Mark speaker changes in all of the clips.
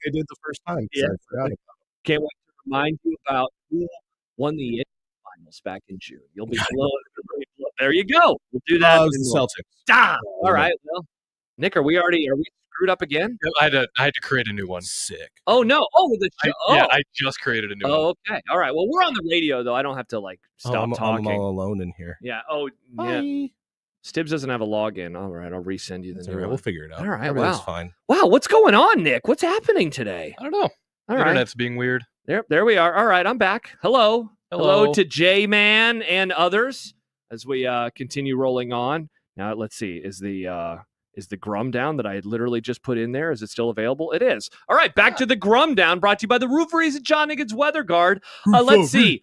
Speaker 1: I did the first time.
Speaker 2: Yeah.
Speaker 1: I forgot about it.
Speaker 2: Can't wait to remind you about who won the NBA finals back in June. You'll be blown. There you go. We'll do that.
Speaker 1: It was the Celtics.
Speaker 2: All right. Well, Nick, are we screwed up again?
Speaker 3: I had to create a new one.
Speaker 1: Sick.
Speaker 2: Oh no! Oh, the show.
Speaker 3: I just created a new one.
Speaker 2: Oh, okay. All right. Well, we're on the radio though. I don't have to stop talking.
Speaker 1: I'm all alone in here.
Speaker 2: Yeah. Oh,
Speaker 1: Bye.
Speaker 2: yeah. Stibbs doesn't have a login. All right. I'll resend you the new one.
Speaker 1: We'll figure it out.
Speaker 2: All right.
Speaker 1: Everything's
Speaker 2: Wow.
Speaker 1: fine.
Speaker 2: Wow. What's going on, Nick? What's happening today?
Speaker 3: I don't know.
Speaker 2: All right.
Speaker 3: Internet's being weird.
Speaker 2: There we are. All right. I'm back. Hello
Speaker 3: Hello.
Speaker 2: to J-Man and others as we continue rolling on. Now, let's see. Is the Grum Down that I had literally just put in there, is it still available? It is. All right, back to the Grum Down, brought to you by the Rooferys at John Niggins Weather Guard. Let's see.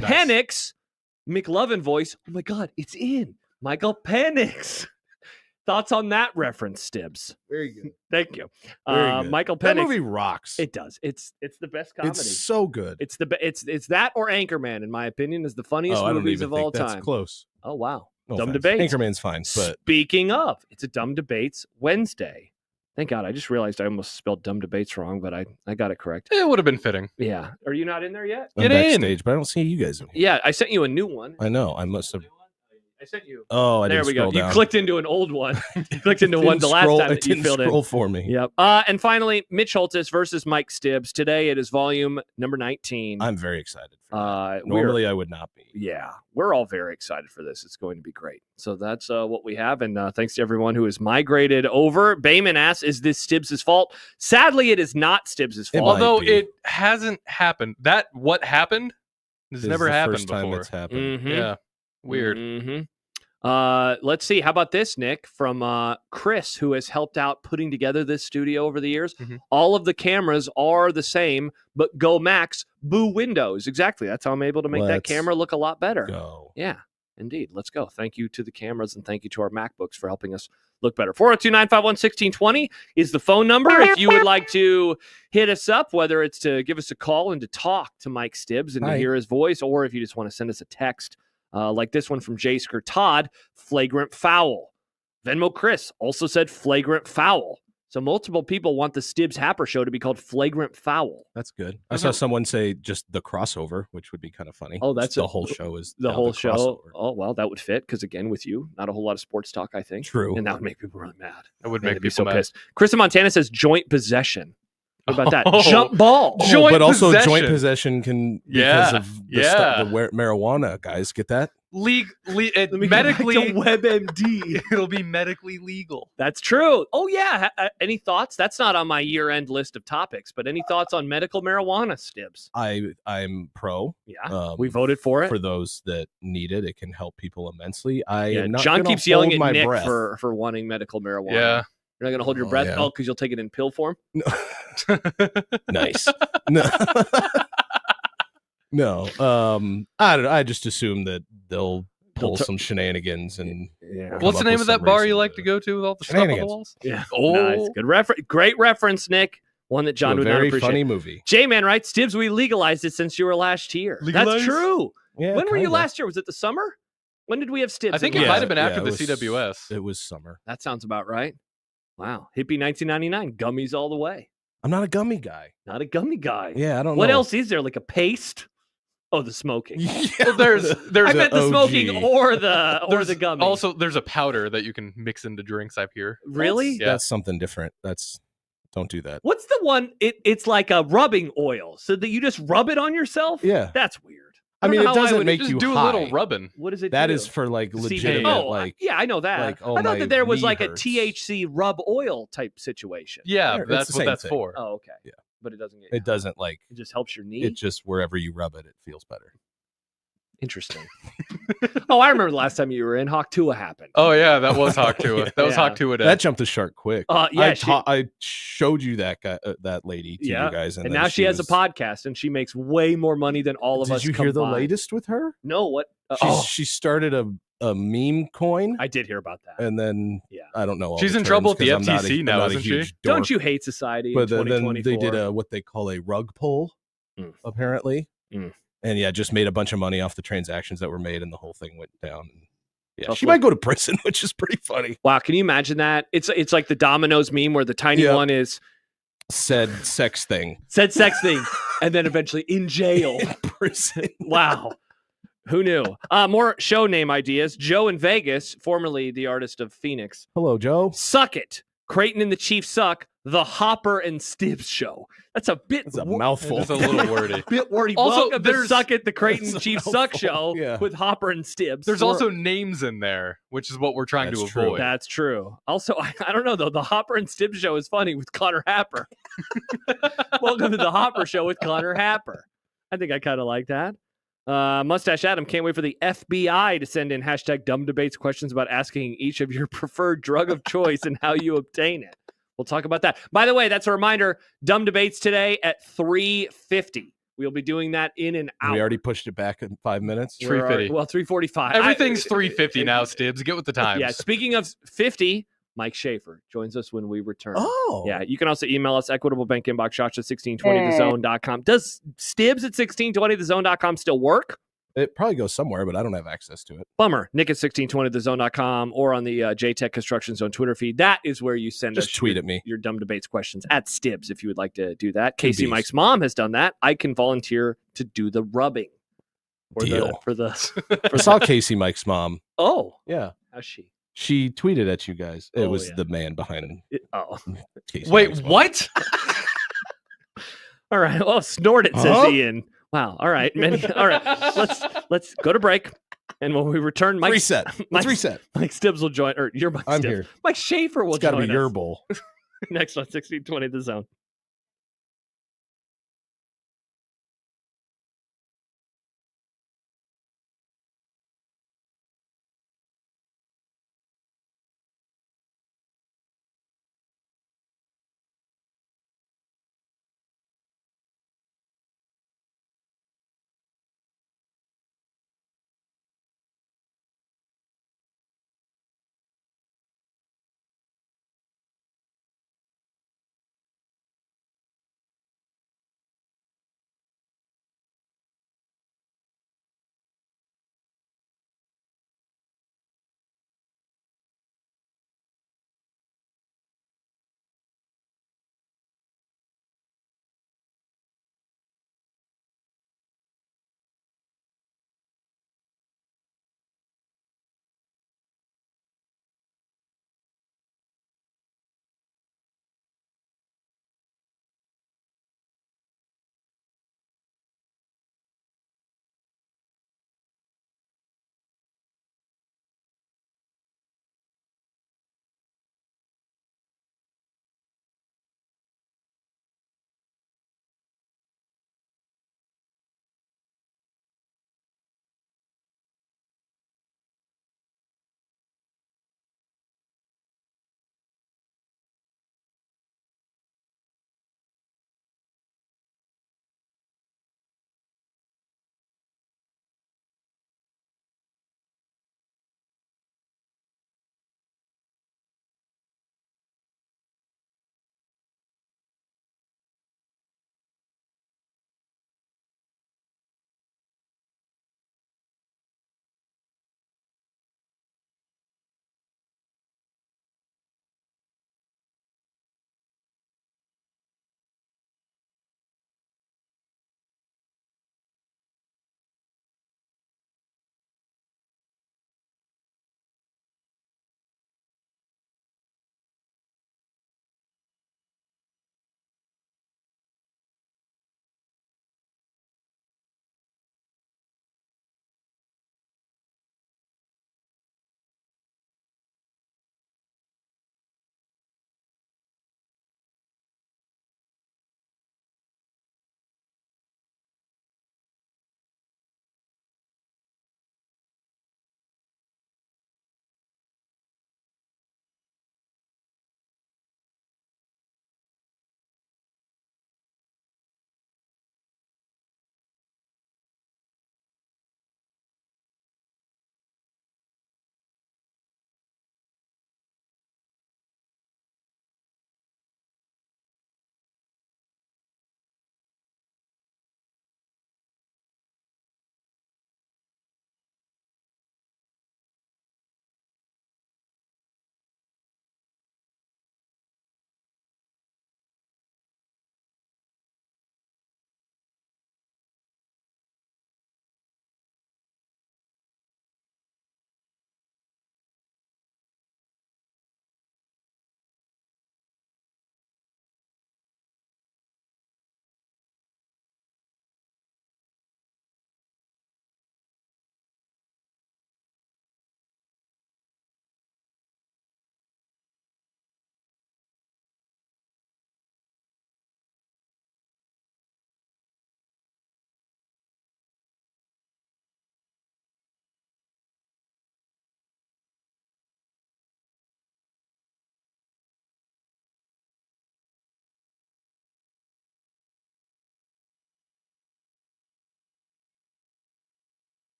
Speaker 2: Penix, McLovin voice. Oh, my God, it's in. Michael Penix. Thoughts on that reference, Stibbs?
Speaker 1: Very good.
Speaker 2: Thank you.
Speaker 1: Very good.
Speaker 2: Michael Penix.
Speaker 1: That movie rocks.
Speaker 2: It does. It's the best comedy.
Speaker 1: It's so good.
Speaker 2: It's that or Anchorman, in my opinion, is the funniest movies of all time.
Speaker 1: That's close.
Speaker 2: Oh, wow.
Speaker 1: No
Speaker 2: Dumb
Speaker 1: offense.
Speaker 2: Debates.
Speaker 1: Anchorman's fine, but
Speaker 2: Speaking of, it's a Dumb Debates Wednesday. Thank God. I just realized I almost spelled Dumb Debates wrong, but I got it correct.
Speaker 3: It would have been fitting.
Speaker 2: Yeah. Are you not in there yet?
Speaker 1: I'm
Speaker 3: Get in.
Speaker 1: backstage, but I don't see you guys in here.
Speaker 2: Yeah, I sent you a new one.
Speaker 1: I know. I must have.
Speaker 2: I sent you.
Speaker 1: Oh, I
Speaker 2: There
Speaker 1: didn't
Speaker 2: we go.
Speaker 1: scroll down.
Speaker 2: You clicked into an old one. You clicked into one the last time that you filled in.
Speaker 1: Scroll for me.
Speaker 2: Yep. And finally, Mitch Holthus versus Mike Stibbs. Today it is volume number 19.
Speaker 1: I'm very excited. For that. Normally, I would not be.
Speaker 2: Yeah, we're all very excited for this. It's going to be great. So that's what we have. And thanks to everyone who has migrated over. Bayman asks, is this Stibbs' fault? Sadly, it is not Stibbs' fault.
Speaker 3: Although it hasn't happened. What happened has never happened
Speaker 1: first time
Speaker 3: before.
Speaker 1: it's happened.
Speaker 2: Mhm.
Speaker 3: Yeah. Weird.
Speaker 2: Mm-hmm. Let's see. How about this, Nick, from Chris, who has helped out putting together this studio over the years.
Speaker 3: Mhm.
Speaker 2: All of the cameras are the same, but go Max, boo Windows. Exactly. That's how I'm able to make that
Speaker 1: Let's
Speaker 2: camera look a lot better.
Speaker 1: Go.
Speaker 2: Yeah, indeed. Let's go. Thank you to the cameras and thank you to our MacBooks for helping us look better. 402-951-1620 is the phone number. If you would like to hit us up, whether it's to give us a call and to talk to Mike Stibbs and to
Speaker 1: Hi.
Speaker 2: hear his voice, or if you just want to send us a text, like this one from Jasker Todd, flagrant foul. Venmo Chris also said flagrant foul. So multiple people want the Stibbs Happer show to be called flagrant foul.
Speaker 1: That's good. I saw someone say just the crossover, which would be kind of funny.
Speaker 2: Oh, that's
Speaker 1: the whole show is
Speaker 2: the
Speaker 1: now
Speaker 2: whole show.
Speaker 1: crossover.
Speaker 2: Oh, well, that would fit because, again, with you, not a whole lot of sports talk, I think.
Speaker 1: True.
Speaker 2: And that would make people really mad.
Speaker 3: It would
Speaker 2: Man,
Speaker 3: make
Speaker 2: they'd be
Speaker 3: people
Speaker 2: so
Speaker 3: mad.
Speaker 2: pissed. Chris in Montana says joint possession. What about that?
Speaker 3: Oh.
Speaker 2: Jump ball.
Speaker 1: Oh,
Speaker 3: Joint
Speaker 1: but also
Speaker 3: possession.
Speaker 1: joint possession can because
Speaker 3: Yeah.
Speaker 1: of the,
Speaker 3: Yeah.
Speaker 1: marijuana guys. Get that?
Speaker 2: Let me
Speaker 3: medically,
Speaker 2: go back to WebMD.
Speaker 3: it'll be medically legal.
Speaker 2: That's true. Oh, yeah. Any thoughts? That's not on my year-end list of topics, but any thoughts on medical marijuana, Stibbs?
Speaker 1: I'm pro.
Speaker 2: Yeah, we voted for it.
Speaker 1: For those that need it, it can help people immensely.
Speaker 2: Yeah,
Speaker 1: am not
Speaker 2: John
Speaker 1: gonna
Speaker 2: keeps yelling
Speaker 1: hold
Speaker 2: at
Speaker 1: my
Speaker 2: Nick
Speaker 1: breath.
Speaker 2: for wanting medical marijuana.
Speaker 3: Yeah.
Speaker 2: You're not going to hold your
Speaker 1: Oh,
Speaker 2: breath?
Speaker 1: yeah.
Speaker 2: Oh, because you'll take it in pill form?
Speaker 1: Nice. No. No. I don't know. I just assume that they'll pull some shenanigans and
Speaker 2: Yeah.
Speaker 3: What's the name of that bar you like to go to with all the stuff on the
Speaker 1: Shenanigans.
Speaker 3: walls?
Speaker 2: Yeah.
Speaker 3: Oh.
Speaker 2: Nice. Good reference. Great reference, Nick. One that John
Speaker 1: a
Speaker 2: would not
Speaker 1: very
Speaker 2: appreciate.
Speaker 1: funny movie.
Speaker 2: J-Man writes, Stibbs, we legalized it since you were last here. That's
Speaker 3: Legalized?
Speaker 2: true.
Speaker 1: Yeah,
Speaker 2: When were you
Speaker 1: kinda.
Speaker 2: last year? Was it the summer? When did we have Stibbs?
Speaker 3: I think
Speaker 2: in
Speaker 3: it
Speaker 2: last
Speaker 3: might have been
Speaker 2: year?
Speaker 3: after
Speaker 1: it
Speaker 3: the
Speaker 1: was-
Speaker 3: CWS.
Speaker 1: It was summer.
Speaker 2: That sounds about right. Wow. Hippie 1999. Gummies all the way.
Speaker 1: I'm not a gummy guy.
Speaker 2: Not a gummy guy.
Speaker 1: Yeah, I don't know.
Speaker 2: What else is there? Like a paste? Oh, the smoking.
Speaker 1: Yeah,
Speaker 3: Well, there's
Speaker 2: I meant the
Speaker 1: OG.
Speaker 2: smoking or the
Speaker 3: there's
Speaker 2: gummy.
Speaker 3: Also, there's a powder that you can mix into drinks up here.
Speaker 2: Really?
Speaker 3: Yeah.
Speaker 1: That's something different. Don't do that.
Speaker 2: What's the one? It's like a rubbing oil, so that you just rub it on yourself.
Speaker 1: Yeah.
Speaker 2: That's weird.
Speaker 1: I mean,
Speaker 2: don't know
Speaker 1: it
Speaker 2: how I
Speaker 1: doesn't
Speaker 2: would
Speaker 1: make
Speaker 3: Just
Speaker 1: you
Speaker 3: do
Speaker 1: high.
Speaker 3: a little rubbing.
Speaker 2: What does it
Speaker 1: That
Speaker 2: do?
Speaker 1: is for like
Speaker 2: CBD.
Speaker 1: legitimate.
Speaker 2: Oh,
Speaker 1: like
Speaker 2: yeah, I know that.
Speaker 1: like, oh,
Speaker 2: I thought
Speaker 1: my
Speaker 2: that there was
Speaker 1: knee
Speaker 2: like a
Speaker 1: hurts.
Speaker 2: THC rub oil type situation.
Speaker 3: Yeah,
Speaker 1: Yeah, it's
Speaker 3: that's
Speaker 1: the
Speaker 3: what
Speaker 1: same
Speaker 3: that's
Speaker 1: thing.
Speaker 3: for.
Speaker 2: Oh, okay.
Speaker 1: Yeah.
Speaker 2: But it doesn't get you
Speaker 1: it doesn't like
Speaker 2: high. It just helps your knee.
Speaker 1: it. Just wherever you rub it, it feels better.
Speaker 2: Interesting. Oh, I remember the last time you were in. Hawk Tua happened.
Speaker 3: Oh yeah, that was Hawk Tua. That was
Speaker 2: Yeah.
Speaker 3: Hawk Tua Day.
Speaker 1: That jumped the shark quick.
Speaker 2: Yeah,
Speaker 1: I showed you that guy, that lady to
Speaker 2: Yeah,
Speaker 1: you guys,
Speaker 2: and
Speaker 1: then
Speaker 2: now she has a
Speaker 1: was-
Speaker 2: podcast, and she makes way more money than all of
Speaker 1: Did
Speaker 2: us.
Speaker 1: you hear the
Speaker 2: combined.
Speaker 1: latest with her?
Speaker 2: No, what?
Speaker 1: She started a meme coin,
Speaker 2: I did hear about that.
Speaker 1: and then
Speaker 2: Yeah.
Speaker 1: I don't know. All
Speaker 3: She's
Speaker 1: the
Speaker 3: in trouble
Speaker 1: terms
Speaker 3: with the
Speaker 1: 'cause I'm not
Speaker 3: FTC
Speaker 1: I'm
Speaker 3: now,
Speaker 1: not a
Speaker 3: isn't she?
Speaker 1: huge
Speaker 2: Don't
Speaker 1: dork.
Speaker 2: you hate society?
Speaker 1: But
Speaker 2: in
Speaker 1: then
Speaker 2: 2024?
Speaker 1: they did what they call a rug pull, apparently. And yeah, just made a bunch of money off the transactions that were made, and the whole thing went down. Yeah,
Speaker 2: Tough
Speaker 1: she
Speaker 2: look.
Speaker 1: might go to prison, which is pretty funny.
Speaker 2: Wow, can you imagine that? It's like the Domino's meme where the tiny
Speaker 1: Yeah.
Speaker 2: one is
Speaker 1: said sex thing.
Speaker 2: Said sex thing, and then eventually in jail.
Speaker 1: Prison.
Speaker 2: Wow. Who knew? More show name ideas. Joe in Vegas, formerly the artist of Phoenix.
Speaker 1: Hello, Joe.
Speaker 2: Suck It. Creighton and the Chief Suck. The Hopper and Stibbs Show. That's a bit.
Speaker 1: That's a mouthful.
Speaker 3: It's a little wordy.
Speaker 2: Bit wordy.
Speaker 3: Also,
Speaker 2: Welcome to
Speaker 3: there's-
Speaker 2: Suck It, the Creighton
Speaker 1: That's a
Speaker 2: Chief Suck
Speaker 1: mouthful.
Speaker 2: Show
Speaker 1: Yeah.
Speaker 2: with Hopper and Stibbs.
Speaker 3: There's also names in there, which is what we're trying to
Speaker 1: That's true.
Speaker 3: avoid.
Speaker 2: That's true. Also, I don't know though. The Hopper and Stibbs Show is funny with Connor Happer. Welcome to the Hopper Show with Connor Happer. I think I kind of like that. Mustache Adam can't wait for the FBI to send in hashtag dumb debates questions about asking each of your preferred drug of choice and how you obtain it. We'll talk about that. By the way, that's a reminder. Dumb debates today at 3:50. We'll be doing that in an hour.
Speaker 1: We already pushed it back in 5 minutes.
Speaker 3: 3:50.
Speaker 2: Well, 3:45.
Speaker 3: Everything's 3:50 now, Stibbs. Get with the times.
Speaker 2: Yeah. Speaking of 50, Mike Schaefer joins us when we return.
Speaker 1: Oh.
Speaker 2: Yeah, you can also email us, Equitable Bank Inbox, Shots at 1620thezone.com. Does Stibbs at 1620thezone.com still work?
Speaker 1: It probably goes somewhere, but I don't have access to it.
Speaker 2: Bummer. Nick at 1620thezone.com or on the JTech Construction Zone Twitter feed. That is where you send
Speaker 1: Just
Speaker 2: us
Speaker 1: tweet
Speaker 2: your,
Speaker 1: at me.
Speaker 2: your dumb debates questions at Stibbs if you would like to do that. Casey
Speaker 1: beast.
Speaker 2: Mike's mom has done that. I can volunteer to do the rubbing.
Speaker 1: Deal.
Speaker 2: For
Speaker 1: I saw Casey Mike's mom.
Speaker 2: Oh,
Speaker 1: Yeah.
Speaker 2: how's she?
Speaker 1: She tweeted at you guys. It
Speaker 2: Oh,
Speaker 1: was
Speaker 2: yeah.
Speaker 1: the man behind
Speaker 2: Oh.
Speaker 1: Casey
Speaker 3: Wait,
Speaker 1: Mike's mom.
Speaker 3: what?
Speaker 2: All right. Well, snort it, says
Speaker 1: Huh?
Speaker 2: Ian. Wow. All right. All right. Let's go to break. And when we return, Mike
Speaker 1: Reset. Let's
Speaker 2: Mike-
Speaker 1: reset.
Speaker 2: Mike Stibbs will join, or you're Mike
Speaker 1: I'm
Speaker 2: Stibbs.
Speaker 1: here.
Speaker 2: Mike Schaefer will
Speaker 1: It's got to
Speaker 2: join
Speaker 1: be your
Speaker 2: us
Speaker 1: bowl.
Speaker 2: next on 1620 The Zone.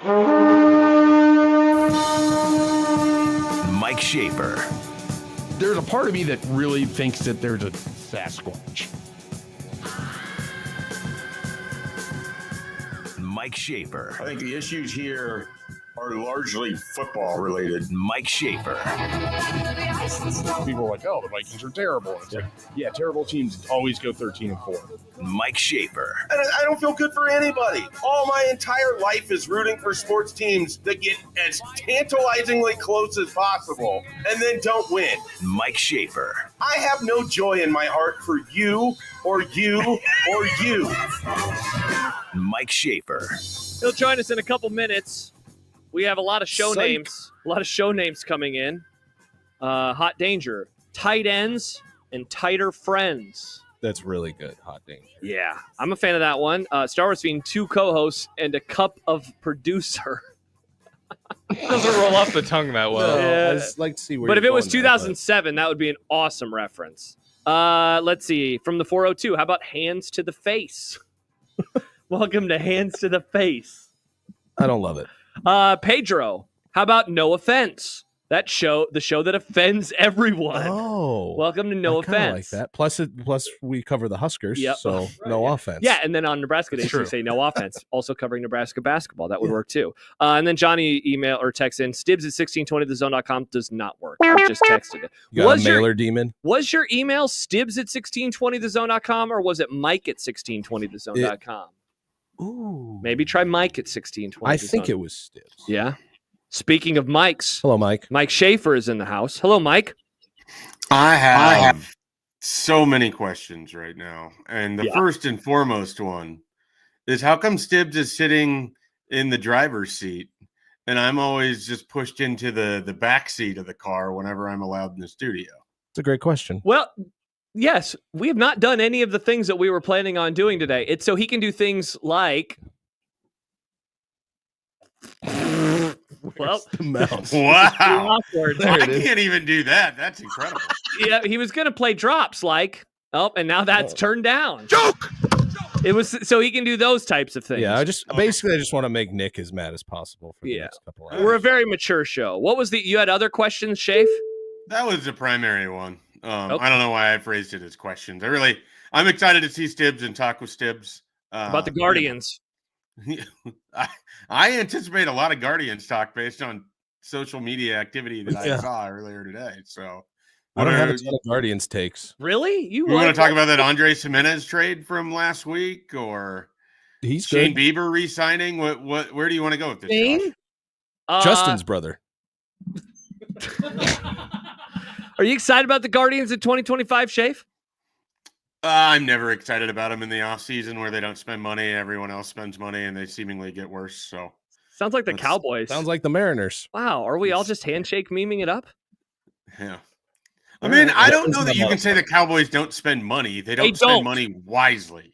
Speaker 4: Mike Schaefer.
Speaker 5: There's a part of me that really thinks that there's a Sasquatch.
Speaker 4: Mike Schaefer.
Speaker 6: I think the issues here are largely football related.
Speaker 4: Mike Schaefer.
Speaker 5: People are like, oh, the Vikings are terrible. It's like, yeah, terrible teams always go 13-4.
Speaker 4: Mike Schaefer.
Speaker 6: And I don't feel good for anybody. All my entire life is rooting for sports teams that get as tantalizingly close as possible and then don't win.
Speaker 4: Mike Schaefer.
Speaker 6: I have no joy in my heart for you or you or you.
Speaker 4: Mike Schaefer.
Speaker 2: He'll join us in a couple minutes. We have a lot of show names. A lot of show names coming in. Hot Danger, Tight Ends, and Tighter Friends.
Speaker 1: That's really good. Hot Danger.
Speaker 2: Yeah, I'm a fan of that one. Star Wars being 2 co-hosts and a cup of producer.
Speaker 3: Doesn't roll off the tongue that well.
Speaker 2: Yeah.
Speaker 1: I just like to see where.
Speaker 2: But if
Speaker 1: you're
Speaker 2: it was
Speaker 1: going there,
Speaker 2: 2007, that would be an awesome reference. Let's see. From the 402, how about Hands to the Face? Welcome to Hands to the Face.
Speaker 1: I don't love it.
Speaker 2: Pedro, how about No Offense? The show that offends everyone.
Speaker 1: Oh,
Speaker 2: Welcome to No
Speaker 1: I kinda
Speaker 2: Offense.
Speaker 1: like that. Plus we cover the Huskers,
Speaker 2: Yep.
Speaker 1: so no offense.
Speaker 2: Yeah, and then on Nebraska Days, we say No Offense, also covering Nebraska basketball. That would work too. And then Johnny email or text in, Stibbs at 1620thezone.com does not work. I just texted it.
Speaker 1: You got a mailer demon?
Speaker 2: Was your email Stibbs at 1620thezone.com or was it Mike at 1620thezone.com?
Speaker 1: Ooh.
Speaker 2: Maybe try Mike at 1620.
Speaker 1: I think it was Stibbs.
Speaker 2: Yeah. Speaking of Mikes.
Speaker 1: Hello, Mike.
Speaker 2: Mike Schaefer is in the house. Hello, Mike.
Speaker 6: I have so many questions right now. And the first and foremost one is how come Stibbs is sitting in the driver's seat and I'm always just pushed into the back seat of the car whenever I'm allowed in the studio?
Speaker 1: It's a great question.
Speaker 2: Well, yes, we have not done any of the things that we were planning on doing today. It's so he can do things like... Well,
Speaker 1: the mouse.
Speaker 6: Wow.
Speaker 2: Awkward.
Speaker 6: I can't even do that. That's incredible.
Speaker 2: Yeah, he was going to play drops like, and now that's turned down.
Speaker 6: Joke!
Speaker 2: It was so he can do those types of things.
Speaker 1: Yeah, I just want to make Nick as mad as possible for the next couple hours.
Speaker 2: We're a very mature show. What was you had other questions, Shafe?
Speaker 6: That was the primary one. I don't know why I phrased it as questions. I'm excited to see Stibbs and talk with Stibbs.
Speaker 2: About the Guardians.
Speaker 6: I anticipate a lot of Guardians talk based on social media activity that I saw earlier today. So
Speaker 1: I don't have a ton of Guardians takes.
Speaker 2: Really?
Speaker 6: You want to talk about that Andre Jimenez trade from last week, or
Speaker 1: he's
Speaker 6: Shane
Speaker 1: good.
Speaker 6: Bieber re-signing? Where do you want to go with this?
Speaker 2: Shane?
Speaker 1: Justin's brother.
Speaker 2: Are you excited about the Guardians in 2025, Shafe?
Speaker 6: I'm never excited about them in the offseason where they don't spend money. Everyone else spends money and they seemingly get worse. So
Speaker 2: sounds like the Cowboys.
Speaker 1: Sounds like the Mariners.
Speaker 2: Wow. Are we all just handshake memeing it up?
Speaker 6: Yeah. I mean, I don't know that you can say the Cowboys don't spend money. They don't spend money wisely.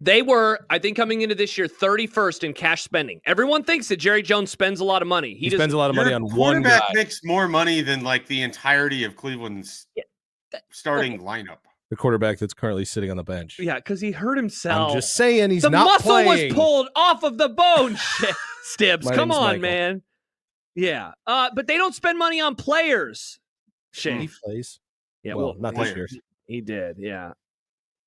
Speaker 2: They were, I think, coming into this year 31st in cash spending. Everyone thinks that Jerry Jones spends a lot of money. He
Speaker 1: spends a lot of money on one guy.
Speaker 6: Quarterback makes more money than like the entirety of Cleveland's starting lineup.
Speaker 1: The quarterback that's currently sitting on the bench.
Speaker 2: Yeah, because he hurt himself.
Speaker 1: I'm just saying he's
Speaker 2: the
Speaker 1: not playing.
Speaker 2: The muscle was pulled off of the bone. Stibbs, come on,
Speaker 1: Michael.
Speaker 2: man. Yeah, but they don't spend money on players.
Speaker 1: He plays.
Speaker 2: Yeah,
Speaker 1: well, not this year.
Speaker 2: He did, yeah.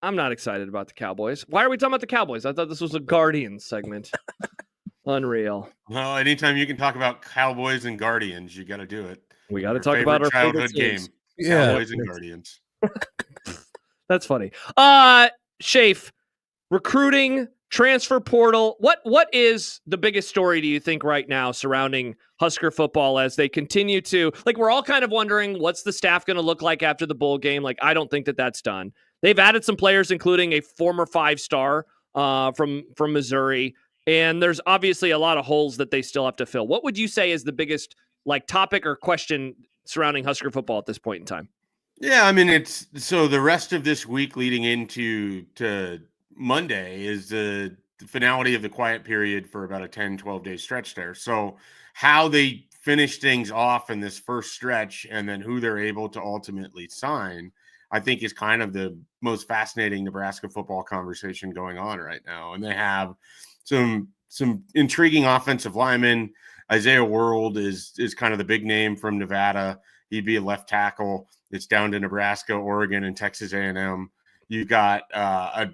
Speaker 2: I'm not excited about the Cowboys. Why are we talking about the Cowboys? I thought this was a Guardians segment. Unreal.
Speaker 6: Well, anytime you can talk about Cowboys and Guardians, you got to do it.
Speaker 2: We got to talk about our
Speaker 6: childhood
Speaker 2: favorite
Speaker 6: game.
Speaker 2: teams.
Speaker 6: Cowboys and Guardians.
Speaker 2: That's funny. Shafe, recruiting, transfer portal. What is the biggest story, do you think, right now surrounding Husker football as they continue to, like, we're all kind of wondering what's the staff going to look like after the bowl game? Like, I don't think that that's done. They've added some players, including a former 5-star from Missouri. And there's obviously a lot of holes that they still have to fill. What would you say is the biggest, like, topic or question surrounding Husker football at this point in time?
Speaker 6: Yeah, I mean, it's so the rest of this week leading into Monday is the finality of the quiet period for about a 10, 12-day stretch there. So how they finish things off in this first stretch and then who they're able to ultimately sign, I think is kind of the most fascinating Nebraska football conversation going on right now. And they have some intriguing offensive linemen. Isaiah World is kind of the big name from Nevada. He'd be a left tackle. It's down to Nebraska, Oregon, and Texas A&M. You've got a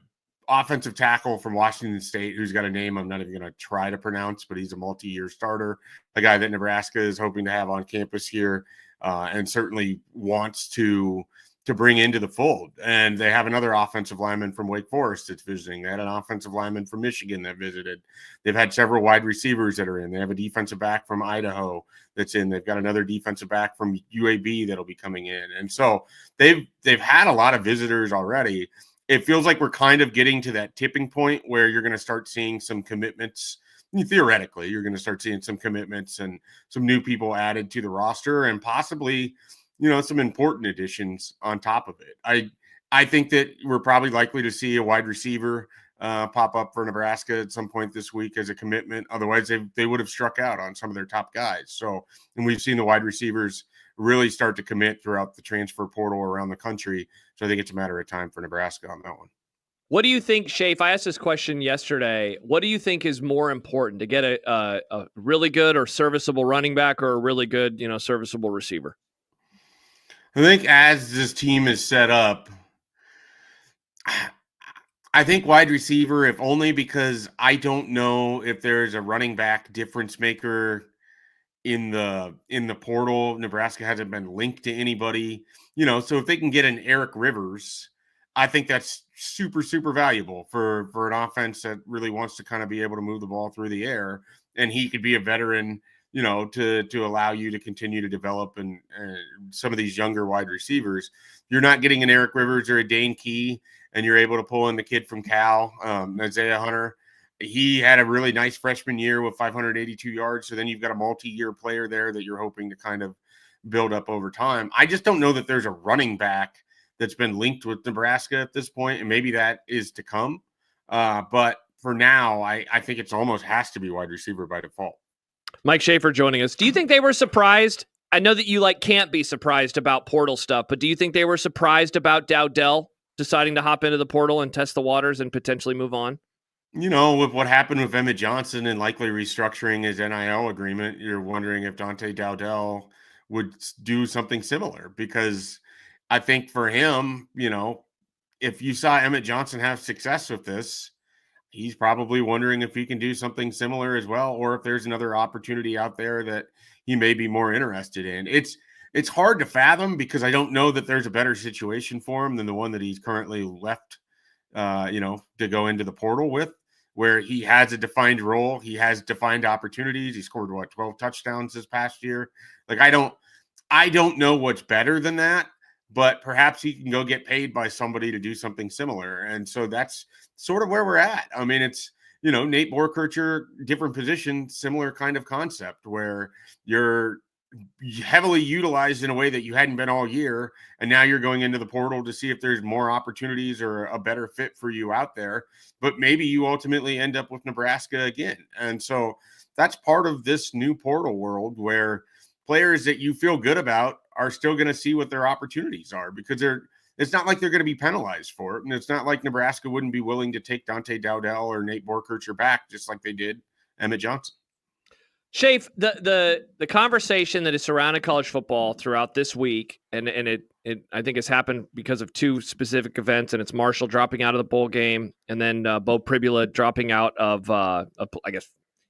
Speaker 6: offensive tackle from Washington State who's got a name I'm not even going to try to pronounce, but he's a multi-year starter, a guy that Nebraska is hoping to have on campus here, and certainly wants to bring into the fold. And they have another offensive lineman from Wake Forest that's visiting. They had an offensive lineman from Michigan that visited. They've had several wide receivers that are in. They have a defensive back from Idaho that's in. They've got another defensive back from UAB that'll be coming in. And so they've had a lot of visitors already. It feels like we're kind of getting to that tipping point where you're going to start seeing some commitments. Theoretically, you're going to start seeing some commitments and some new people added to the roster, and possibly, some important additions on top of it. I think that we're probably likely to see a wide receiver pop up for Nebraska at some point this week as a commitment. Otherwise, they would have struck out on some of their top guys. So, and we've seen the wide receivers really start to commit throughout the transfer portal around the country. So I think it's a matter of time for Nebraska on that one.
Speaker 2: What do you think, Schaefer? I asked this question yesterday. What do you think is more important, to get a really good or serviceable running back, or a really good, serviceable receiver?
Speaker 6: I think as this team is set up, I think wide receiver, if only because I don't know if there's a running back difference maker in the portal. Nebraska hasn't been linked to anybody, so if they can get an Eric Rivers, I think that's super, super valuable for an offense that really wants to kind of be able to move the ball through the air. And he could be a veteran, to allow you to continue to develop and some of these younger wide receivers. You're not getting an Eric Rivers or a Dane Key, and you're able to pull in the kid from Cal, Isaiah Hunter. He had a really nice freshman year with 582 yards. So then you've got a multi-year player there that you're hoping to kind of build up over time. I just don't know that there's a running back that's been linked with Nebraska at this point, and maybe that is to come. But for now, I think it's almost has to be wide receiver by default.
Speaker 2: Mike Schaefer joining us. Do you think they were surprised? I know that you can't be surprised about portal stuff, but do you think they were surprised about Dowdell deciding to hop into the portal and test the waters and potentially move on?
Speaker 6: With what happened with Emmett Johnson and likely restructuring his NIL agreement, you're wondering if Dante Dowdell would do something similar, because I think for him, if you saw Emmett Johnson have success with this, he's probably wondering if he can do something similar as well, or if there's another opportunity out there that he may be more interested in. It's hard to fathom, because I don't know that there's a better situation for him than the one that he's currently left, to go into the portal with, where he has a defined role. He has defined opportunities. He scored 12 touchdowns this past year. I don't know what's better than that, but perhaps he can go get paid by somebody to do something similar. And so that's sort of where we're at. I mean, it's, Nate Borkircher, different position, similar kind of concept, where you're heavily utilized in a way that you hadn't been all year. And now you're going into the portal to see if there's more opportunities or a better fit for you out there. But maybe you ultimately end up with Nebraska again. And so that's part of this new portal world, where players that you feel good about are still going to see what their opportunities are, because it's not like they're going to be penalized for it. And it's not like Nebraska wouldn't be willing to take Dante Dowdell or Nate Borkircher back, just like they did Emmett Johnson.
Speaker 2: Shafe, the conversation that has surrounded college football throughout this week, and it I think has happened because of two specific events, and it's Marshall dropping out of the bowl game, and then Bo Pribula dropping out of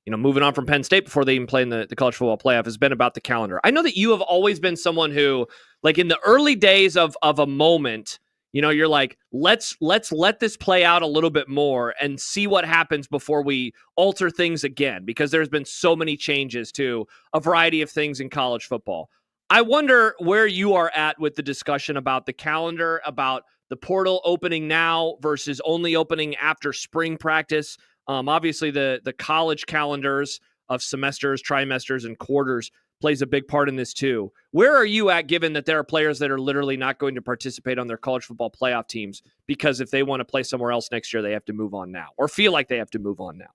Speaker 2: moving on from Penn State before they even play in the college football playoff, has been about the calendar. I know that you have always been someone who, in the early days of a moment, you're like, let's let this play out a little bit more and see what happens before we alter things again, because there's been so many changes to a variety of things in college football. I wonder where you are at with the discussion about the calendar, about the portal opening now versus only opening after spring practice. Obviously, the college calendars of semesters, trimesters, and quarters plays a big part in this too. Where are you at, given that there are players that are literally not going to participate on their college football playoff teams because if they want to play somewhere else next year, they have to move on now, or feel like they have to move on now?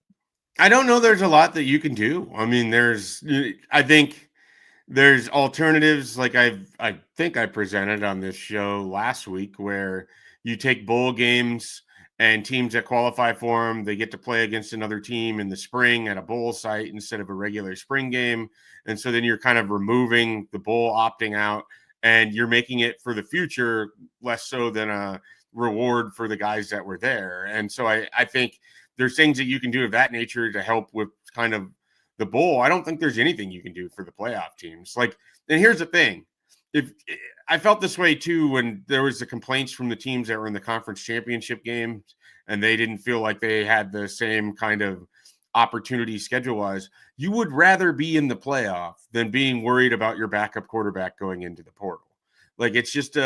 Speaker 6: I don't know. There's a lot that you can do. I mean, I think there's alternatives. Like I think I presented on this show last week, where you take bowl games and teams that qualify for them, they get to play against another team in the spring at a bowl site instead of a regular spring game. And so then you're kind of removing the bowl opting out, and you're making it for the future less so than a reward for the guys that were there. And so I think there's things that you can do of that nature to help with kind of the bowl. I don't think there's anything you can do for the playoff teams. Like, and here's the thing. If I felt this way too when there was the complaints from the teams that were in the conference championship games and they didn't feel like they had the same kind of opportunity schedule-wise, you would rather be in the playoff than being worried about your backup quarterback going into the portal. Like, it's just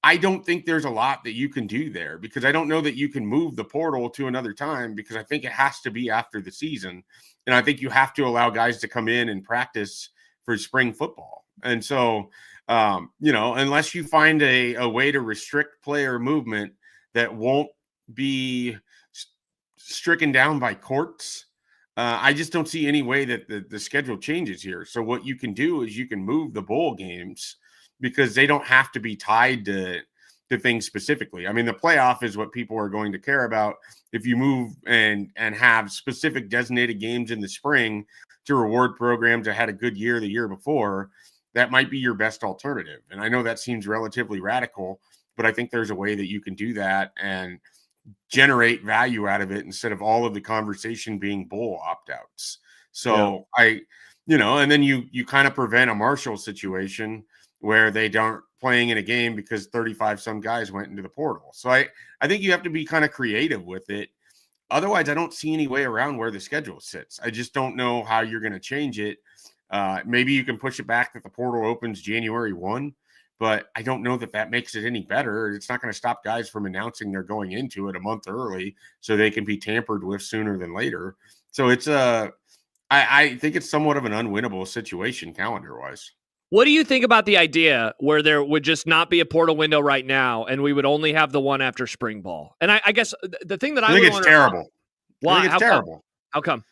Speaker 6: I don't think there's a lot that you can do there, because I don't know that you can move the portal to another time, because I think it has to be after the season. And I think you have to allow guys to come in and practice for spring football. And so, unless you find a way to restrict player movement that won't be stricken down by courts, I just don't see any way that the schedule changes here. So what you can do is you can move the bowl games, because they don't have to be tied to things specifically. I mean, the playoff is what people are going to care about. If you move and have specific designated games in the spring to reward programs that had a good year the year before, that might be your best alternative. And I know that seems relatively radical, but I think there's a way that you can do that and generate value out of it instead of all of the conversation being bowl opt-outs. So and then you kind of prevent a Marshall situation where they don't playing in a game because 35 some guys went into the portal. So I think you have to be kind of creative with it. Otherwise, I don't see any way around where the schedule sits. I just don't know how you're going to change it. Maybe you can push it back that the portal opens January 1, but I don't know that makes it any better. It's not going to stop guys from announcing they're going into it a month early so they can be tampered with sooner than later. So it's I think it's somewhat of an unwinnable situation calendar-wise.
Speaker 2: What do you think about the idea where there would just not be a portal window right now, and we would only have the one after spring ball? And I guess the thing that I
Speaker 6: think it's terrible.
Speaker 2: Why?
Speaker 6: I think it's terrible.
Speaker 2: How come?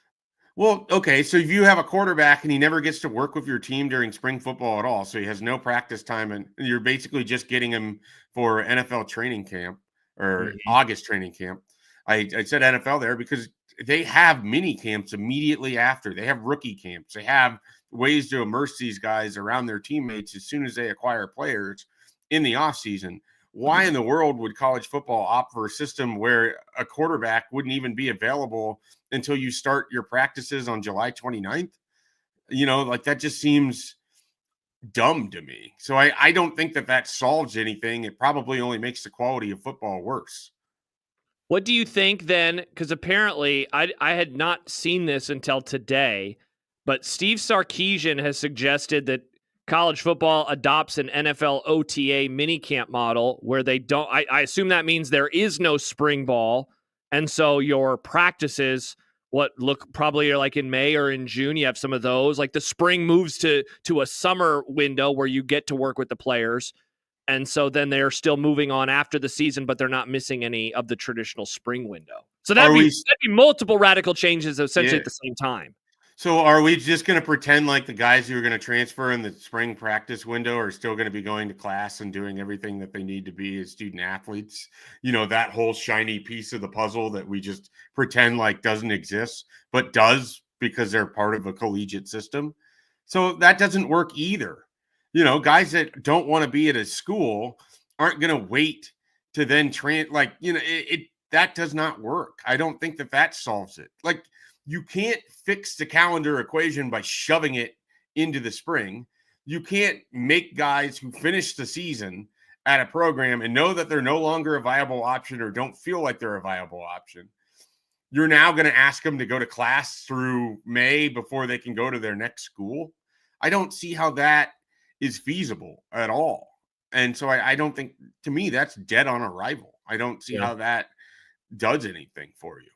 Speaker 6: Well, okay, so if you have a quarterback and he never gets to work with your team during spring football at all, so he has no practice time, and you're basically just getting him for NFL training camp or August training camp. I said NFL there because they have mini camps immediately after. They have rookie camps. They have ways to immerse these guys around their teammates as soon as they acquire players in the offseason. Why in the world would college football opt for a system where a quarterback wouldn't even be available until you start your practices on July 29th? Like, that just seems dumb to me. So I don't think that solves anything. It probably only makes the quality of football worse.
Speaker 2: What do you think then? Because apparently I had not seen this until today, but Steve Sarkisian has suggested that college football adopts an NFL OTA minicamp model where they don't. I assume that means there is no spring ball, and so your practices look probably like in May or in June. You have some of those. Like the spring moves to a summer window where you get to work with the players, and so then they're still moving on after the season, but they're not missing any of the traditional spring window. So that'd be multiple radical changes essentially at the same time.
Speaker 6: So are we just going to pretend like the guys who are going to transfer in the spring practice window are still going to be going to class and doing everything that they need to be as student athletes? That whole shiny piece of the puzzle that we just pretend like doesn't exist, but does because they're part of a collegiate system. So that doesn't work either. Guys that don't want to be at a school aren't going to wait to then that does not work. I don't think that solves it. Like, you can't fix the calendar equation by shoving it into the spring. You can't make guys who finish the season at a program and know that they're no longer a viable option or don't feel like they're a viable option. You're now going to ask them to go to class through May before they can go to their next school. I don't see how that is feasible at all. And so I don't think, to me, that's dead on arrival. I don't see how that does anything for you.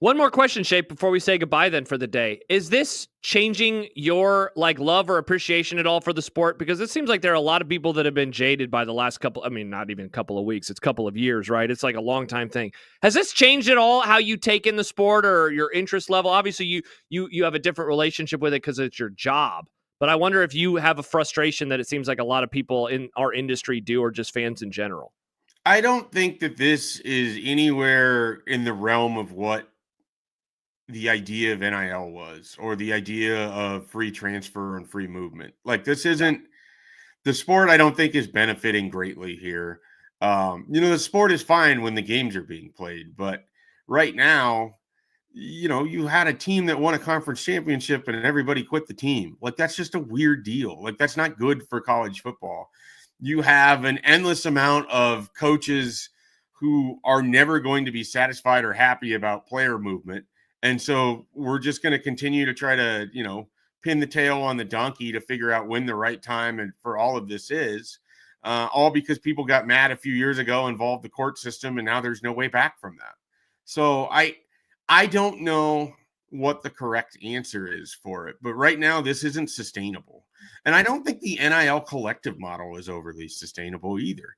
Speaker 2: One more question, Shape, before we say goodbye then for the day. Is this changing your love or appreciation at all for the sport? Because it seems like there are a lot of people that have been jaded by the last not even a couple of weeks, it's a couple of years, right? It's like a long time thing. Has this changed at all how you take in the sport or your interest level? Obviously, you have a different relationship with it because it's your job. But I wonder if you have a frustration that it seems like a lot of people in our industry do, or just fans in general.
Speaker 6: I don't think that this is anywhere in the realm of what the idea of NIL was, or the idea of free transfer and free movement. Like, this isn't the sport. I don't think is benefiting greatly here. The sport is fine when the games are being played, but right now, you had a team that won a conference championship and everybody quit the team. Like, that's just a weird deal. Like, that's not good for college football. You have an endless amount of coaches who are never going to be satisfied or happy about player movement. And so we're just going to continue to try to, pin the tail on the donkey to figure out when the right time and for all of this is, all because people got mad a few years ago, involved the court system, and now there's no way back from that. So I don't know what the correct answer is for it, but right now this isn't sustainable. And I don't think the NIL collective model is overly sustainable either,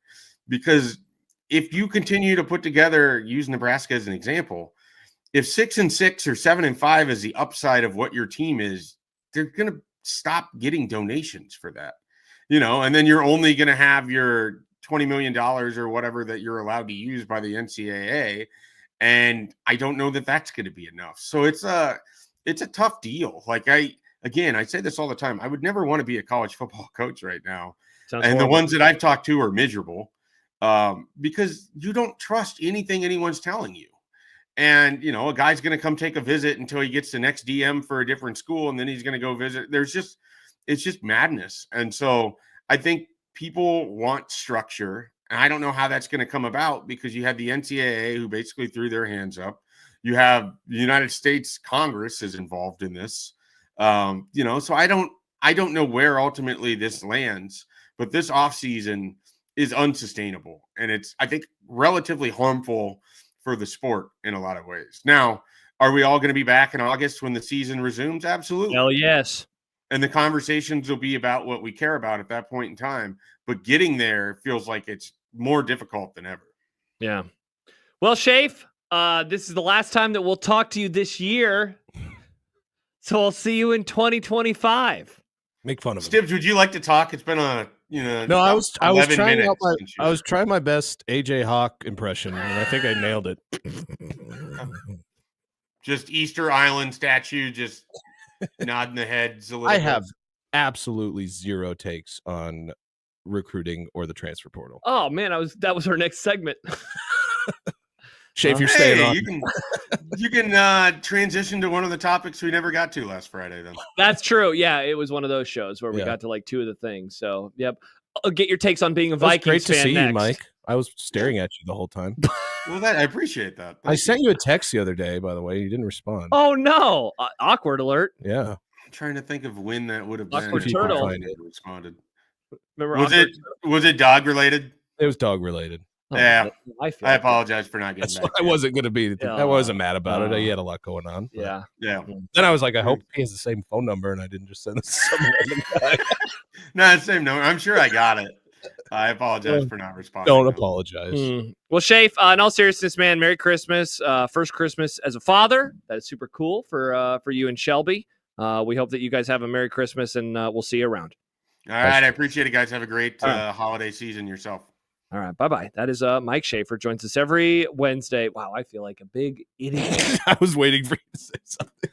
Speaker 6: because if you continue to put together, use Nebraska as an example, if 6-6 or 7-5 is the upside of what your team is, they're going to stop getting donations for that, and then you're only going to have your $20 million or whatever that you're allowed to use by the NCAA. And I don't know that that's going to be enough. So it's a tough deal. Like, I say this all the time. I would never want to be a college football coach right now.
Speaker 2: Sounds
Speaker 6: and
Speaker 2: horrible.
Speaker 6: The ones that I've talked to are miserable because you don't trust anything anyone's telling you. And, a guy's going to come take a visit until he gets the next DM for a different school, and then he's going to go visit. It's just madness. And so I think people want structure. And I don't know how that's going to come about, because you have the NCAA who basically threw their hands up. You have the United States Congress is involved in this. So I don't know where ultimately this lands, but this offseason is unsustainable. And it's, I think, relatively harmful for the sport in a lot of ways. Now, are we all going to be back in August when the season resumes? Absolutely.
Speaker 2: Hell yes.
Speaker 6: And the conversations will be about what we care about at that point in time. But getting there feels like it's more difficult than ever.
Speaker 2: Yeah. Well, Schaefer, this is the last time that we'll talk to you this year. So I'll see you in 2025.
Speaker 1: Make fun of him.
Speaker 6: Stibbs, would you like to talk? It's been
Speaker 1: No, I was trying my best AJ Hawk impression, and I think I nailed it.
Speaker 6: Just Easter Island statue, just nodding the heads a little.
Speaker 1: I have absolutely zero takes on recruiting or the transfer portal.
Speaker 2: Oh man, that was our next segment.
Speaker 1: Schaefer, you're staying on.
Speaker 6: You can transition to one of the topics we never got to last Friday. Then
Speaker 2: that's true. Yeah, it was one of those shows where we got to like two of the things. So, yep. I'll get your takes on being a Vikings
Speaker 1: great to
Speaker 2: fan
Speaker 1: see
Speaker 2: next.
Speaker 1: you, Mike. I was staring at you the whole time.
Speaker 6: Well, I appreciate that.
Speaker 1: I sent you a text the other day, by the way. You didn't respond.
Speaker 2: Oh no! Awkward alert.
Speaker 1: Yeah.
Speaker 6: I'm trying to think of when that would have been.
Speaker 2: Awkward turtle.
Speaker 6: Responded.
Speaker 2: Remember,
Speaker 6: was it dog related?
Speaker 1: It was dog related.
Speaker 2: Oh,
Speaker 6: yeah.
Speaker 2: I
Speaker 6: apologize for not getting back.
Speaker 1: I wasn't going to be. I wasn't mad about it. He had a lot going on.
Speaker 2: Yeah.
Speaker 6: Yeah.
Speaker 1: Then I was like, I hope he has the same phone number, and I didn't just send this to some random guy.
Speaker 6: No, the same number. I'm sure I got it. I apologize for not responding.
Speaker 1: Don't apologize.
Speaker 2: Well, Schaefer, in all seriousness, man, Merry Christmas. First Christmas as a father. That is super cool for you and Shelby. We hope that you guys have a Merry Christmas, and we'll see you around.
Speaker 6: All right. I appreciate it, guys. Have a great holiday season yourself.
Speaker 2: All right. Bye-bye. That is Mike Schaefer. Joins us every Wednesday. Wow, I feel like a big idiot.
Speaker 1: I was waiting for you to say something.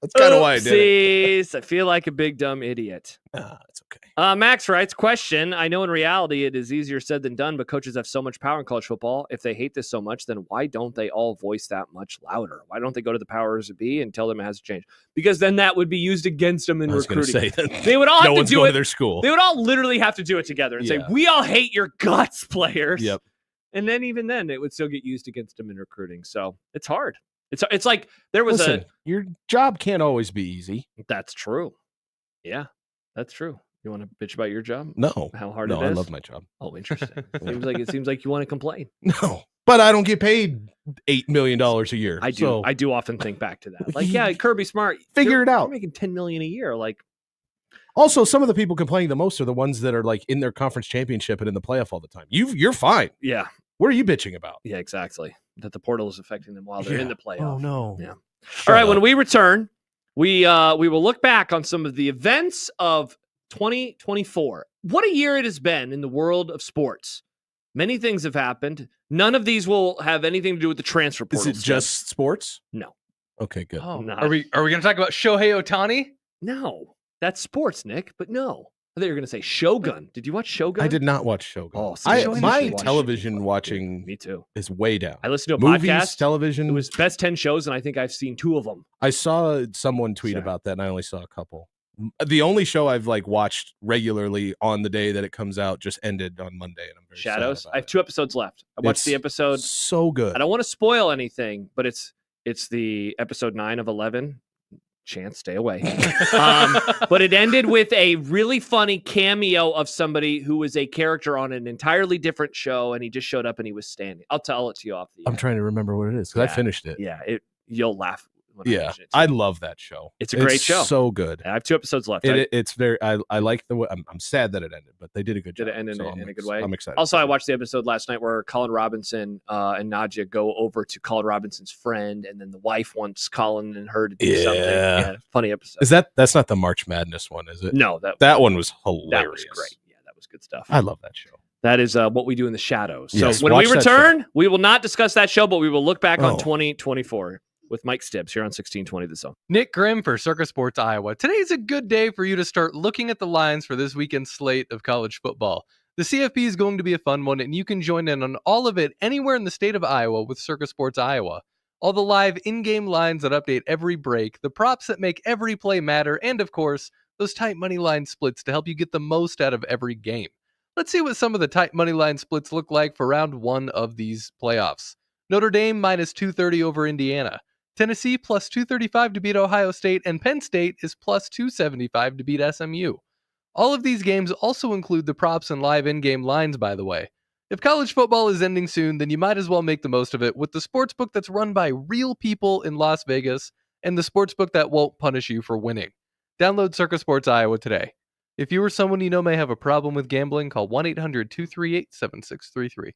Speaker 1: That's kind of why I did it.
Speaker 2: I feel like a big dumb idiot.
Speaker 1: It's okay.
Speaker 2: Max writes, question, I know in reality it is easier said than done, but coaches have so much power in college football. If they hate this so much, then why don't they all voice that much louder? Why don't they go to the powers that be and tell them it has to change? Because then that would be used against them in recruiting.
Speaker 1: Say that
Speaker 2: they would all have to do it.
Speaker 1: To their school.
Speaker 2: They would all literally have to do it together and say, we all hate your guts, players.
Speaker 1: Yep.
Speaker 2: And then even then, it would still get used against them in recruiting. So it's hard. It's like there was
Speaker 1: your job can't always be easy.
Speaker 2: That's true. Yeah, that's true. You want to bitch about your job?
Speaker 1: No.
Speaker 2: How hard it is?
Speaker 1: I love my job.
Speaker 2: Oh, interesting. It seems like you want to complain.
Speaker 1: No, but I don't get paid $8 million a year.
Speaker 2: I do.
Speaker 1: So.
Speaker 2: I do often think back to that. Like, yeah, Kirby Smart,
Speaker 1: figure it out.
Speaker 2: You're making $10 million a year. Like,
Speaker 1: also, some of the people complaining the most are the ones that are like in their conference championship and in the playoff all the time. You're fine.
Speaker 2: Yeah.
Speaker 1: What are you bitching about?
Speaker 2: Yeah, exactly. That the portal is affecting them while they're in the playoff.
Speaker 1: Oh no.
Speaker 2: Yeah. All right. When we return, we will look back on some of the events of 2024. What a year it has been in the world of sports. Many things have happened. None of these will have anything to do with the transfer portal.
Speaker 1: Is it just sports?
Speaker 2: No.
Speaker 1: Okay, good.
Speaker 3: Oh,
Speaker 2: Not-
Speaker 3: are we going to talk about Shohei Ohtani?
Speaker 2: No. That's sports, Nick, but no. I thought you were going to say Shogun. Did you watch Shogun?
Speaker 1: I did not watch Shogun.
Speaker 2: Oh, see, you
Speaker 1: my
Speaker 2: should watch
Speaker 1: television
Speaker 2: Shogun.
Speaker 1: watching
Speaker 2: Me too.
Speaker 1: is way down.
Speaker 2: I listened to a
Speaker 1: Movies,
Speaker 2: podcast.
Speaker 1: television.
Speaker 2: It was best 10 shows, and I think I've seen 2 of them.
Speaker 1: I saw someone tweet
Speaker 2: Sorry.
Speaker 1: about that, and I only saw a couple. The only show I've watched regularly on the day that it comes out just ended on Monday, and I'm very
Speaker 2: Shadows.
Speaker 1: sad
Speaker 2: I have
Speaker 1: about
Speaker 2: 2 episodes left. I watched
Speaker 1: It's
Speaker 2: the episode.
Speaker 1: so good.
Speaker 2: I don't want to spoil anything, but it's the episode 9 of 11. Chance, stay away. But it ended with a really funny cameo of somebody who was a character on an entirely different show, and he just showed up and he was standing. I'll tell it to you off the.
Speaker 1: I'm trying to remember what it is because I
Speaker 2: Yeah.
Speaker 1: finished it.
Speaker 2: Yeah, you'll laugh. When I
Speaker 1: Yeah,
Speaker 2: mention it.
Speaker 1: I love that show.
Speaker 2: It's a great show.
Speaker 1: So good.
Speaker 2: I have 2 episodes left.
Speaker 1: It's very. I like the way. I'm sad that it ended, but they did a good job.
Speaker 2: Did it end in a good way?
Speaker 1: I'm excited.
Speaker 2: Also, I watched the episode last night where Colin Robinson and Nadja go over to Colin Robinson's friend, and then the wife wants Colin and her to do something. Yeah, funny episode.
Speaker 1: Is that's not the March Madness one, is it?
Speaker 2: No,
Speaker 1: that one was hilarious.
Speaker 2: that was great. Yeah, that was good stuff.
Speaker 1: I love that show.
Speaker 2: That is what we do in the shadows. So
Speaker 1: Yes,
Speaker 2: when we
Speaker 1: watch that
Speaker 2: return, we will not discuss that show, but we will look back on
Speaker 1: Oh.
Speaker 2: 2024 with Mike Stibbs here on 1620 The Zone.
Speaker 3: Nick Grimm for Circa Sports Iowa. Today's a good day for you to start looking at the lines for this weekend's slate of college football. The CFP is going to be a fun one, and you can join in on all of it anywhere in the state of Iowa with Circa Sports Iowa. All the live in-game lines that update every break, the props that make every play matter, and of course, those tight money line splits to help you get the most out of every game. Let's see what some of the tight money line splits look like for round 1 of these playoffs. Notre Dame minus 230 over Indiana. Tennessee plus 235 to beat Ohio State, and Penn State is plus 275 to beat SMU. All of these games also include the props and live in-game lines, by the way. If college football is ending soon, then you might as well make the most of it with the sportsbook that's run by real people in Las Vegas and the sportsbook that won't punish you for winning. Download Circa Sports Iowa today. If you or someone you know may have a problem with gambling, call 1-800-238-7633.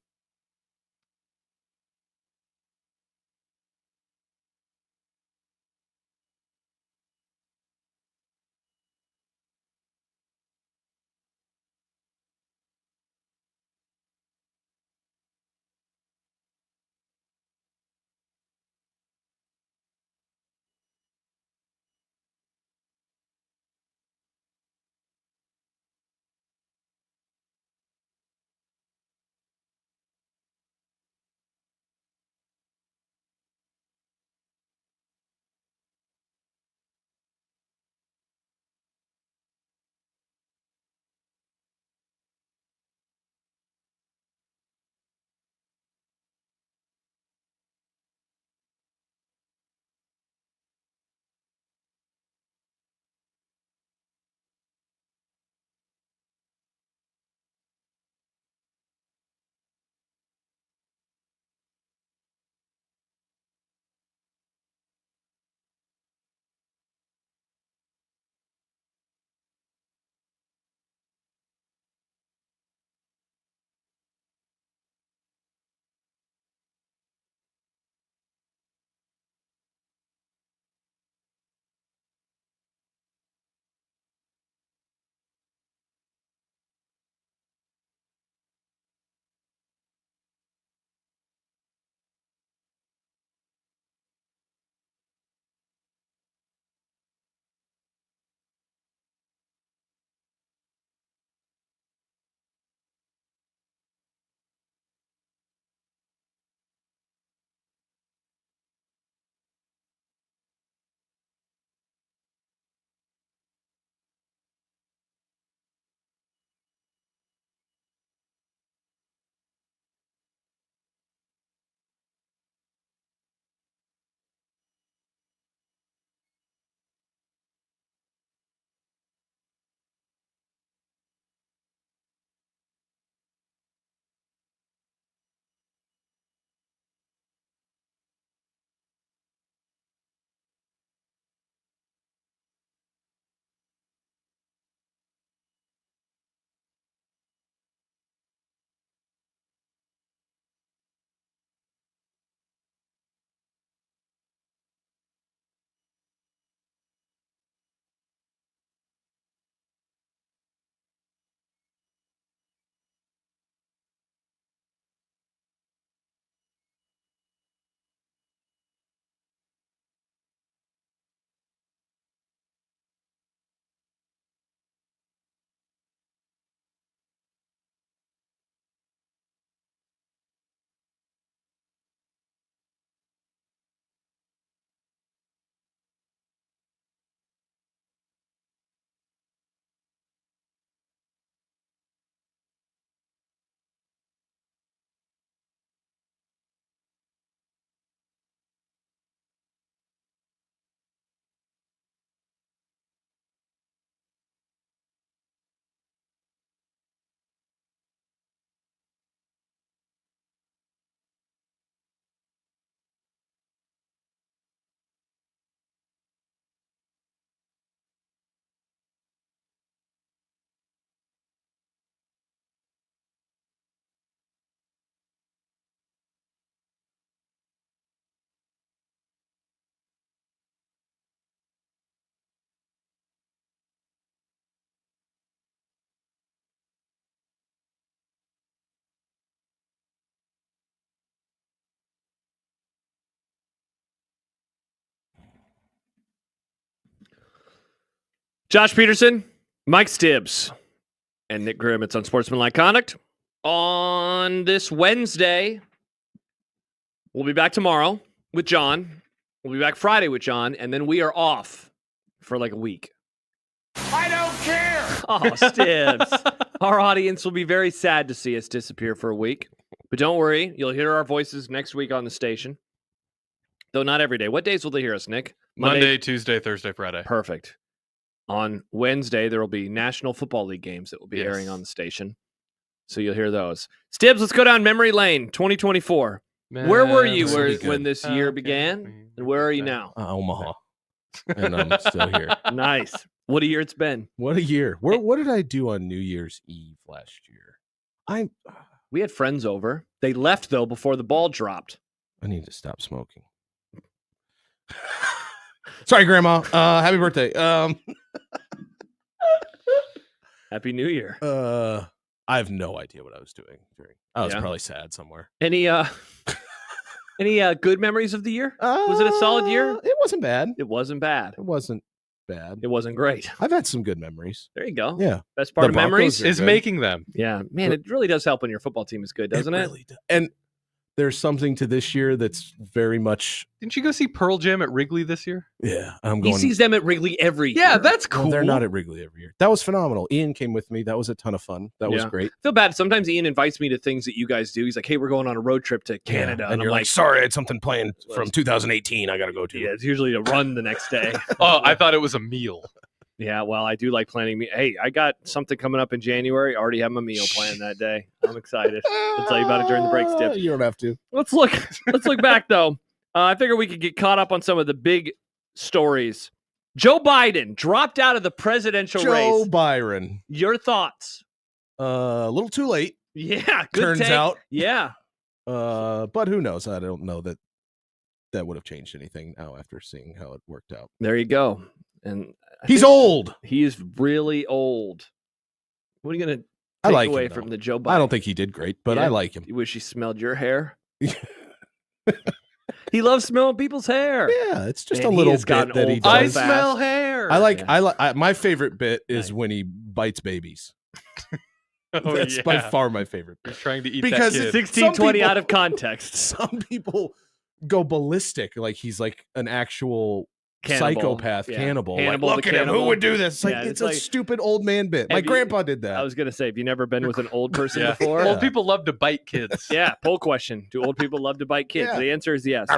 Speaker 2: Josh Peterson, Mike Stibbs, and Nick Grimm. It's Unsportsmanlike Conduct. On this Wednesday, we'll be back tomorrow with John. We'll be back Friday with John, and then we are off for like a week.
Speaker 5: I don't care.
Speaker 2: Oh, Stibbs. Our audience will be very sad to see us disappear for a week. But don't worry, you'll hear our voices next week on the station. Though not every day. What days will they hear us, Nick?
Speaker 3: Monday, Tuesday, Thursday, Friday.
Speaker 2: Perfect. On Wednesday, there will be National Football League games that will be airing on the station. So you'll hear those. Stibbs, let's go down memory lane, 2024. Where were you when this year began? And where are you now?
Speaker 1: Omaha. And I'm still here.
Speaker 2: Nice. What a year it's been.
Speaker 1: What a year. What did I do on New Year's Eve last year?
Speaker 2: We had friends over. They left, though, before the ball dropped.
Speaker 1: I need to stop smoking. Sorry, Grandma. Happy birthday.
Speaker 2: Happy New Year.
Speaker 1: I have no idea what I was doing during. I was probably sad somewhere.
Speaker 2: Any good memories of the year? Was it a solid year?
Speaker 1: It wasn't bad.
Speaker 2: It wasn't bad.
Speaker 1: It wasn't bad.
Speaker 2: It wasn't great.
Speaker 1: I've had some good memories.
Speaker 2: There you go.
Speaker 1: Yeah.
Speaker 2: Best part of
Speaker 1: Broncos
Speaker 2: memories
Speaker 3: is
Speaker 1: good.
Speaker 3: making them.
Speaker 2: Yeah, man, it really does help when your football team is good, doesn't it?
Speaker 1: Really does. And there's something to this year that's very much.
Speaker 3: Didn't you go see Pearl Jam at Wrigley this year?
Speaker 1: Yeah, I'm
Speaker 2: He
Speaker 1: going.
Speaker 2: sees them at Wrigley every year.
Speaker 3: Yeah, that's cool.
Speaker 1: Well, they're not at Wrigley every year. That was phenomenal. Ian came with me. That was a ton of fun. That was great.
Speaker 2: I feel bad. Sometimes Ian invites me to things that you guys do. He's like, hey, we're going on a road trip to Canada.
Speaker 1: And you're like, sorry, I had something planned from 2018 I got to go to.
Speaker 2: Yeah, it's usually a run the next day.
Speaker 3: Oh, I thought it was a meal.
Speaker 2: Yeah, well, I do like planning. Hey, I got something coming up in January. I already have my meal planned that day. I'm excited. I'll tell you about it during the break, Stibbs.
Speaker 1: You don't have to.
Speaker 2: Let's look back, though. I figure we could get caught up on some of the big stories. Joe Biden dropped out of the presidential race.
Speaker 1: Joe Byron.
Speaker 2: Your thoughts?
Speaker 1: A little too late.
Speaker 2: Yeah, good
Speaker 1: Turns
Speaker 2: take.
Speaker 1: out.
Speaker 2: Yeah.
Speaker 1: But who knows? I don't know that would have changed anything now after seeing how it worked out.
Speaker 2: There you go. And
Speaker 1: he's old.
Speaker 2: He is really old. What are you going to
Speaker 1: I
Speaker 2: take
Speaker 1: like
Speaker 2: away
Speaker 1: him,
Speaker 2: from
Speaker 1: though.
Speaker 2: the Joe Biden?
Speaker 1: I don't think he did great, but I like him.
Speaker 2: You wish he smelled your hair? He loves smelling people's hair.
Speaker 1: Yeah, it's just
Speaker 2: Man,
Speaker 1: a little
Speaker 2: has gotten
Speaker 1: bit that he
Speaker 2: old
Speaker 1: does.
Speaker 3: I
Speaker 2: fast.
Speaker 3: smell hair.
Speaker 1: I my favorite bit is when he bites babies.
Speaker 3: Oh,
Speaker 1: That's by far my favorite bit.
Speaker 3: He's trying to eat
Speaker 1: Because
Speaker 3: that kid.
Speaker 2: 1620 out of context.
Speaker 1: Some people go ballistic, like he's like an actual
Speaker 2: Cannibal.
Speaker 1: psychopath
Speaker 2: Yeah.
Speaker 1: cannibal.
Speaker 2: Hannibal
Speaker 1: Like,
Speaker 2: the
Speaker 1: look at him.
Speaker 2: cannibal.
Speaker 1: Who would do this? It's like,
Speaker 2: Yeah,
Speaker 1: it's
Speaker 2: it's
Speaker 1: a
Speaker 2: like-
Speaker 1: stupid old man bit. My
Speaker 2: Have you-
Speaker 1: grandpa did that.
Speaker 2: I was going to say, have you never been with an old person
Speaker 3: Yeah.
Speaker 2: before?
Speaker 3: Old people love to bite kids.
Speaker 2: Yeah, poll question. Do old people love to bite kids?
Speaker 1: Yeah.
Speaker 2: The answer is yes.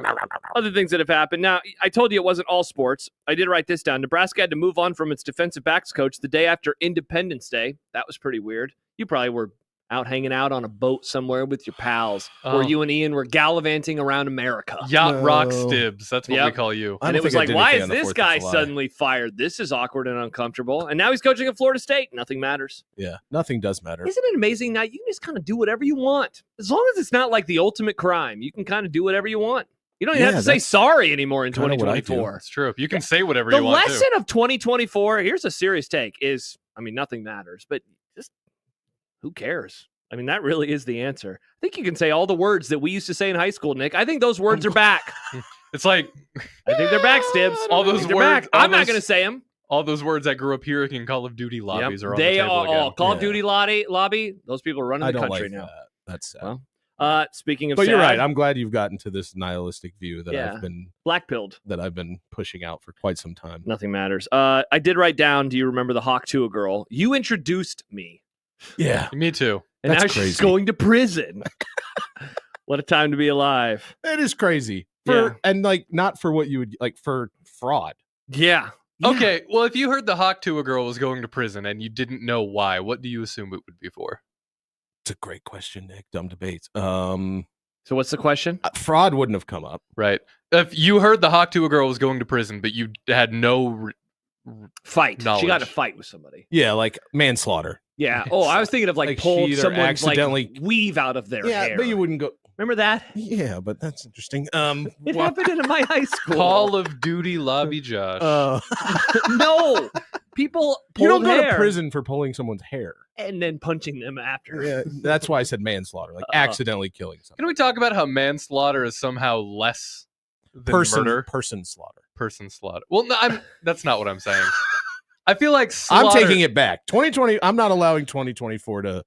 Speaker 2: Other things that have happened. Now, I told you it wasn't all sports. I did write this down. Nebraska had to move on from its defensive backs coach the day after Independence Day. That was pretty weird. You probably were out hanging out on a boat somewhere with your pals,
Speaker 3: Oh.
Speaker 2: or you and Ian were gallivanting around America.
Speaker 3: Yacht rock
Speaker 1: No.
Speaker 3: Stibbs. That's what
Speaker 2: Yep.
Speaker 3: we call you.
Speaker 1: I
Speaker 2: And
Speaker 1: don't
Speaker 2: it was
Speaker 1: think I
Speaker 2: like,
Speaker 1: did
Speaker 2: why
Speaker 1: anything
Speaker 2: is
Speaker 1: on the
Speaker 2: this
Speaker 1: 4th of
Speaker 2: guy
Speaker 1: July.
Speaker 2: suddenly fired? This is awkward and uncomfortable. And now he's coaching at Florida State. Nothing matters.
Speaker 1: Yeah, nothing does matter.
Speaker 2: Isn't it amazing now? You can just kind of do whatever you want. As long as it's not like the ultimate crime, you can kind of do whatever you want. You don't even have
Speaker 1: Yeah,
Speaker 2: to say
Speaker 1: that's
Speaker 2: sorry anymore in
Speaker 1: kinda what I do.
Speaker 2: 2024.
Speaker 3: It's true. You can say whatever
Speaker 2: The
Speaker 3: you want
Speaker 2: lesson
Speaker 3: to.
Speaker 2: of 2024, here's a serious take, is, I mean, nothing matters, but just who cares? I mean, that really is the answer. I think you can say all the words that we used to say in high school, Nick. I think those words are back.
Speaker 3: It's like
Speaker 2: I think they're back, Stibbs.
Speaker 3: all
Speaker 2: I
Speaker 3: those
Speaker 2: think they're
Speaker 3: words.
Speaker 2: back.
Speaker 3: all
Speaker 2: I'm not
Speaker 3: those-
Speaker 2: going to say them.
Speaker 3: All those words I grew up hearing in Call of Duty lobbies are on
Speaker 2: They
Speaker 3: the table
Speaker 2: are
Speaker 3: again.
Speaker 2: all Call of
Speaker 1: Yeah.
Speaker 2: Duty lobby. Those people are running
Speaker 1: I
Speaker 2: the
Speaker 1: don't
Speaker 2: country
Speaker 1: like
Speaker 2: now.
Speaker 1: that. That's sad.
Speaker 2: Well, speaking of
Speaker 1: But you're
Speaker 2: sad,
Speaker 1: right. I'm glad you've gotten to this nihilistic view that
Speaker 2: Yeah. black pilled.
Speaker 1: I've been pushing out for quite some time.
Speaker 2: Nothing matters. I did write down, do you remember the Hawk Tua girl? You introduced me.
Speaker 1: Yeah,
Speaker 3: Me too.
Speaker 2: And
Speaker 1: That's
Speaker 2: now she's
Speaker 1: crazy.
Speaker 2: going to prison. What a time to be alive.
Speaker 1: it is crazy.
Speaker 2: Yeah.
Speaker 1: And like not for what you would like for fraud.
Speaker 2: Yeah.
Speaker 3: Okay, well, if you heard the Hawk Tua girl was going to prison and you didn't know why, what do you assume it would be for?
Speaker 1: It's a great question, Nick. Dumb debates.
Speaker 2: So what's the question?
Speaker 1: Fraud wouldn't have come up.
Speaker 3: Right. If you heard the Hawk Tua girl was going to prison, but you had no
Speaker 2: Fight. She got in a
Speaker 3: knowledge.
Speaker 2: fight with somebody.
Speaker 1: Yeah, like manslaughter.
Speaker 2: Yeah. Oh, I was thinking of like
Speaker 1: Like
Speaker 2: pulled
Speaker 1: cheat or
Speaker 2: someone's
Speaker 1: accidentally-
Speaker 2: like weave out of their hair.
Speaker 1: but you wouldn't go.
Speaker 2: Remember that?
Speaker 1: Yeah, but that's interesting.
Speaker 2: It
Speaker 1: well,
Speaker 2: happened in my high school.
Speaker 3: Call of Duty lobby Josh.
Speaker 2: No. People
Speaker 1: you don't
Speaker 2: pulled
Speaker 1: go to
Speaker 2: hair
Speaker 1: prison for pulling someone's hair.
Speaker 2: and then punching them after.
Speaker 1: Yeah, that's why I said manslaughter, like accidentally killing
Speaker 3: Can
Speaker 1: someone.
Speaker 3: we talk about how manslaughter is somehow less than murder?
Speaker 1: Person slaughter.
Speaker 3: Person slaughter. Well, no, that's not what I'm saying. I feel like
Speaker 1: I'm taking it back. 2020. I'm not allowing 2024 to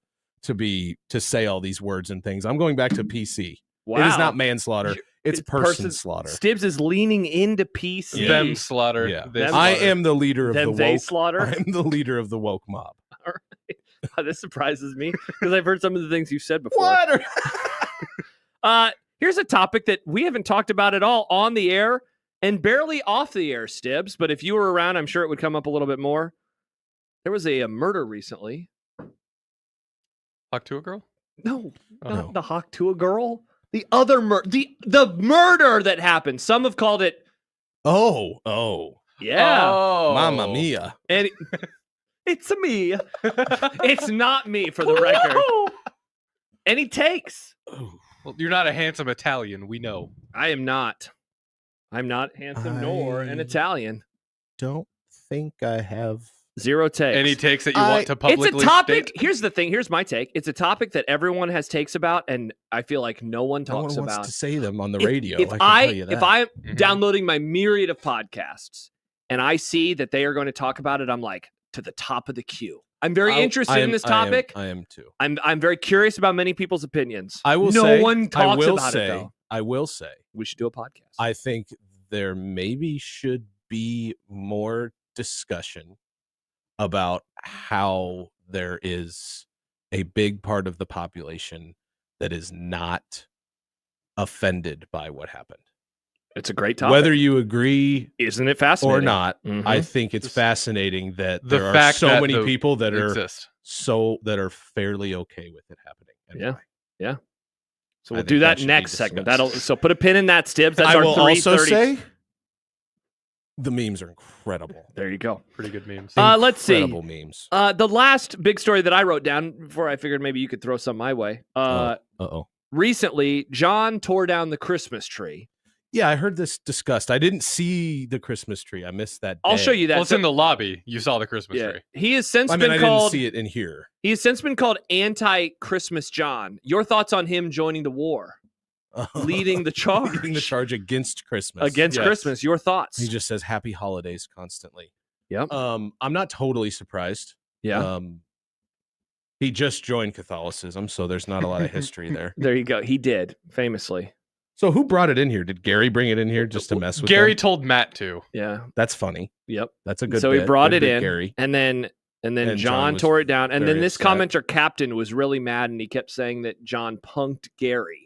Speaker 1: say all these words and things. I'm going back to PC.
Speaker 2: Wow.
Speaker 1: It is not manslaughter. It's person slaughter.
Speaker 2: Stibbs is leaning into PC.
Speaker 3: Them slaughter.
Speaker 1: Yeah.
Speaker 3: They
Speaker 1: I
Speaker 3: slaughter.
Speaker 1: am the leader of
Speaker 2: Them
Speaker 1: the
Speaker 2: they
Speaker 1: woke.
Speaker 2: slaughter.
Speaker 1: I am the leader of the woke mob.
Speaker 2: All right. Wow, this surprises me because I've heard some of the things you've said before.
Speaker 1: What?
Speaker 2: Here's a topic that we haven't talked about at all on the air and barely off the air, Stibbs. But if you were around, I'm sure it would come up a little bit more. There was a murder recently.
Speaker 3: Talk to a girl?
Speaker 2: No,
Speaker 3: Oh,
Speaker 2: not
Speaker 3: no.
Speaker 2: the hawk to a girl. The other the murder that happened. Some have called it.
Speaker 1: Oh.
Speaker 2: Yeah.
Speaker 3: Oh.
Speaker 1: Mamma mia.
Speaker 2: And it's me. It's not me, for the record. Any takes?
Speaker 3: Well, you're not a handsome Italian. We know.
Speaker 2: I am not. I'm not handsome nor an Italian.
Speaker 1: Don't think I have.
Speaker 2: Zero takes.
Speaker 3: Any takes that you want to publicly
Speaker 2: It's a topic.
Speaker 3: state?
Speaker 2: Here's the thing. Here's my take. It's a topic that everyone has takes about, and I feel like no one
Speaker 1: No one
Speaker 2: talks
Speaker 1: wants
Speaker 2: about.
Speaker 1: to say them on the
Speaker 2: If-
Speaker 1: radio.
Speaker 2: If
Speaker 1: I can tell you that.
Speaker 2: if I'm
Speaker 3: Mhm.
Speaker 2: downloading my myriad of podcasts and I see that they are going to talk about it, I'm like to the top of the queue. I'm very interested in this topic.
Speaker 1: I am too.
Speaker 2: I'm very curious about many people's opinions.
Speaker 1: I will
Speaker 2: no
Speaker 1: say.
Speaker 2: one talks
Speaker 1: I will
Speaker 2: about
Speaker 1: say.
Speaker 2: it though.
Speaker 1: I will say.
Speaker 2: We should do a podcast.
Speaker 1: I think there maybe should be more discussion about how there is a big part of the population that is not offended by what happened.
Speaker 2: It's a great topic.
Speaker 1: Whether you agree
Speaker 2: Isn't it fascinating?
Speaker 1: or not,
Speaker 2: Mhm.
Speaker 1: I think it's fascinating that
Speaker 3: The
Speaker 1: there are
Speaker 3: fact
Speaker 1: so
Speaker 3: that
Speaker 1: many
Speaker 3: the-
Speaker 1: people that are
Speaker 3: Exist.
Speaker 1: fairly okay with it happening. And
Speaker 2: Yeah.
Speaker 1: why.
Speaker 2: So
Speaker 1: I
Speaker 2: we'll
Speaker 1: think
Speaker 2: do
Speaker 1: that
Speaker 2: that
Speaker 1: should be
Speaker 2: next segment.
Speaker 1: discussed.
Speaker 2: So put a pin in that, Stibbs. That's
Speaker 1: I
Speaker 2: our
Speaker 1: will also
Speaker 2: 3:30.
Speaker 1: say the memes are incredible.
Speaker 2: There you go.
Speaker 3: Pretty good memes.
Speaker 2: Let's see.
Speaker 1: Incredible memes.
Speaker 2: The last big story that I wrote down before I figured maybe you could throw some my way.
Speaker 1: Uh-oh.
Speaker 2: Recently, John tore down the Christmas tree.
Speaker 1: Yeah, I heard this discussed. I didn't see the Christmas tree. I missed that.
Speaker 2: I'll
Speaker 1: day.
Speaker 2: show you that.
Speaker 3: Well, it's
Speaker 2: So-
Speaker 3: in the lobby. You saw the Christmas
Speaker 2: yeah,
Speaker 3: tree.
Speaker 2: he has since
Speaker 1: I mean,
Speaker 2: been
Speaker 1: I didn't
Speaker 2: called.
Speaker 1: see it in here.
Speaker 2: He has since been called anti-Christmas John. Your thoughts on him joining the war, leading the charge,
Speaker 1: Leading the charge against Christmas.
Speaker 2: against
Speaker 3: Yes.
Speaker 2: Christmas? Your thoughts?
Speaker 1: He just says "Happy Holidays" constantly.
Speaker 2: Yep.
Speaker 1: I'm not totally surprised.
Speaker 2: Yeah.
Speaker 1: He just joined Catholicism, so there's not a lot of history there.
Speaker 2: There you go. He did famously.
Speaker 1: So who brought it in here? Did Gary bring it in here just to mess with
Speaker 3: Gary
Speaker 1: them?
Speaker 3: told Matt to.
Speaker 2: Yeah.
Speaker 1: That's funny.
Speaker 2: Yep.
Speaker 1: That's a good.
Speaker 2: So he
Speaker 1: bit.
Speaker 2: brought
Speaker 1: Good
Speaker 2: it
Speaker 1: bit,
Speaker 2: in,
Speaker 1: Gary.
Speaker 2: and then
Speaker 1: And John
Speaker 2: John
Speaker 1: was
Speaker 2: tore it down. And then
Speaker 1: very
Speaker 2: this
Speaker 1: upset.
Speaker 2: commenter, Captain, was really mad, and he kept saying that John punked Gary.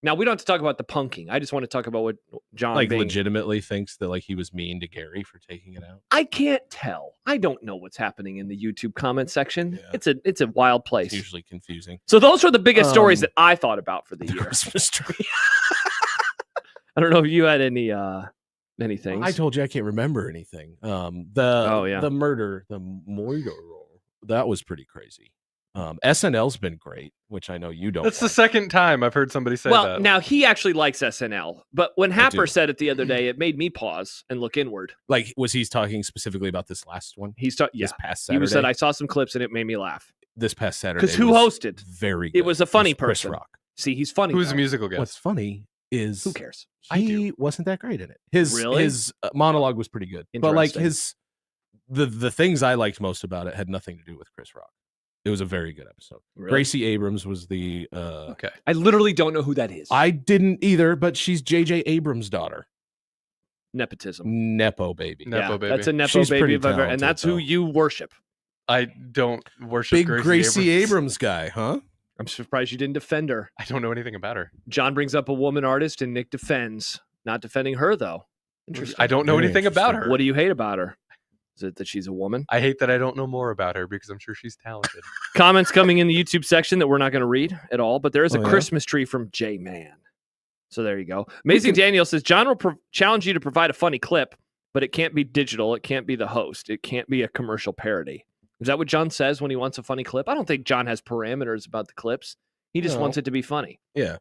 Speaker 2: Now we don't have to talk about the punking. I just want to talk about what John
Speaker 1: Like
Speaker 2: being-
Speaker 1: legitimately thinks that like he was mean to Gary for taking it out.
Speaker 2: I can't tell. I don't know what's happening in the YouTube comment section.
Speaker 1: Yeah.
Speaker 2: It's a wild
Speaker 1: It's
Speaker 2: place.
Speaker 1: usually confusing.
Speaker 2: So those are the biggest stories
Speaker 1: Um,
Speaker 2: that I thought about for the
Speaker 1: The
Speaker 2: year.
Speaker 1: Christmas tree.
Speaker 2: I don't know if you had any things.
Speaker 1: I told you I can't remember anything. The
Speaker 2: yeah.
Speaker 1: murder, that was pretty crazy. SNL's been great, which I know you don't.
Speaker 3: That's the
Speaker 1: like.
Speaker 3: second time I've heard somebody say
Speaker 2: well,
Speaker 3: that.
Speaker 2: now he actually likes SNL, but when
Speaker 1: I
Speaker 2: Happer
Speaker 1: do.
Speaker 2: said it the other day, it made me pause and look inward.
Speaker 1: Like, was he talking specifically about this last one?
Speaker 2: He's talking, yeah.
Speaker 1: This past
Speaker 2: He
Speaker 1: Saturday.
Speaker 2: said I saw some clips and it made me laugh.
Speaker 1: This past Saturday.
Speaker 2: Because who
Speaker 1: was
Speaker 2: hosted?
Speaker 1: Very good.
Speaker 2: It was a funny
Speaker 1: Chris
Speaker 2: person.
Speaker 1: Rock.
Speaker 2: See, he's funny.
Speaker 3: Who's
Speaker 2: though.
Speaker 3: the musical guest?
Speaker 1: What's funny is
Speaker 2: Who cares?
Speaker 1: he wasn't that great in it. His
Speaker 2: Really?
Speaker 1: his monologue was pretty good, but like
Speaker 2: Interesting.
Speaker 1: the things I liked most about it had nothing to do with Chris Rock. It was a very good episode.
Speaker 2: Really?
Speaker 1: Gracie Abrams was the.
Speaker 3: Okay.
Speaker 2: I literally don't know who that is.
Speaker 1: I didn't either, but she's J.J. Abrams' daughter.
Speaker 2: Nepotism.
Speaker 1: Nepo baby.
Speaker 3: Nepo
Speaker 2: yeah,
Speaker 3: baby.
Speaker 2: that's a nepo
Speaker 1: She's
Speaker 2: baby,
Speaker 1: pretty
Speaker 2: if I've ever- and
Speaker 1: talented,
Speaker 2: that's who
Speaker 1: though.
Speaker 2: you worship.
Speaker 3: I don't worship
Speaker 1: Big
Speaker 3: Gracie,
Speaker 1: Gracie
Speaker 3: Abrams.
Speaker 1: Abrams guy, huh?
Speaker 2: I'm surprised you didn't defend her.
Speaker 3: I don't know anything about her.
Speaker 2: John brings up a woman artist, and Nick defends. Not defending her though. Interesting.
Speaker 3: I don't know
Speaker 1: Very
Speaker 3: anything about
Speaker 1: interesting.
Speaker 3: her.
Speaker 2: What do you hate about her? Is it that she's a woman?
Speaker 3: I hate that I don't know more about her because I'm sure she's talented.
Speaker 2: Comments coming in the YouTube section that we're not going to read at all, but there is a
Speaker 1: Oh, yeah?
Speaker 2: Christmas tree from J Man. So there you go. Amazing Daniel says John will challenge you to provide a funny clip, but it can't be digital. It can't be the host. It can't be a commercial parody. Is that what John says when he wants a funny clip? I don't think John has parameters about the clips. He just
Speaker 1: No.
Speaker 2: wants it to be funny.
Speaker 1: Yeah.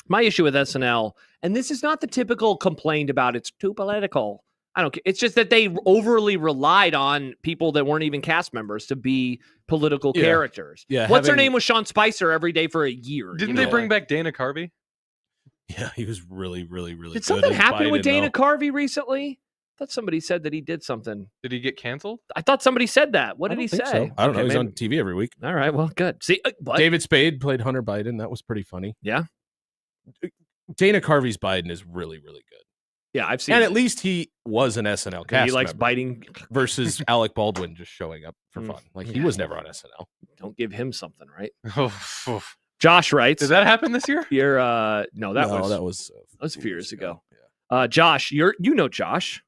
Speaker 2: My issue with SNL, and this is not the typical complaint about it's too political. I don't care. It's just that they overly relied on people that weren't even cast members to be political
Speaker 1: Yeah.
Speaker 2: characters.
Speaker 1: Yeah,
Speaker 2: What's her
Speaker 1: having-
Speaker 2: name was Sean Spicer every day for a year.
Speaker 3: Didn't
Speaker 2: you
Speaker 3: they
Speaker 2: know?
Speaker 3: bring back Dana Carvey?
Speaker 1: Yeah, he was really, really, really
Speaker 2: Did
Speaker 1: good
Speaker 2: something
Speaker 1: as
Speaker 2: happen with
Speaker 1: Biden,
Speaker 2: Dana
Speaker 1: though.
Speaker 2: Carvey recently? thought somebody said that he did something.
Speaker 3: Did he get canceled?
Speaker 2: I thought somebody said that. What
Speaker 1: I
Speaker 2: did he
Speaker 1: don't think
Speaker 2: say?
Speaker 1: so. I don't know.
Speaker 2: Okay,
Speaker 1: He's
Speaker 2: maybe-
Speaker 1: on TV every week.
Speaker 2: All right. Well, good. See, but
Speaker 1: David Spade played Hunter Biden. That was pretty funny.
Speaker 2: Yeah.
Speaker 1: Dana Carvey's Biden is really, really good.
Speaker 2: Yeah, I've seen.
Speaker 1: And
Speaker 2: it.
Speaker 1: at least he was an SNL cast
Speaker 2: He likes
Speaker 1: member
Speaker 2: biting.
Speaker 1: versus Alec Baldwin just showing up for
Speaker 2: Mm.
Speaker 1: fun. Like he
Speaker 2: Yeah.
Speaker 1: was never on SNL.
Speaker 2: Don't give him something, right?
Speaker 3: Oh,
Speaker 2: Josh writes.
Speaker 3: did that happen this year?
Speaker 2: You're no, that
Speaker 1: was
Speaker 2: a few years ago.
Speaker 1: Yeah.
Speaker 2: Josh, you know Josh.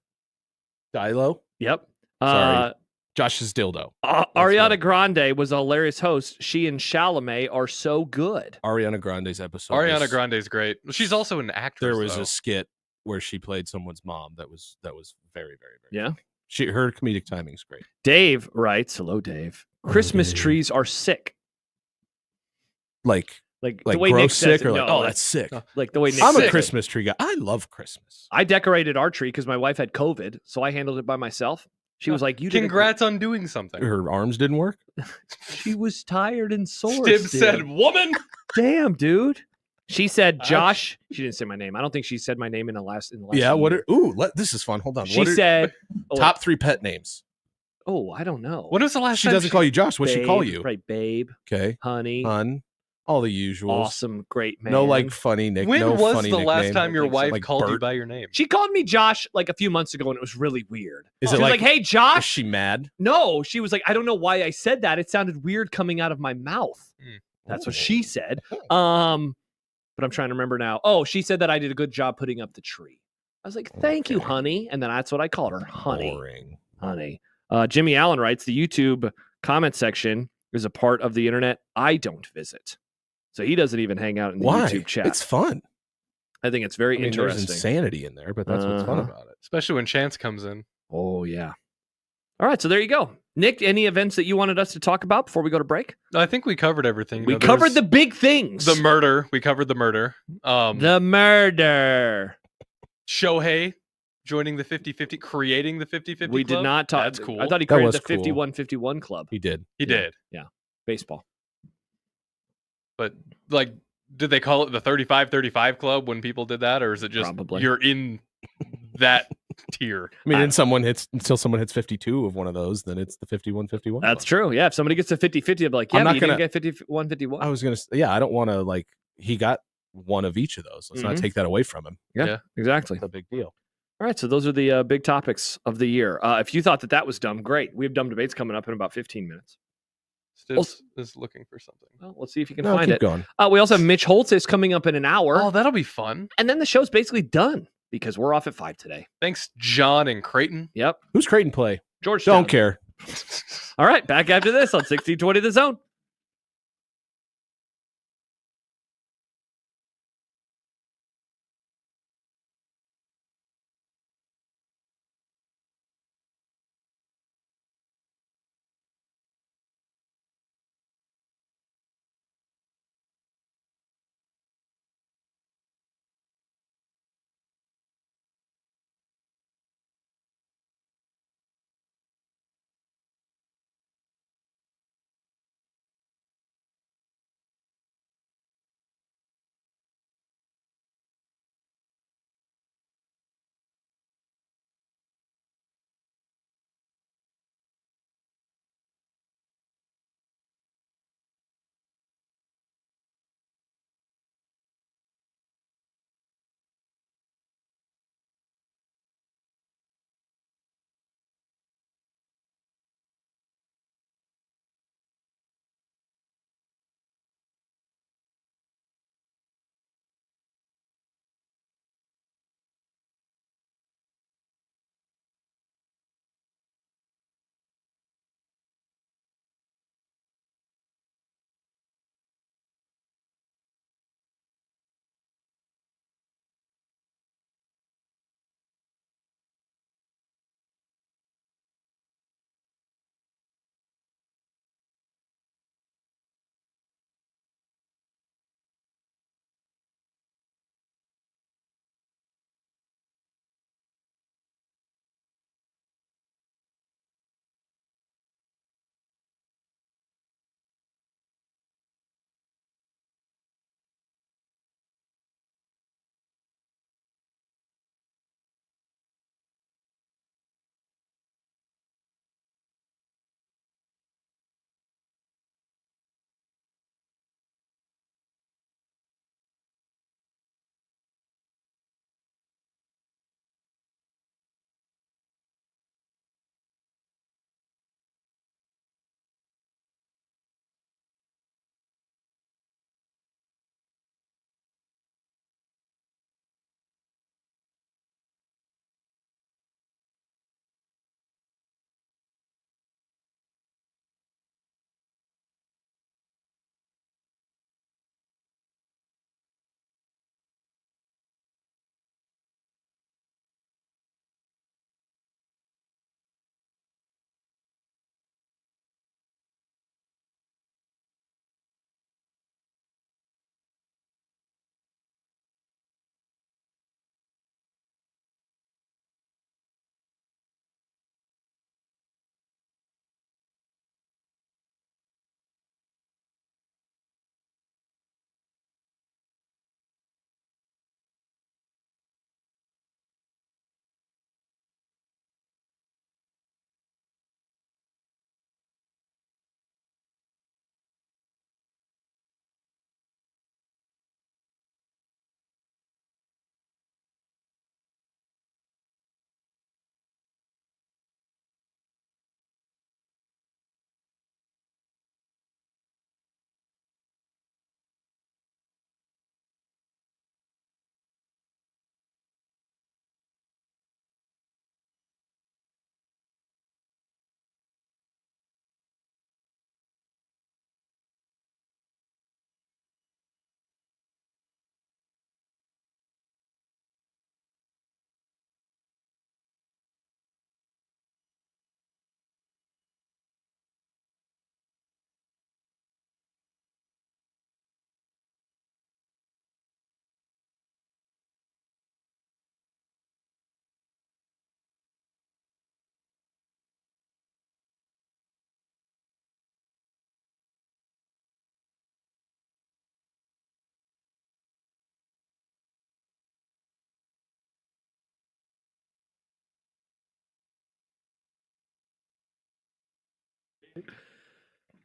Speaker 1: Dilo.
Speaker 2: Yep.
Speaker 1: Sorry. Josh's dildo.
Speaker 2: Ariana
Speaker 1: right.
Speaker 2: Grande was a hilarious host. She and Chalamet are so good.
Speaker 1: Ariana Grande's episode.
Speaker 3: Ariana Grande's great. She's also an actress.
Speaker 1: There was
Speaker 3: though.
Speaker 1: a skit where she played someone's mom. That was very, very, very
Speaker 2: Yeah.
Speaker 1: funny. Her comedic timing's great.
Speaker 2: Dave writes, "Hello, Dave. Christmas
Speaker 1: Dave.
Speaker 2: trees are sick.
Speaker 1: Like
Speaker 2: Like the way
Speaker 1: gross
Speaker 2: Nick says
Speaker 1: sick
Speaker 2: it,
Speaker 1: or like,
Speaker 2: no,
Speaker 1: oh, that's sick.
Speaker 2: like the way Nick
Speaker 1: I'm
Speaker 2: says
Speaker 1: a
Speaker 2: it.
Speaker 1: Christmas tree guy. I love Christmas.
Speaker 2: I decorated our tree because my wife had COVID, so I handled it by myself. She was like, "You did a
Speaker 3: Congrats on doing something.
Speaker 1: Her arms didn't work.
Speaker 2: She was tired and sore.
Speaker 3: Stibbs
Speaker 2: still.
Speaker 3: said, "Woman."
Speaker 2: "Damn, dude." She said, "Josh." She didn't say my name. I don't think she said my name in the last.
Speaker 1: Yeah. What?
Speaker 2: year.
Speaker 1: This is fun. Hold on.
Speaker 2: She
Speaker 1: What are
Speaker 2: said? Oh,
Speaker 1: top 3 pet names?
Speaker 2: Oh, I don't know.
Speaker 3: When was the last
Speaker 1: She
Speaker 3: time
Speaker 1: doesn't call you Josh. What's she call
Speaker 2: Babe,
Speaker 1: you?
Speaker 2: Right, babe,
Speaker 1: Okay.
Speaker 2: honey,
Speaker 1: Hun. All the usuals.
Speaker 2: awesome, great man.
Speaker 1: No like funny nick.
Speaker 3: When
Speaker 1: no
Speaker 3: was
Speaker 1: funny
Speaker 3: the last
Speaker 1: nickname.
Speaker 3: time your
Speaker 2: think so.
Speaker 3: wife
Speaker 1: Like
Speaker 3: called you
Speaker 1: Bert?
Speaker 3: by your name?
Speaker 2: She called me Josh like a few months ago, and it was really weird.
Speaker 1: Is
Speaker 2: She
Speaker 1: it
Speaker 2: was
Speaker 1: like?
Speaker 2: like, "Hey,
Speaker 1: Is
Speaker 2: Josh."
Speaker 1: she mad?
Speaker 2: No, she was like, "I don't know why I said that. It sounded weird coming out of my mouth." That's what she said. But I'm trying to remember now. Oh, she said that I did a good job putting up the tree. I was like, "Thank you,
Speaker 1: Okay.
Speaker 2: honey," and then that's what I called her, honey,
Speaker 1: Boring.
Speaker 2: honey. Jimmy Allen writes, "The YouTube comment section is a part of the internet I don't visit." So he doesn't even hang out in the
Speaker 1: Why?
Speaker 2: YouTube chat.
Speaker 1: It's fun.
Speaker 2: I think it's very
Speaker 1: I mean, there's
Speaker 2: interesting.
Speaker 1: insanity in there, but that's what's fun
Speaker 2: Uh-huh.
Speaker 1: about it.
Speaker 3: Especially when Chance comes in.
Speaker 2: Oh, yeah. All right, so there you go. Nick, any events that you wanted us to talk about before we go to break?
Speaker 3: I think we covered everything.
Speaker 2: We
Speaker 3: You know,
Speaker 2: covered
Speaker 3: there's
Speaker 2: the big things.
Speaker 3: the murder. We covered the murder.
Speaker 2: The murder.
Speaker 3: Shohei joining the 50-50, creating the 50-50
Speaker 2: We did
Speaker 3: club.
Speaker 2: not talk.
Speaker 3: That's cool.
Speaker 2: I thought he
Speaker 1: That
Speaker 2: created
Speaker 1: was
Speaker 2: the
Speaker 1: cool.
Speaker 2: 51-51 club.
Speaker 1: He did.
Speaker 3: he did.
Speaker 2: Baseball.
Speaker 3: But like, did they call it the 35-35 club when people did that, or is it just
Speaker 2: Probably.
Speaker 3: you're in that tier?
Speaker 1: I mean, until someone hits 52 of one of those, then it's the 51-51.
Speaker 2: That's true. Yeah, if somebody gets a 50-50, I'll be like, "Yeah,
Speaker 1: I'm
Speaker 2: but
Speaker 1: not
Speaker 2: you
Speaker 1: gonna-
Speaker 2: didn't get 51-51.
Speaker 1: I was gonna. Yeah, I don't want to like. He got one of each of those. Let's not
Speaker 2: Mhm.
Speaker 1: take that away from him.
Speaker 2: Yeah, exactly.
Speaker 1: It's a big deal.
Speaker 2: All right, so those are the big topics of the year. If you thought that was dumb, great. We have dumb debates coming up in about 15 minutes.
Speaker 3: Stibbs is looking for something.
Speaker 2: Well, let's see if you can
Speaker 1: No,
Speaker 2: find
Speaker 1: keep
Speaker 2: it.
Speaker 1: going.
Speaker 2: We also have Mitch Holthus coming up in an hour.
Speaker 3: Oh, that'll be fun.
Speaker 2: And then the show's basically done because we're off at 5 today.
Speaker 3: Thanks, John and Creighton.
Speaker 2: Yep.
Speaker 1: Who's Creighton play?
Speaker 2: Georgetown.
Speaker 1: Don't care.
Speaker 2: All right, back after this on 1620 The Zone.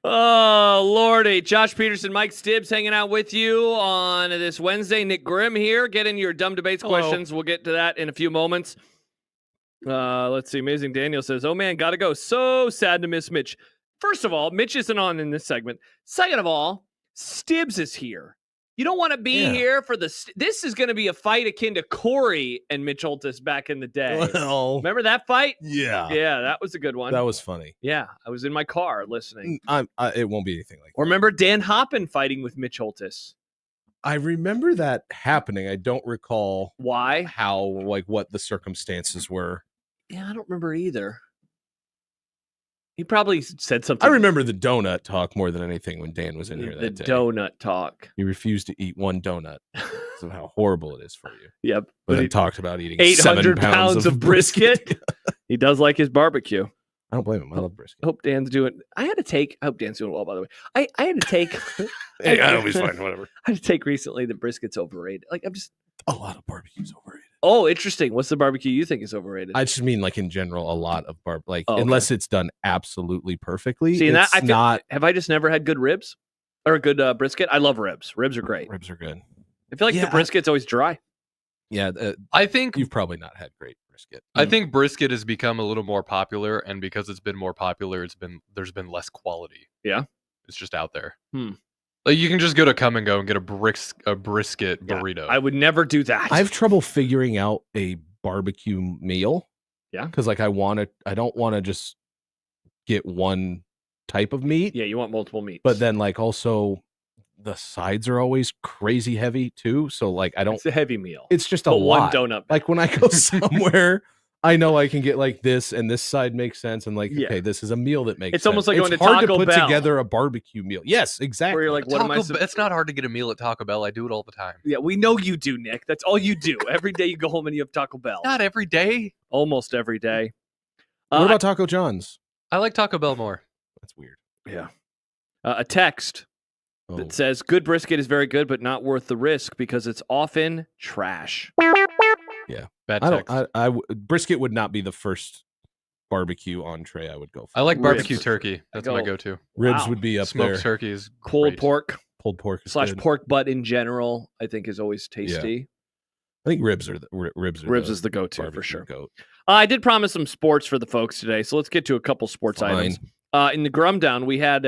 Speaker 2: Oh, Lordy. Josh Peterson, Mike Stibbs hanging out with you on this Wednesday. Nick Grimm here. Get in your dumb debates questions. We'll get to that in a few moments. Let's see. Amazing Daniel says, oh, man, got to go. So sad to miss Mitch. First of all, Mitch isn't on in this segment. Second of all, Stibbs is here. You don't want to be here for this is going to be a fight akin to Corey and Mitch Holthus back in the day.
Speaker 1: Well,
Speaker 2: Remember that fight?
Speaker 1: yeah.
Speaker 2: Yeah, that was a good one.
Speaker 1: That was funny.
Speaker 2: Yeah, I was in my car listening.
Speaker 1: It won't be anything like
Speaker 2: Or remember Dan Hoppen fighting with Mitch Holthus?
Speaker 1: I remember that happening. I don't recall
Speaker 2: Why?
Speaker 1: how, what the circumstances were.
Speaker 2: Yeah, I don't remember either. He probably said something.
Speaker 1: I remember the donut talk more than anything when Dan was in here that day.
Speaker 2: The donut talk.
Speaker 1: He refused to eat one donut because of how horrible it is for you.
Speaker 2: Yep.
Speaker 1: But he talked about eating
Speaker 2: 800
Speaker 1: 7 pounds of brisket.
Speaker 2: He does like his barbecue.
Speaker 1: I don't blame him. I love brisket.
Speaker 2: I hope Dan's doing well, by the way. I had to take
Speaker 1: Hey, I always fine, whatever.
Speaker 2: I had to take recently that brisket's overrated. Like
Speaker 1: A lot of barbecue's overrated.
Speaker 2: Oh, interesting. What's the barbecue you think is overrated?
Speaker 1: I just mean in general, a lot of
Speaker 2: okay.
Speaker 1: unless it's done absolutely perfectly.
Speaker 2: See,
Speaker 1: it's not.
Speaker 2: Have I just never had good ribs or a good brisket? I love ribs. Ribs are great.
Speaker 1: Ribs are good.
Speaker 2: I feel like the brisket's always dry.
Speaker 1: Yeah,
Speaker 3: I think
Speaker 1: you've probably not had great brisket.
Speaker 3: I think brisket has become a little more popular, and because it's been more popular, there's been less quality.
Speaker 2: Yeah,
Speaker 3: it's just out there. Like you can just go to Come and Go and get a brisket burrito.
Speaker 2: I would never do that.
Speaker 1: I have trouble figuring out a barbecue meal.
Speaker 2: Yeah,
Speaker 1: because I don't want to just get one type of meat.
Speaker 2: Yeah, you want multiple meats.
Speaker 1: But then also the sides are always crazy heavy too. So I don't.
Speaker 2: It's a heavy meal.
Speaker 1: It's just a lot.
Speaker 2: One donut.
Speaker 1: Like when I go somewhere, I know I can get this, and this side makes sense, and okay, this is a meal that makes.
Speaker 2: It's
Speaker 1: sense.
Speaker 2: Almost like going to
Speaker 1: hard
Speaker 2: Taco
Speaker 1: to put
Speaker 2: Bell.
Speaker 1: together a barbecue meal. Yes, exactly.
Speaker 2: Where you're like, what am I?
Speaker 3: It's not hard to get a meal at Taco Bell. I do it all the time.
Speaker 2: Yeah, we know you do, Nick. That's all you do. Every day you go home and you have Taco Bell.
Speaker 3: Not every day.
Speaker 2: Almost every day.
Speaker 1: What about Taco John's?
Speaker 3: I like Taco Bell more.
Speaker 1: That's weird.
Speaker 2: Yeah. A text that says, good brisket is very good, but not worth the risk because it's often trash.
Speaker 1: Yeah.
Speaker 3: Bad text.
Speaker 1: Brisket would not be the first barbecue entree I would go for.
Speaker 3: I like barbecue
Speaker 2: Ribs.
Speaker 3: turkey. That's my go-to.
Speaker 1: Ribs would be up
Speaker 3: Smoked
Speaker 1: there.
Speaker 3: turkey is
Speaker 2: Pulled
Speaker 3: great.
Speaker 2: pork.
Speaker 1: Pulled pork is
Speaker 2: /
Speaker 1: good.
Speaker 2: pork butt in general, I think is always tasty.
Speaker 1: I think ribs is
Speaker 2: the go-to for sure.
Speaker 1: Goat.
Speaker 2: I did promise some sports for the folks today, so let's get to a couple sports items. In the Grum Down, we had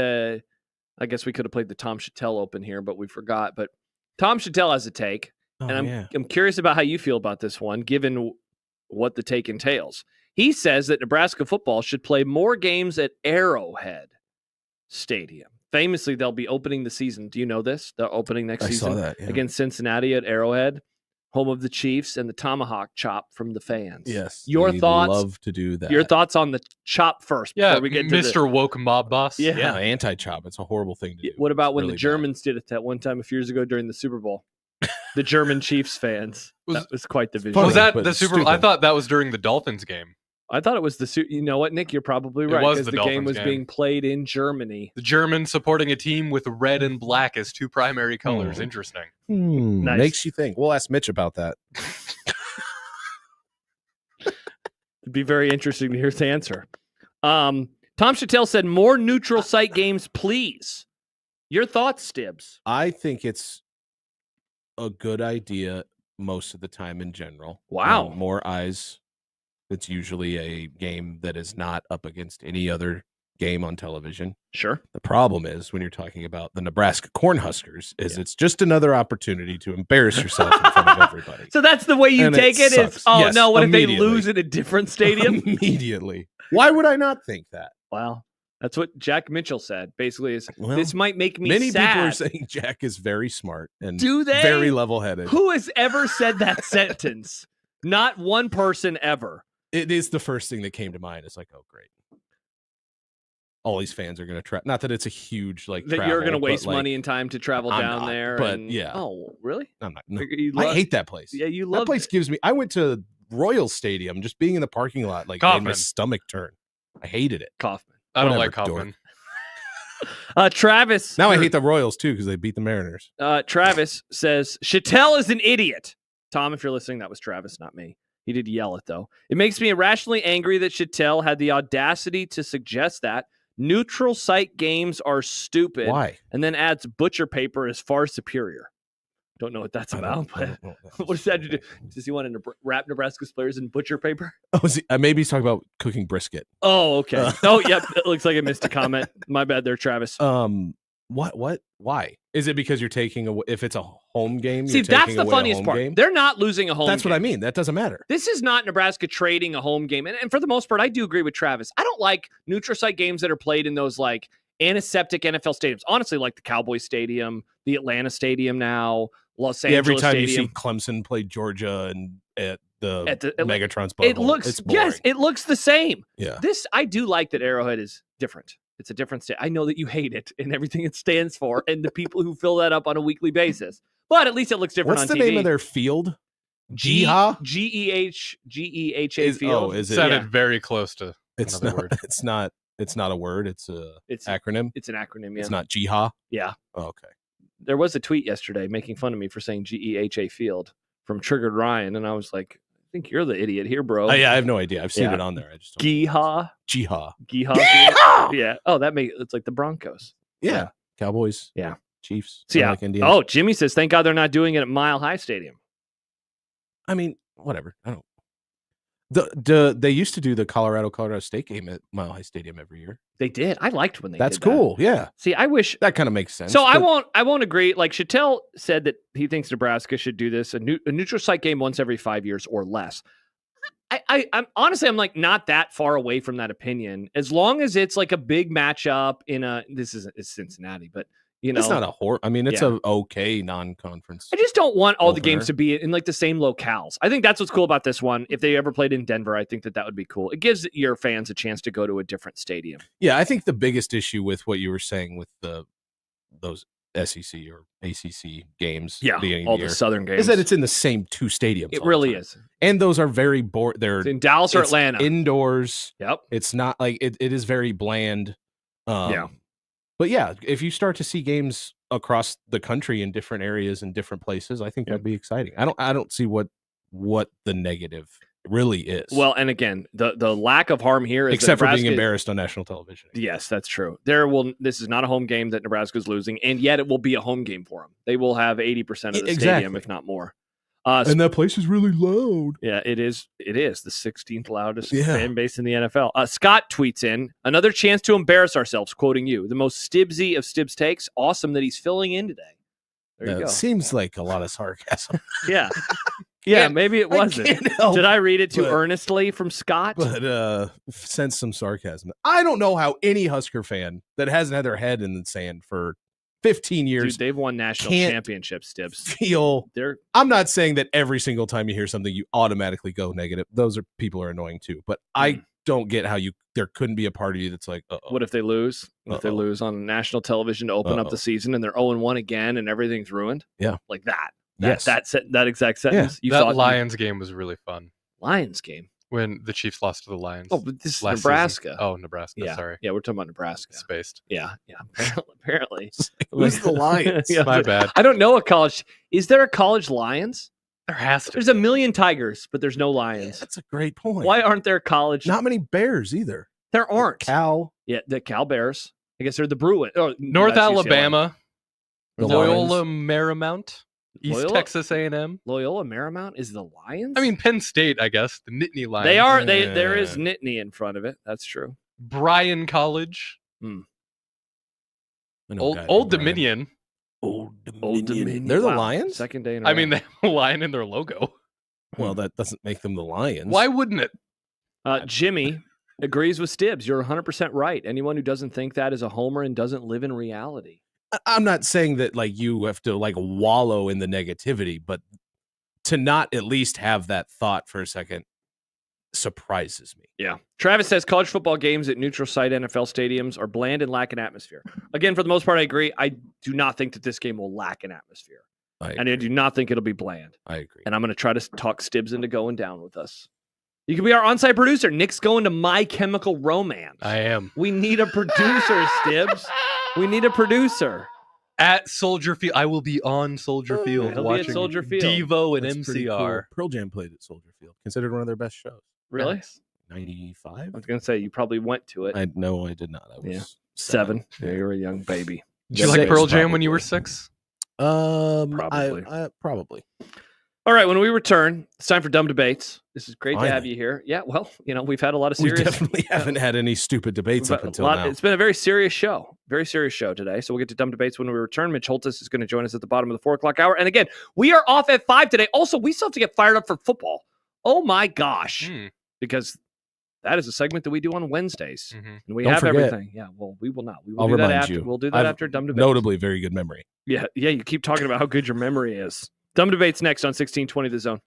Speaker 2: I guess we could have played the Tom Chattel Open here, but we forgot. But Tom Chattel has a take, and I'm curious about how you feel about this one, given what the take entails. He says that Nebraska football should play more games at Arrowhead Stadium. Famously, they'll be opening the season. Do you know this? They're opening next season against Cincinnati at Arrowhead, home of the Chiefs and the tomahawk chop from the fans.
Speaker 1: Yes.
Speaker 2: Your thoughts?
Speaker 1: Love to do that.
Speaker 2: Your thoughts on the chop first before we get to
Speaker 3: Mr. Woke Mob Boss.
Speaker 2: Yeah.
Speaker 1: Anti-chop. It's a horrible thing to do.
Speaker 2: What about when
Speaker 1: really
Speaker 2: the Germans did it that one time a few years ago during the Super Bowl? The German Chiefs fans. That was quite the visual.
Speaker 3: Was that the Super Bowl? I thought that was during the Dolphins game.
Speaker 2: I thought it was you know what, Nick? You're probably right.
Speaker 3: Was
Speaker 2: because the game was being played in Germany.
Speaker 3: The Germans supporting a team with red and black as two primary colors. Interesting.
Speaker 2: Nice.
Speaker 1: Makes you think. We'll ask Mitch about that.
Speaker 2: It'd be very interesting to hear his answer. Tom Chattel said, more neutral site games, please. Your thoughts, Stibbs?
Speaker 1: I think it's a good idea most of the time in general.
Speaker 2: Wow.
Speaker 1: More eyes. It's usually a game that is not up against any other game on television.
Speaker 2: Sure.
Speaker 1: The problem is when you're talking about the Nebraska Cornhuskers is it's just another opportunity to embarrass yourself in front of everybody.
Speaker 2: So that's the way you take it? Is,
Speaker 1: yes,
Speaker 2: no, what if they lose at a different stadium?
Speaker 1: Immediately. Why would I not think that?
Speaker 2: Wow. That's what Jack Mitchell said. Basically, is this might make me
Speaker 1: many
Speaker 2: sad.
Speaker 1: Many people are saying Jack is very smart and
Speaker 2: Do they?
Speaker 1: very level-headed.
Speaker 2: Who has ever said that sentence? Not one person ever.
Speaker 1: It is the first thing that came to mind. It's like, oh, great. All these fans are going to not that it's a huge
Speaker 2: that
Speaker 1: travel,
Speaker 2: you're going to waste money and time to travel down there.
Speaker 1: But yeah.
Speaker 2: Oh, really?
Speaker 1: I'm not. No. I hate that place.
Speaker 2: Yeah, you love
Speaker 1: that place. Gives me. I went to Royal Stadium. Just being in the parking lot made my stomach turn. I hated it.
Speaker 2: Kaufman.
Speaker 3: I don't like Kaufman.
Speaker 2: Travis.
Speaker 1: Now I hate the Royals too because they beat the Mariners.
Speaker 2: Travis says Chattel is an idiot. Tom, if you're listening, that was Travis, not me. He did yell it, though. It makes me irrationally angry that Chattel had the audacity to suggest that. Neutral site games are stupid.
Speaker 1: Why?
Speaker 2: And then adds butcher paper is far superior. Don't know what that's about.
Speaker 1: I don't know
Speaker 2: What does that have to do? Does he want to wrap Nebraska's players in butcher paper?
Speaker 1: Oh, maybe he's talking about cooking brisket.
Speaker 2: Oh, okay. Oh, yep. It looks like I missed a comment. My bad there, Travis.
Speaker 1: What? Why? Is it because you're taking away? If it's a home game,
Speaker 2: See,
Speaker 1: you're
Speaker 2: that's
Speaker 1: taking
Speaker 2: the
Speaker 1: away a
Speaker 2: funniest
Speaker 1: home
Speaker 2: part.
Speaker 1: game?
Speaker 2: They're not losing a home
Speaker 1: That's
Speaker 2: game.
Speaker 1: what I mean. That doesn't matter.
Speaker 2: This is not Nebraska trading a home game. And for the most part, I do agree with Travis. I don't like neutral site games that are played in those like antiseptic NFL stadiums. Honestly, like the Cowboys Stadium, the Atlanta Stadium now, Los Angeles
Speaker 1: every time
Speaker 2: Stadium.
Speaker 1: you see Clemson play Georgia and at the Megatron's
Speaker 2: it
Speaker 1: bubble,
Speaker 2: looks
Speaker 1: it's boring.
Speaker 2: yes, it looks the same.
Speaker 1: Yeah.
Speaker 2: This I do like that Arrowhead is different. It's a different state. I know that you hate it and everything it stands for, and the people who fill that up on a weekly basis. But at least it looks different
Speaker 1: What's
Speaker 2: on
Speaker 1: the
Speaker 2: TV.
Speaker 1: name of their field?
Speaker 2: Geha?
Speaker 1: Geha
Speaker 2: Field.
Speaker 1: is it?
Speaker 3: Sounded very close to
Speaker 1: It's
Speaker 3: another
Speaker 1: not.
Speaker 3: word.
Speaker 1: It's not a word. It's a
Speaker 2: It's
Speaker 1: acronym.
Speaker 2: It's an acronym. Yeah.
Speaker 1: It's not Geha.
Speaker 2: Yeah.
Speaker 1: Oh, okay.
Speaker 2: There was a tweet yesterday making fun of me for saying Geha Field from Triggered Ryan, and I was like, I think you're the idiot here, bro.
Speaker 1: Oh, yeah, I have no idea. I've seen
Speaker 2: Yeah.
Speaker 1: it on there. I just don't
Speaker 2: Geha.
Speaker 1: Geha.
Speaker 2: Field. Yeah. Oh, it's like the Broncos.
Speaker 1: Yeah. Cowboys.
Speaker 2: Yeah.
Speaker 1: Chiefs.
Speaker 2: So, yeah.
Speaker 1: Like Indians.
Speaker 2: Oh, Jimmy says, thank God they're not doing it at Mile High Stadium.
Speaker 1: I mean, whatever. I don't. They used to do the Colorado State game at Mile High Stadium every year.
Speaker 2: They did. I liked when they
Speaker 1: That's
Speaker 2: did that.
Speaker 1: cool. Yeah.
Speaker 2: See, I wish
Speaker 1: That kind of makes sense.
Speaker 2: So
Speaker 1: but
Speaker 2: I won't agree. Like Chattel said that he thinks Nebraska should do this, a neutral site game once every 5 years or less. I'm honestly, I'm like not that far away from that opinion. As long as it's like a big matchup it's Cincinnati, but
Speaker 1: it's not a horror. I mean, it's
Speaker 2: Yeah.
Speaker 1: a okay non-conference.
Speaker 2: I just don't want all the
Speaker 1: Opener.
Speaker 2: games to be in like the same locales. I think that's what's cool about this one. If they ever played in Denver, I think that would be cool. It gives your fans a chance to go to a different stadium.
Speaker 1: Yeah, I think the biggest issue with what you were saying with those SEC or ACC games, beginning
Speaker 2: all
Speaker 1: of the
Speaker 2: the
Speaker 1: year,
Speaker 2: Southern games.
Speaker 1: is that it's in the same two stadiums.
Speaker 2: It
Speaker 1: all the
Speaker 2: really
Speaker 1: time.
Speaker 2: is.
Speaker 1: And those are very bored. They're
Speaker 2: It's in Dallas or
Speaker 1: it's
Speaker 2: Atlanta.
Speaker 1: indoors.
Speaker 2: Yep.
Speaker 1: It's not like it is very bland.
Speaker 2: Yeah.
Speaker 1: But yeah, if you start to see games across the country in different areas and different places, I think that'd be exciting. I don't see what the negative really is.
Speaker 2: Well, and again, the lack of harm here is
Speaker 1: except
Speaker 2: that
Speaker 1: for being
Speaker 2: Nebraska-
Speaker 1: embarrassed on national television.
Speaker 2: Yes, that's true. This is not a home game that Nebraska's losing, and yet it will be a home game for them. They will have 80% of the stadium, if not more.
Speaker 1: And that place is really loud.
Speaker 2: Yeah, it is. It is the 16th loudest fan base in the NFL. Scott tweets in, another chance to embarrass ourselves, quoting you. The most Stibbsy of Stibbs takes. Awesome that he's filling in today. There you go.
Speaker 1: It seems like a lot of sarcasm.
Speaker 2: Yeah. Yeah, maybe it wasn't. Did I read it too earnestly from Scott?
Speaker 1: But sense some sarcasm. I don't know how any Husker fan that hasn't had their head in the sand for 15 years.
Speaker 2: Dude, they've won national championships, Stibbs.
Speaker 1: I'm not saying that every single time you hear something, you automatically go negative. People are annoying too. But I don't get how there couldn't be a part of you that's like, uh-oh.
Speaker 2: What if they lose? What if they lose on national television to open up the season and they're 0-1 again and everything's ruined?
Speaker 1: Yeah.
Speaker 2: Like that.
Speaker 1: Yes.
Speaker 2: That exact sentence.
Speaker 3: Yeah. That Lions game was really fun.
Speaker 2: Lions game?
Speaker 3: When the Chiefs lost to the Lions.
Speaker 2: Oh, but this is
Speaker 3: last
Speaker 2: Nebraska.
Speaker 3: Season. Oh, Nebraska.
Speaker 2: Yeah.
Speaker 3: Sorry.
Speaker 2: Yeah, we're talking about Nebraska.
Speaker 3: Spaced.
Speaker 2: Yeah. Apparently.
Speaker 1: Who's the Lions?
Speaker 2: Yeah,
Speaker 3: My bad.
Speaker 2: I don't know a college. Is there a college Lions?
Speaker 3: There has to.
Speaker 2: There's a million Tigers, but there's no Lions.
Speaker 1: Yeah, that's a great point.
Speaker 2: Why aren't there college?
Speaker 1: Not many Bears either.
Speaker 2: There aren't.
Speaker 1: Cal.
Speaker 2: Yeah, the Cal Bears. I guess they're the Bruins. Oh,
Speaker 3: North
Speaker 2: that's UCLA.
Speaker 3: Alabama.
Speaker 1: The
Speaker 3: Loyola
Speaker 1: Lions.
Speaker 3: Marymount. East
Speaker 2: Loyola?
Speaker 3: Texas A&M.
Speaker 2: Loyola Marymount is the Lions?
Speaker 3: I mean, Penn State, I guess. The Nittany Lions.
Speaker 2: they are. There is Nittany in front of it. That's true.
Speaker 3: Bryan College.
Speaker 1: I know a
Speaker 3: Old,
Speaker 1: guy
Speaker 3: Old
Speaker 1: named Brian.
Speaker 3: Dominion.
Speaker 2: Old Dominion.
Speaker 1: They're the
Speaker 2: Wow.
Speaker 1: Lions?
Speaker 2: Second day in a
Speaker 3: I
Speaker 2: row.
Speaker 3: mean, they have a lion in their logo.
Speaker 1: Well, that doesn't make them the Lions.
Speaker 3: Why wouldn't it?
Speaker 2: Jimmy agrees with Stibbs. You're 100% right. Anyone who doesn't think that is a homer and doesn't live in reality.
Speaker 1: I'm not saying that like you have to like wallow in the negativity, but to not at least have that thought for a second surprises me.
Speaker 2: Yeah. Travis says college football games at neutral site NFL stadiums are bland and lack an atmosphere. Again, for the most part, I agree. I do not think that this game will lack an atmosphere. And I do not think it'll be bland.
Speaker 1: I agree.
Speaker 2: And I'm going to try to talk Stibbs into going down with us. You can be our on-site producer. Nick's going to My Chemical Romance.
Speaker 3: I am.
Speaker 2: We need a producer, Stibbs. We need a producer.
Speaker 3: At Soldier Field. I will be on Soldier Field
Speaker 2: He'll be at
Speaker 3: watching
Speaker 2: Soldier Field.
Speaker 3: Devo and
Speaker 1: That's pretty
Speaker 3: MCR.
Speaker 1: cool. Pearl Jam played at Soldier Field. Considered one of their best shows.
Speaker 2: Really?
Speaker 3: Nice.
Speaker 1: 95?
Speaker 2: I was going to say you probably went to it.
Speaker 1: I did not. I was
Speaker 2: 7. Yeah, you were a young baby.
Speaker 3: Did you like Pearl Jam when you were
Speaker 1: probably.
Speaker 3: 6?
Speaker 2: Probably.
Speaker 1: I probably.
Speaker 2: All right, when we return, it's time for Dumb Debates. This is great to have
Speaker 1: Finally.
Speaker 2: you here. Yeah, well, we've had a lot of
Speaker 1: We
Speaker 2: serious...
Speaker 1: definitely haven't had any stupid debates up until now.
Speaker 2: It's been a very serious show. Very serious show today. So we'll get to Dumb Debates when we return. Mitch Holthus is going to join us at the bottom of the 4 o'clock hour. And again, we are off at 5 today. Also, we still have to get fired up for football. Oh, my gosh. Because that is a segment that we do on Wednesdays.
Speaker 3: Mm-hmm.
Speaker 2: And we
Speaker 1: Don't
Speaker 2: have
Speaker 1: forget.
Speaker 2: everything. Yeah, well, we will not. We will
Speaker 1: I'll
Speaker 2: do that
Speaker 1: remind
Speaker 2: after.
Speaker 1: you.
Speaker 2: We'll do that after Dumb Debates.
Speaker 1: Notably, very good memory.
Speaker 2: Yeah, you keep talking about how good your memory is. Dumb Debates next on 1620 The Zone.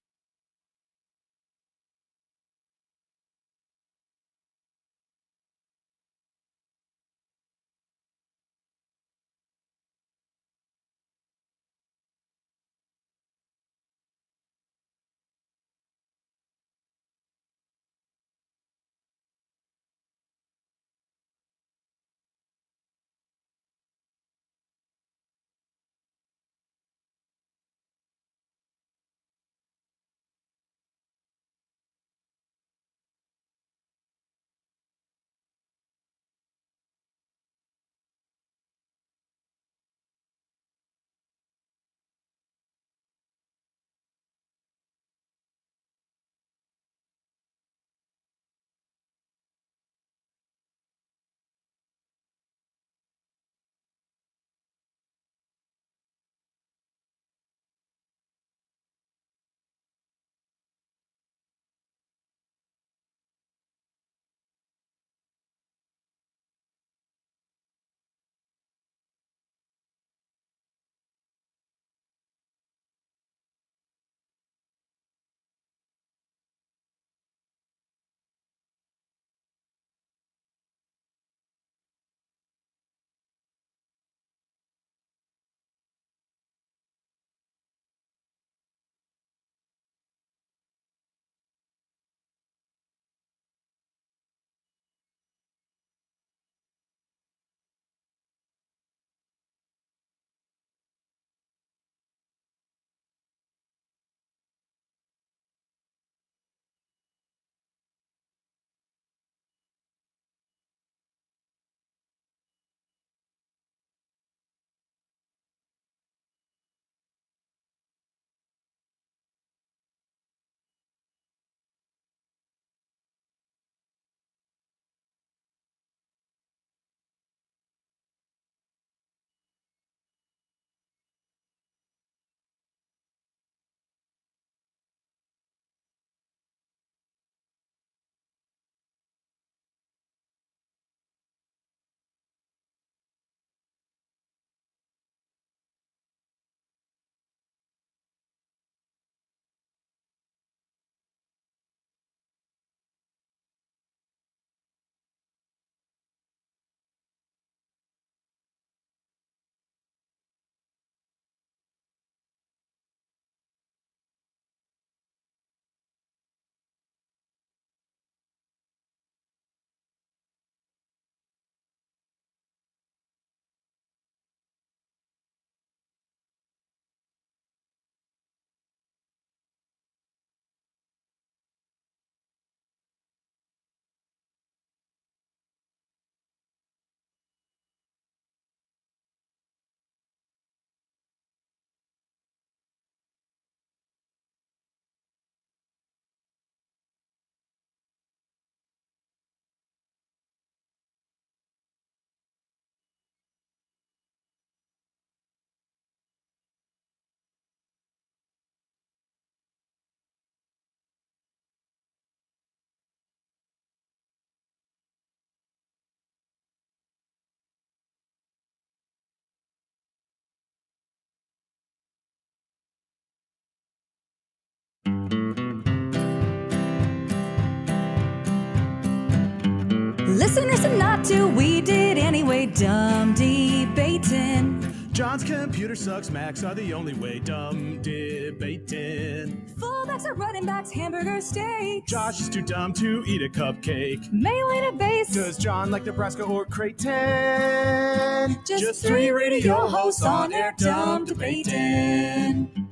Speaker 7: Listeners and not to, we did anyway, dumb debating.
Speaker 8: John's computer sucks, Macs are the only way, dumb debating.
Speaker 7: Fullbacks are running backs, hamburger steaks.
Speaker 8: Josh is too dumb to eat a cupcake.
Speaker 7: Mainly to base.
Speaker 8: Does John like Nebraska or Creighton?
Speaker 7: Just 3 radio hosts on air, dumb debating.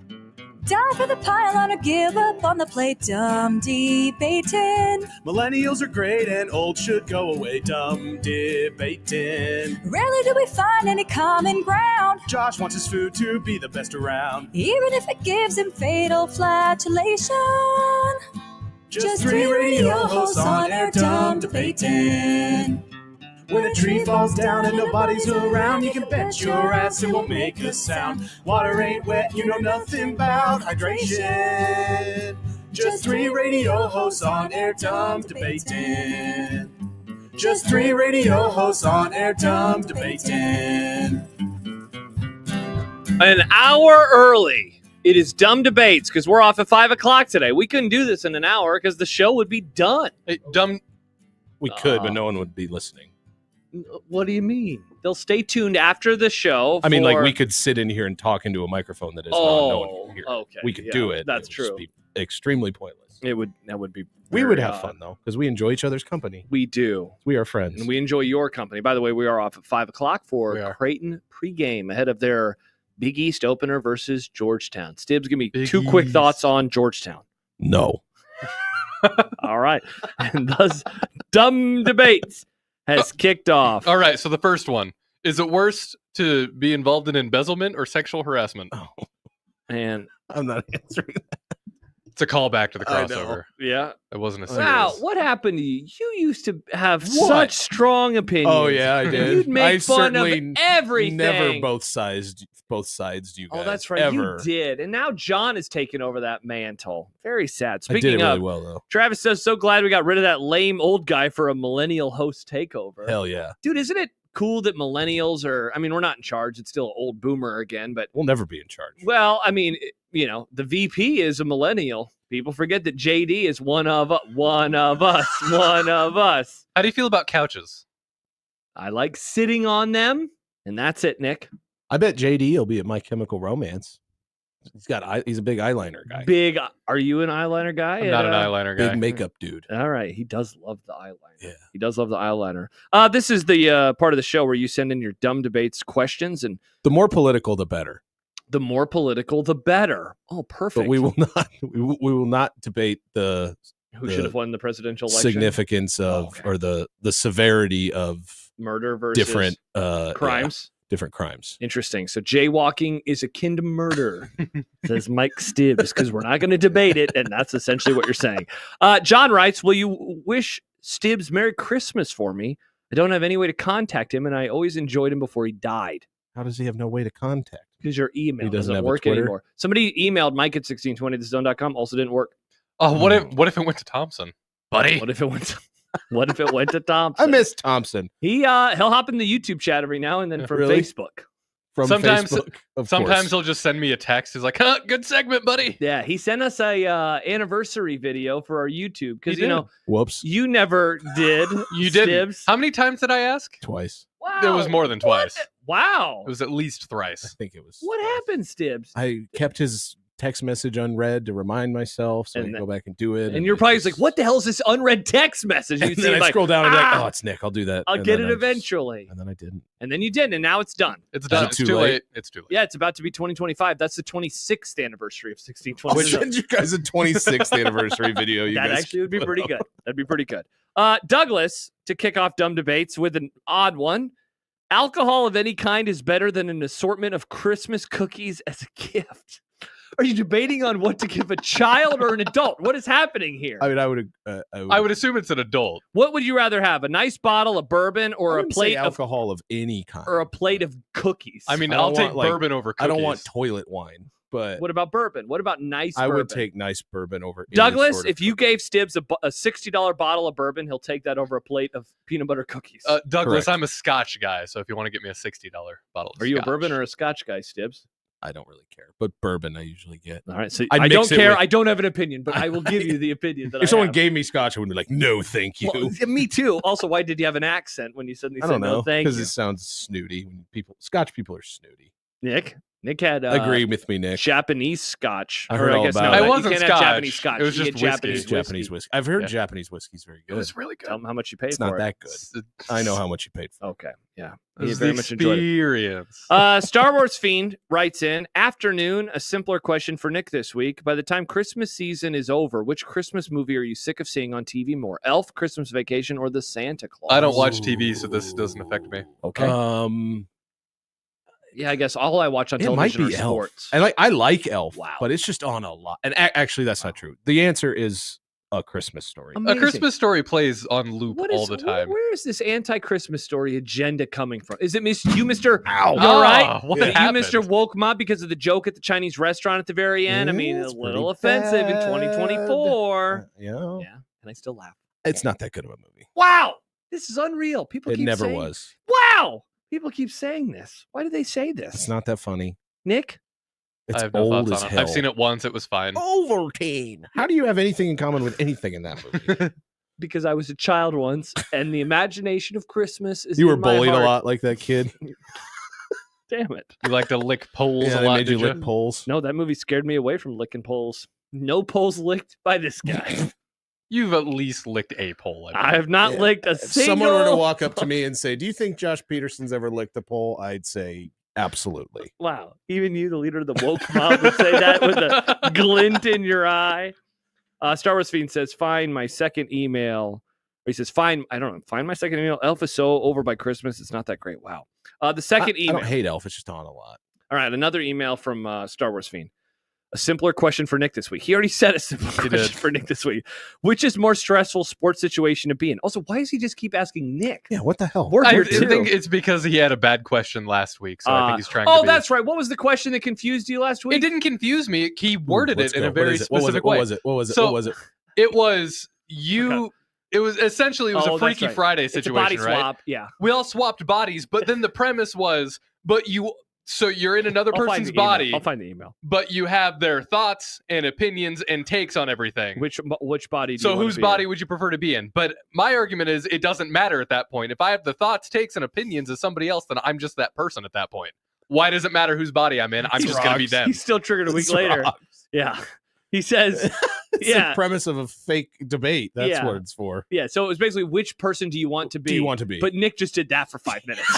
Speaker 7: Die for the pylon or give up on the plate. Dumb debating.
Speaker 8: Millennials are great and old should go away. Dumb debating.
Speaker 7: Rarely do we find any common ground,
Speaker 8: Josh wants his food to be the best around.
Speaker 7: even if it gives him fatal flatulation.
Speaker 8: Just three radio hosts on air, dumb debating. When a tree falls down and nobody's around, you can bet your ass it won't make a sound. Water ain't wet, you know nothing about hydration. Just three radio hosts on air, dumb debating. Just three radio hosts on air, dumb debating.
Speaker 2: An hour early. It is Dumb Debates because we're off at 5 o'clock today. We couldn't do this in an hour because the show would be done.
Speaker 3: Hey,
Speaker 1: We could, but no one would be listening.
Speaker 2: What do you mean? They'll stay tuned after the show.
Speaker 1: I mean, like,
Speaker 2: for-
Speaker 1: we could sit in here and talk into a microphone that is on. No one can hear.
Speaker 2: Okay.
Speaker 1: We could
Speaker 2: yeah,
Speaker 1: do it.
Speaker 2: That's
Speaker 1: It would just
Speaker 2: true.
Speaker 1: be extremely pointless.
Speaker 2: That would be.
Speaker 1: We would
Speaker 2: very
Speaker 1: have
Speaker 2: odd.
Speaker 1: fun, though, because we enjoy each other's company.
Speaker 2: We do.
Speaker 1: We are friends.
Speaker 2: And we enjoy your company. By the way, we are off at 5 o'clock
Speaker 3: We
Speaker 2: for
Speaker 3: are.
Speaker 2: Creighton pregame ahead of their Big East opener versus Georgetown. Stibbs, give me
Speaker 3: Big
Speaker 2: 2 quick
Speaker 3: East.
Speaker 2: thoughts on Georgetown.
Speaker 1: No.
Speaker 2: All right. And thus, Dumb Debates has kicked off.
Speaker 3: All right, so the first one. Is it worse to be involved in embezzlement or sexual harassment?
Speaker 2: And
Speaker 1: I'm not answering that.
Speaker 3: It's a callback to the
Speaker 1: I know.
Speaker 3: crossover.
Speaker 2: yeah.
Speaker 3: It wasn't a serious.
Speaker 2: Wow, what happened to you? You used to have
Speaker 1: What?
Speaker 2: such strong opinions.
Speaker 1: Oh, yeah, I did.
Speaker 2: You'd make
Speaker 1: I
Speaker 2: fun of
Speaker 1: certainly
Speaker 2: everything.
Speaker 1: Never both sides, do you guys.
Speaker 2: Oh, that's right.
Speaker 1: Ever.
Speaker 2: You did. And now John has taken over that mantle. Very sad.
Speaker 1: I did
Speaker 2: Speaking
Speaker 1: it really
Speaker 2: of,
Speaker 1: well, though.
Speaker 2: Travis says, so glad we got rid of that lame old guy for a millennial host takeover.
Speaker 1: Hell yeah.
Speaker 2: Dude, isn't it cool that millennials are, I mean, we're not in charge. It's still old boomer again, but
Speaker 1: We'll never be in charge.
Speaker 2: well, I mean, the VP is a millennial. People forget that JD is one of us. One of us.
Speaker 3: How do you feel about couches?
Speaker 2: I like sitting on them, and that's it, Nick.
Speaker 1: I bet JD will be at My Chemical Romance. He's a big eyeliner guy.
Speaker 2: Big. Are you an eyeliner guy?
Speaker 3: I'm not an eyeliner guy.
Speaker 1: Big makeup dude.
Speaker 2: All right. He does love the eyeliner.
Speaker 1: Yeah.
Speaker 2: He does love the eyeliner. This is the part of the show where you send in your Dumb Debates questions, and
Speaker 1: The more political, the better.
Speaker 2: the more political, the better. Oh, perfect.
Speaker 1: But we will not. We will not debate the
Speaker 2: Who should
Speaker 1: the
Speaker 2: have won the presidential election?
Speaker 1: significance of
Speaker 2: okay.
Speaker 1: or the severity of
Speaker 2: Murder versus
Speaker 1: different
Speaker 2: crimes.
Speaker 1: different crimes.
Speaker 2: Interesting. So jaywalking is akin to murder, says Mike Stibbs, because we're not going to debate it, and that's essentially what you're saying. John writes, will you wish Stibbs Merry Christmas for me? I don't have any way to contact him, and I always enjoyed him before he died.
Speaker 1: How does he have no way to contact?
Speaker 2: Because your email
Speaker 1: He doesn't
Speaker 2: doesn't
Speaker 1: have a
Speaker 2: work
Speaker 1: Twitter?
Speaker 2: anymore. Somebody emailed Mike at 1620thezone.com, also didn't work.
Speaker 3: Oh, what if it went to Thompson, buddy?
Speaker 2: What if it went to, what if it went to Thompson?
Speaker 1: I miss Thompson
Speaker 2: He'll hop in the YouTube chat every now and then from
Speaker 1: Really?
Speaker 2: Facebook.
Speaker 1: from
Speaker 3: Sometimes-
Speaker 1: Facebook. Of
Speaker 3: Sometimes
Speaker 1: course.
Speaker 3: he'll just send me a text. He's like, huh, good segment, buddy.
Speaker 2: Yeah, he sent us a anniversary video for our YouTube because
Speaker 3: He
Speaker 2: you
Speaker 3: did.
Speaker 2: know
Speaker 1: Whoops,
Speaker 2: you never did.
Speaker 3: You didn't.
Speaker 2: Stibbs.
Speaker 3: How many times did I ask?
Speaker 1: twice.
Speaker 2: Wow,
Speaker 3: It was more than twice.
Speaker 2: Wow,
Speaker 3: It was at least
Speaker 1: I
Speaker 3: thrice.
Speaker 1: think it was.
Speaker 2: what happened, Stibbs?
Speaker 1: I kept his text message unread to remind myself, so I
Speaker 2: And
Speaker 1: can go back and do it.
Speaker 2: And you're
Speaker 1: it
Speaker 2: probably
Speaker 1: just-
Speaker 2: like, "What the hell is this unread text message?"
Speaker 1: And
Speaker 2: You
Speaker 1: then
Speaker 2: see,
Speaker 1: I
Speaker 2: like,
Speaker 1: scroll down and be like,
Speaker 2: "Ah,
Speaker 1: oh, it's Nick. I'll do that.
Speaker 2: I'll
Speaker 1: And
Speaker 2: get
Speaker 1: then
Speaker 2: it
Speaker 1: I just-
Speaker 2: eventually."
Speaker 1: and then I didn't.
Speaker 2: And then you did, and now it's done.
Speaker 3: It's done.
Speaker 1: it
Speaker 3: It's
Speaker 1: too
Speaker 3: too
Speaker 1: late?
Speaker 3: late. It's too late.
Speaker 2: Yeah, it's about to be 2025. That's the 26th anniversary of
Speaker 1: I'll
Speaker 2: 1620.
Speaker 1: send you guys a 26th anniversary video. You
Speaker 2: That
Speaker 1: guys
Speaker 2: actually would be
Speaker 1: can
Speaker 2: pretty
Speaker 1: put
Speaker 2: good.
Speaker 1: up.
Speaker 2: That'd be pretty good. Douglas, to kick off Dumb Debates with an odd one. Alcohol of any kind is better than an assortment of Christmas cookies as a gift. Are you debating on what to give a child or an adult? What is happening here?
Speaker 1: I mean, I would.
Speaker 3: I would assume it's an adult.
Speaker 2: What would you rather have? A nice bottle of bourbon
Speaker 1: I
Speaker 2: or a
Speaker 1: wouldn't say
Speaker 2: plate of
Speaker 1: alcohol of any kind.
Speaker 2: or a plate of cookies?
Speaker 3: I mean,
Speaker 1: I don't
Speaker 3: I'll take
Speaker 1: want, like-
Speaker 3: bourbon over cookies.
Speaker 1: I don't want toilet wine, but
Speaker 2: what about bourbon? What about nice
Speaker 1: I
Speaker 2: bourbon?
Speaker 1: would take nice bourbon over. any
Speaker 2: Douglas,
Speaker 1: sort of
Speaker 2: if you
Speaker 1: cookie.
Speaker 2: gave Stibbs a $60 bottle of bourbon, he'll take that over a plate of peanut butter cookies.
Speaker 3: Douglas,
Speaker 1: Correct.
Speaker 3: I'm a Scotch guy, so if you want to get me a $60 bottle of
Speaker 2: Are you a
Speaker 3: Scotch.
Speaker 2: bourbon or a Scotch guy, Stibbs?
Speaker 1: I don't really care, but bourbon I usually get.
Speaker 2: All right, so
Speaker 1: I'd
Speaker 2: I
Speaker 1: mix
Speaker 2: don't
Speaker 1: it
Speaker 2: care.
Speaker 1: with-
Speaker 2: I don't have an opinion, but I will give you the opinion that
Speaker 1: If someone
Speaker 2: have.
Speaker 1: gave me Scotch, I would be like, no, thank you.
Speaker 2: Well, yeah, me too. Also, why did you have an accent when you suddenly
Speaker 1: I
Speaker 2: said
Speaker 1: don't
Speaker 2: no?
Speaker 1: know
Speaker 2: Thank
Speaker 1: because
Speaker 2: you,
Speaker 1: it sounds snooty. When Scotch people are snooty.
Speaker 2: Nick. Nick had
Speaker 1: Agree with me, Nick.
Speaker 2: Japanese scotch.
Speaker 1: I heard all about
Speaker 2: no,
Speaker 1: it.
Speaker 3: It
Speaker 2: you
Speaker 3: wasn't
Speaker 2: can't have
Speaker 3: scotch.
Speaker 2: Japanese scotch.
Speaker 3: It was
Speaker 2: You
Speaker 3: just
Speaker 2: get
Speaker 3: whiskey.
Speaker 2: Japanese
Speaker 1: Japanese whiskey. I've heard Japanese whiskey's very good.
Speaker 3: It was really
Speaker 2: Tell
Speaker 3: good.
Speaker 2: him how much you paid
Speaker 1: It's
Speaker 2: for
Speaker 1: not
Speaker 2: it.
Speaker 1: that good. I know how much you paid for.
Speaker 2: Okay, yeah.
Speaker 3: It
Speaker 2: He
Speaker 3: was
Speaker 2: very
Speaker 3: the
Speaker 2: much enjoyed it.
Speaker 3: experience.
Speaker 2: Star Wars Fiend writes in, afternoon, a simpler question for Nick this week. By the time Christmas season is over, which Christmas movie are you sick of seeing on TV more? Elf, Christmas Vacation, or The Santa Claus?
Speaker 3: I don't watch TV, so this doesn't affect me.
Speaker 2: Okay. Yeah, I guess all I watch on
Speaker 1: It might
Speaker 2: television
Speaker 1: be
Speaker 2: are
Speaker 1: Elf.
Speaker 2: sports.
Speaker 1: I like Elf,
Speaker 2: Wow.
Speaker 1: but it's just on a lot. And actually, that's not true. The answer is A Christmas Story.
Speaker 2: Amazing.
Speaker 3: A Christmas Story plays on loop
Speaker 2: What
Speaker 3: all
Speaker 2: is-
Speaker 3: the time.
Speaker 2: Where is this anti-Christmas story agenda coming from? Is it you, Mr.
Speaker 1: Ow.
Speaker 2: You all right?
Speaker 3: What
Speaker 2: Is it you,
Speaker 3: happened?
Speaker 2: Mr. Woke Mob, because of the joke at the Chinese restaurant at the very end? I mean,
Speaker 1: It's
Speaker 2: a little
Speaker 1: pretty
Speaker 2: offensive in
Speaker 1: bad.
Speaker 2: 2024.
Speaker 1: Yeah.
Speaker 2: Yeah, and I still laugh.
Speaker 1: It's not that good of a movie.
Speaker 2: Wow, this is unreal. People
Speaker 1: It
Speaker 2: keep
Speaker 1: never
Speaker 2: saying,
Speaker 1: was.
Speaker 2: Wow, people keep saying this. Why do they say this?
Speaker 1: It's not that funny.
Speaker 2: Nick.
Speaker 1: It's
Speaker 3: I have no
Speaker 1: old
Speaker 3: thoughts
Speaker 1: as
Speaker 3: on
Speaker 1: hell.
Speaker 3: it. I've seen it once. It was fine.
Speaker 1: Overteen. How do you have anything in common with anything in that movie?
Speaker 2: Because I was a child once, and the imagination of Christmas is.
Speaker 1: You were
Speaker 2: in my
Speaker 1: bullied a
Speaker 2: heart.
Speaker 1: lot like that kid.
Speaker 2: Damn it!
Speaker 3: You like to lick poles
Speaker 1: Yeah,
Speaker 3: a
Speaker 1: they
Speaker 3: lot,
Speaker 1: made you
Speaker 3: did you?
Speaker 1: lick poles.
Speaker 2: No, that movie scared me away from licking poles. No poles licked by this guy.
Speaker 3: You've at least licked a pole.
Speaker 2: I have not
Speaker 1: Yeah.
Speaker 2: licked a
Speaker 1: If
Speaker 2: single.
Speaker 1: someone were to walk up to me and say, "Do you think Josh Peterson's ever licked a pole?" I'd say absolutely.
Speaker 2: Wow, even you, the leader of the woke mob, would say that with a glint in your eye. Star Wars Fiend says, "Find my second email." Or he says, "Find find my second email. Elf is so over by Christmas. It's not that great." Wow. The second
Speaker 1: I
Speaker 2: email.
Speaker 1: don't hate Elf. It's just on a lot.
Speaker 2: All right, another email from Star Wars Fiend. A simpler question for Nick this week. He already said a simple question
Speaker 3: did.
Speaker 2: for Nick this week. Which is more stressful sports situation to be in? Also, why does he just keep asking Nick?
Speaker 1: Yeah, what the hell?
Speaker 2: We're
Speaker 3: I
Speaker 2: here too.
Speaker 3: think it's because he had a bad question last week, so I think he's trying to be...
Speaker 2: that's right. What was the question that confused you last week?
Speaker 3: It didn't confuse me. He worded
Speaker 1: Let's
Speaker 3: it in
Speaker 1: go.
Speaker 3: a very specific way.
Speaker 1: What was it? What was it?
Speaker 3: So-
Speaker 1: What was it?
Speaker 3: It was you... It was essentially a
Speaker 2: Oh, that's
Speaker 3: Freaky
Speaker 2: right.
Speaker 3: Friday
Speaker 2: It's a
Speaker 3: situation,
Speaker 2: body
Speaker 3: right?
Speaker 2: swap. Yeah.
Speaker 3: We all swapped bodies, but then the premise was, so you're in another
Speaker 2: I'll find
Speaker 3: person's
Speaker 2: the email.
Speaker 3: body,
Speaker 2: I'll find the email.
Speaker 3: but you have their thoughts and opinions and takes on everything.
Speaker 2: Which body? Do
Speaker 3: So
Speaker 2: you wanna
Speaker 3: whose
Speaker 2: be
Speaker 3: body
Speaker 2: in?
Speaker 3: would you prefer to be in? But my argument is it doesn't matter at that point. If I have the thoughts, takes, and opinions of somebody else, then I'm just that person at that point. Why does it matter whose body I'm in? I'm just going to be them.
Speaker 2: He's still triggered a week
Speaker 1: It's
Speaker 2: later.
Speaker 1: wrong.
Speaker 2: Yeah. He says,
Speaker 1: It's
Speaker 2: yeah.
Speaker 1: the premise of a fake debate. That's
Speaker 2: Yeah.
Speaker 1: what it's for.
Speaker 2: yeah. So it was basically, which person do you want to be?
Speaker 1: Do you want to be?
Speaker 2: But Nick just did that for 5 minutes.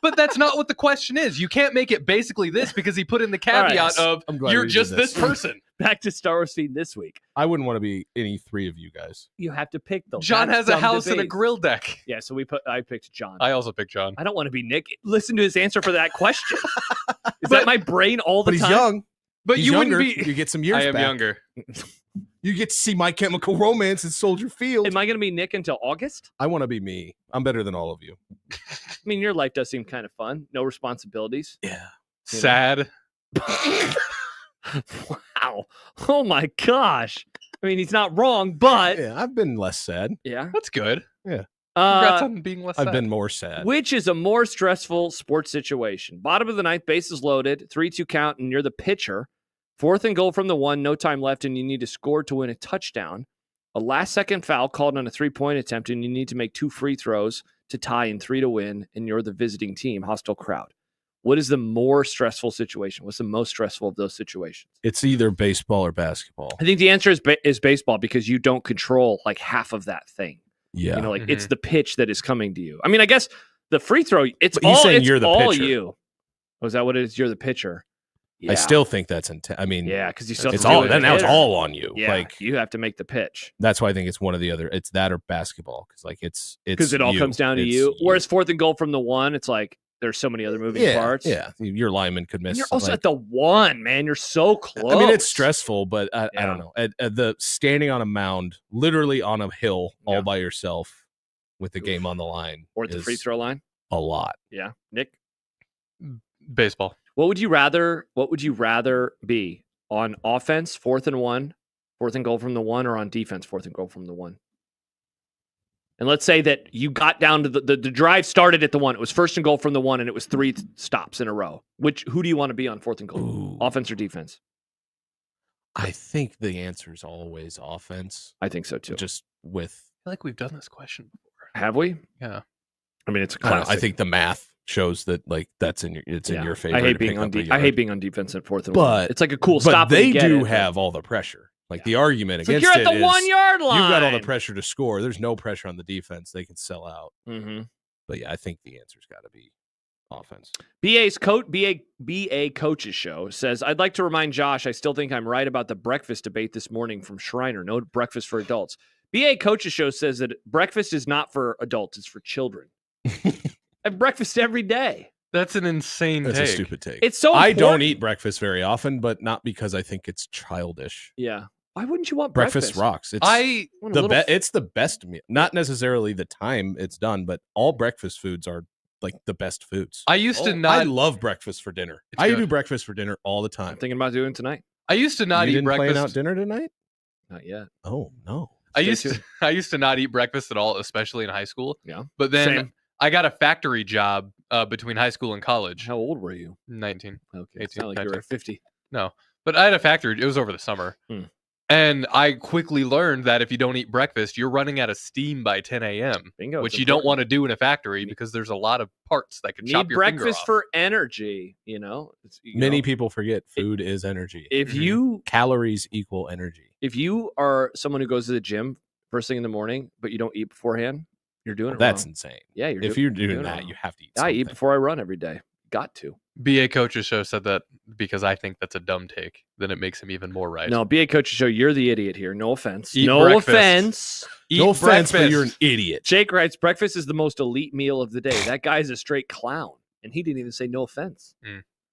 Speaker 3: But that's not what the question is. You can't make it basically this because he put in the
Speaker 2: right.
Speaker 3: caveat of
Speaker 1: I'm glad
Speaker 3: you're
Speaker 1: we did
Speaker 3: just
Speaker 1: this.
Speaker 3: this person.
Speaker 2: Back to Star Wars Feed this week.
Speaker 1: I wouldn't want to be any three of you guys.
Speaker 2: You have to pick though.
Speaker 3: John
Speaker 2: That's
Speaker 3: has a
Speaker 2: dumb
Speaker 3: house and a
Speaker 2: debate.
Speaker 3: grill deck.
Speaker 2: Yeah. So I picked John.
Speaker 3: I also picked John.
Speaker 2: I don't want to be Nick. Listen to his answer for that question. Is
Speaker 3: But-
Speaker 2: that my brain all the
Speaker 1: But he's
Speaker 2: time?
Speaker 1: young.
Speaker 3: But
Speaker 1: He's
Speaker 3: you
Speaker 1: younger.
Speaker 3: wouldn't be.
Speaker 1: You get some years
Speaker 3: I am
Speaker 1: back.
Speaker 3: younger.
Speaker 1: You get to see My Chemical Romance and Soldier Field.
Speaker 2: Am I going to be Nick until August?
Speaker 1: I want to be me. I'm better than all of you.
Speaker 2: I mean, your life does seem kind of fun. No responsibilities.
Speaker 1: Yeah.
Speaker 3: Sad.
Speaker 2: Wow. Oh my gosh. I mean, he's not wrong, but
Speaker 1: Yeah, I've been less sad.
Speaker 2: yeah.
Speaker 3: That's good. Congrats
Speaker 2: Uh,
Speaker 3: on being less
Speaker 1: I've
Speaker 3: sad.
Speaker 1: been more sad.
Speaker 2: which is a more stressful sports situation? Bottom of the ninth, bases loaded, 3-2 count, and you're the pitcher. 4th and goal from the 1, no time left, and you need to score to win a touchdown. A last-second foul called on a 3-point attempt, and you need to make 2 free throws to tie and 3 to win, and you're the visiting team, hostile crowd. What is the more stressful situation? What's the most stressful of those situations?
Speaker 1: It's either baseball or basketball.
Speaker 2: I think the answer is baseball, because you don't control like half of that thing.
Speaker 1: Yeah.
Speaker 2: You know, like it's the pitch that is coming to you. I mean, I guess the free throw, it's
Speaker 1: But he's
Speaker 2: all,
Speaker 1: saying
Speaker 2: it's
Speaker 1: you're the
Speaker 2: all
Speaker 1: pitcher.
Speaker 2: you. Oh, is that what it is? You're the pitcher. Yeah.
Speaker 1: I still think that's intense. I mean,
Speaker 2: Yeah, because you still have
Speaker 1: it's
Speaker 2: to do
Speaker 1: all
Speaker 2: it
Speaker 1: then now it's
Speaker 2: hitter.
Speaker 1: all on you.
Speaker 2: Yeah,
Speaker 1: Like
Speaker 2: you have to make the pitch
Speaker 1: that's why I think it's one of the other. It's that or basketball because like it's
Speaker 2: because it all
Speaker 1: you.
Speaker 2: comes down to
Speaker 1: It's
Speaker 2: you. Whereas 4th and goal from the 1, it's like there's so many other moving
Speaker 1: yeah,
Speaker 2: parts.
Speaker 1: yeah, your lineman could
Speaker 2: And
Speaker 1: miss.
Speaker 2: you're also
Speaker 1: like-
Speaker 2: at the 1, man. You're so close.
Speaker 1: I mean, it's stressful, but I
Speaker 2: Yeah.
Speaker 1: don't know. At the standing on a mound, literally on a hill,
Speaker 2: Yeah.
Speaker 1: all by yourself, with the game on the line,
Speaker 2: Or at the free
Speaker 1: is
Speaker 2: throw line.
Speaker 1: a lot.
Speaker 2: Yeah, Nick.
Speaker 3: Baseball.
Speaker 2: What would you rather be on offense, 4th and 1, 4th and goal from the 1, or on defense, 4th and goal from the 1? And let's say that you got down to the drive started at the 1. It was 1st and goal from the 1, and it was 3 stops in a row. Who do you want to be on 4th and goal?
Speaker 1: Ooh.
Speaker 2: Offense or defense?
Speaker 1: I think the answer is always offense.
Speaker 2: I think so too.
Speaker 1: Just with
Speaker 3: I feel like we've done this question before.
Speaker 2: Have we?
Speaker 3: Yeah.
Speaker 2: I mean, it's a
Speaker 1: I don't know,
Speaker 2: classic.
Speaker 1: I think the math shows that like that's in your favor.
Speaker 2: I hate
Speaker 1: to
Speaker 2: being
Speaker 1: pick
Speaker 2: on
Speaker 1: up a
Speaker 2: I hate
Speaker 1: yard.
Speaker 2: being on defense at 4th and 1.
Speaker 1: But
Speaker 2: It's like a cool
Speaker 1: but
Speaker 2: stop. when
Speaker 1: they
Speaker 2: you get
Speaker 1: do
Speaker 2: it, but-
Speaker 1: have all the pressure. Like the argument
Speaker 2: It's like
Speaker 1: against
Speaker 2: you're at
Speaker 1: it
Speaker 2: the
Speaker 1: is
Speaker 2: 1 yard line.
Speaker 1: you've got all the pressure to score. There's no pressure on the defense. They can sell out.
Speaker 2: Mm-hmm.
Speaker 1: But yeah, I think the answer's got to be offense.
Speaker 2: BA Coaches Show says, I'd like to remind Josh, I still think I'm right about the breakfast debate this morning from Schreiner. No breakfast for adults. BA Coaches Show says that breakfast is not for adults, it's for children. I have breakfast every day.
Speaker 3: That's an insane
Speaker 1: That's
Speaker 3: take.
Speaker 1: a stupid take.
Speaker 2: It's so
Speaker 1: I don't
Speaker 2: important.
Speaker 1: eat breakfast very often, but not because I think it's childish.
Speaker 2: Yeah. Why wouldn't you want
Speaker 1: Breakfast
Speaker 2: breakfast?
Speaker 1: rocks. It's
Speaker 3: I
Speaker 2: Want a little
Speaker 1: it's the best meal. Not necessarily the time it's done, but all breakfast foods are like the best foods.
Speaker 3: used to
Speaker 2: Oh,
Speaker 3: not
Speaker 1: I love breakfast for dinner.
Speaker 3: It's
Speaker 1: I
Speaker 3: good.
Speaker 1: do breakfast for dinner all the
Speaker 2: I'm
Speaker 1: time.
Speaker 2: thinking about doing it tonight.
Speaker 3: I used to not
Speaker 1: You
Speaker 3: eat
Speaker 1: didn't plan out
Speaker 3: breakfast.
Speaker 1: dinner tonight?
Speaker 2: Not yet.
Speaker 1: Oh no.
Speaker 3: I
Speaker 2: Stay
Speaker 3: used
Speaker 2: tuned.
Speaker 3: to I used to not eat breakfast at all, especially in high school.
Speaker 2: Yeah.
Speaker 3: But then
Speaker 2: Same.
Speaker 3: I got a factory job between high school and college.
Speaker 2: How old were you?
Speaker 3: 19.
Speaker 2: Okay.
Speaker 3: 18,
Speaker 2: It's not like you were
Speaker 3: 19.
Speaker 2: at 50.
Speaker 3: But I had a factory. It was over the summer.
Speaker 2: Hmm.
Speaker 3: And I quickly learned that if you don't eat breakfast, you're running out of steam by 10 a.m.,
Speaker 2: Bingo.
Speaker 3: which
Speaker 2: it's
Speaker 3: you don't
Speaker 2: important.
Speaker 3: want to do in a factory because there's a lot of parts that could chop
Speaker 2: Need
Speaker 3: your finger
Speaker 2: breakfast
Speaker 3: off.
Speaker 2: for energy, you know?
Speaker 1: Many people forget food is energy.
Speaker 2: If you
Speaker 1: Calories equal energy.
Speaker 2: if you are someone who goes to the gym first thing in the morning, but you don't eat beforehand, you're doing it
Speaker 1: That's
Speaker 2: wrong.
Speaker 1: insane.
Speaker 2: Yeah, you're
Speaker 1: If
Speaker 2: do-
Speaker 1: you're
Speaker 2: doing
Speaker 1: doing
Speaker 2: it
Speaker 1: that,
Speaker 2: wrong.
Speaker 1: you have to eat
Speaker 2: I
Speaker 1: something.
Speaker 2: eat before I run every day. Got to.
Speaker 3: BA Coaches Show said that because I think that's a dumb take, then it makes him even more right.
Speaker 2: No, BA Coaches Show, you're the idiot here. No offense.
Speaker 3: Eat
Speaker 2: no
Speaker 3: breakfast.
Speaker 2: offense.
Speaker 3: Eat
Speaker 1: No offense, but you're an
Speaker 3: breakfast.
Speaker 1: idiot.
Speaker 2: Jake writes, breakfast is the most elite meal of the day. That guy's a straight clown. And he didn't even say no offense.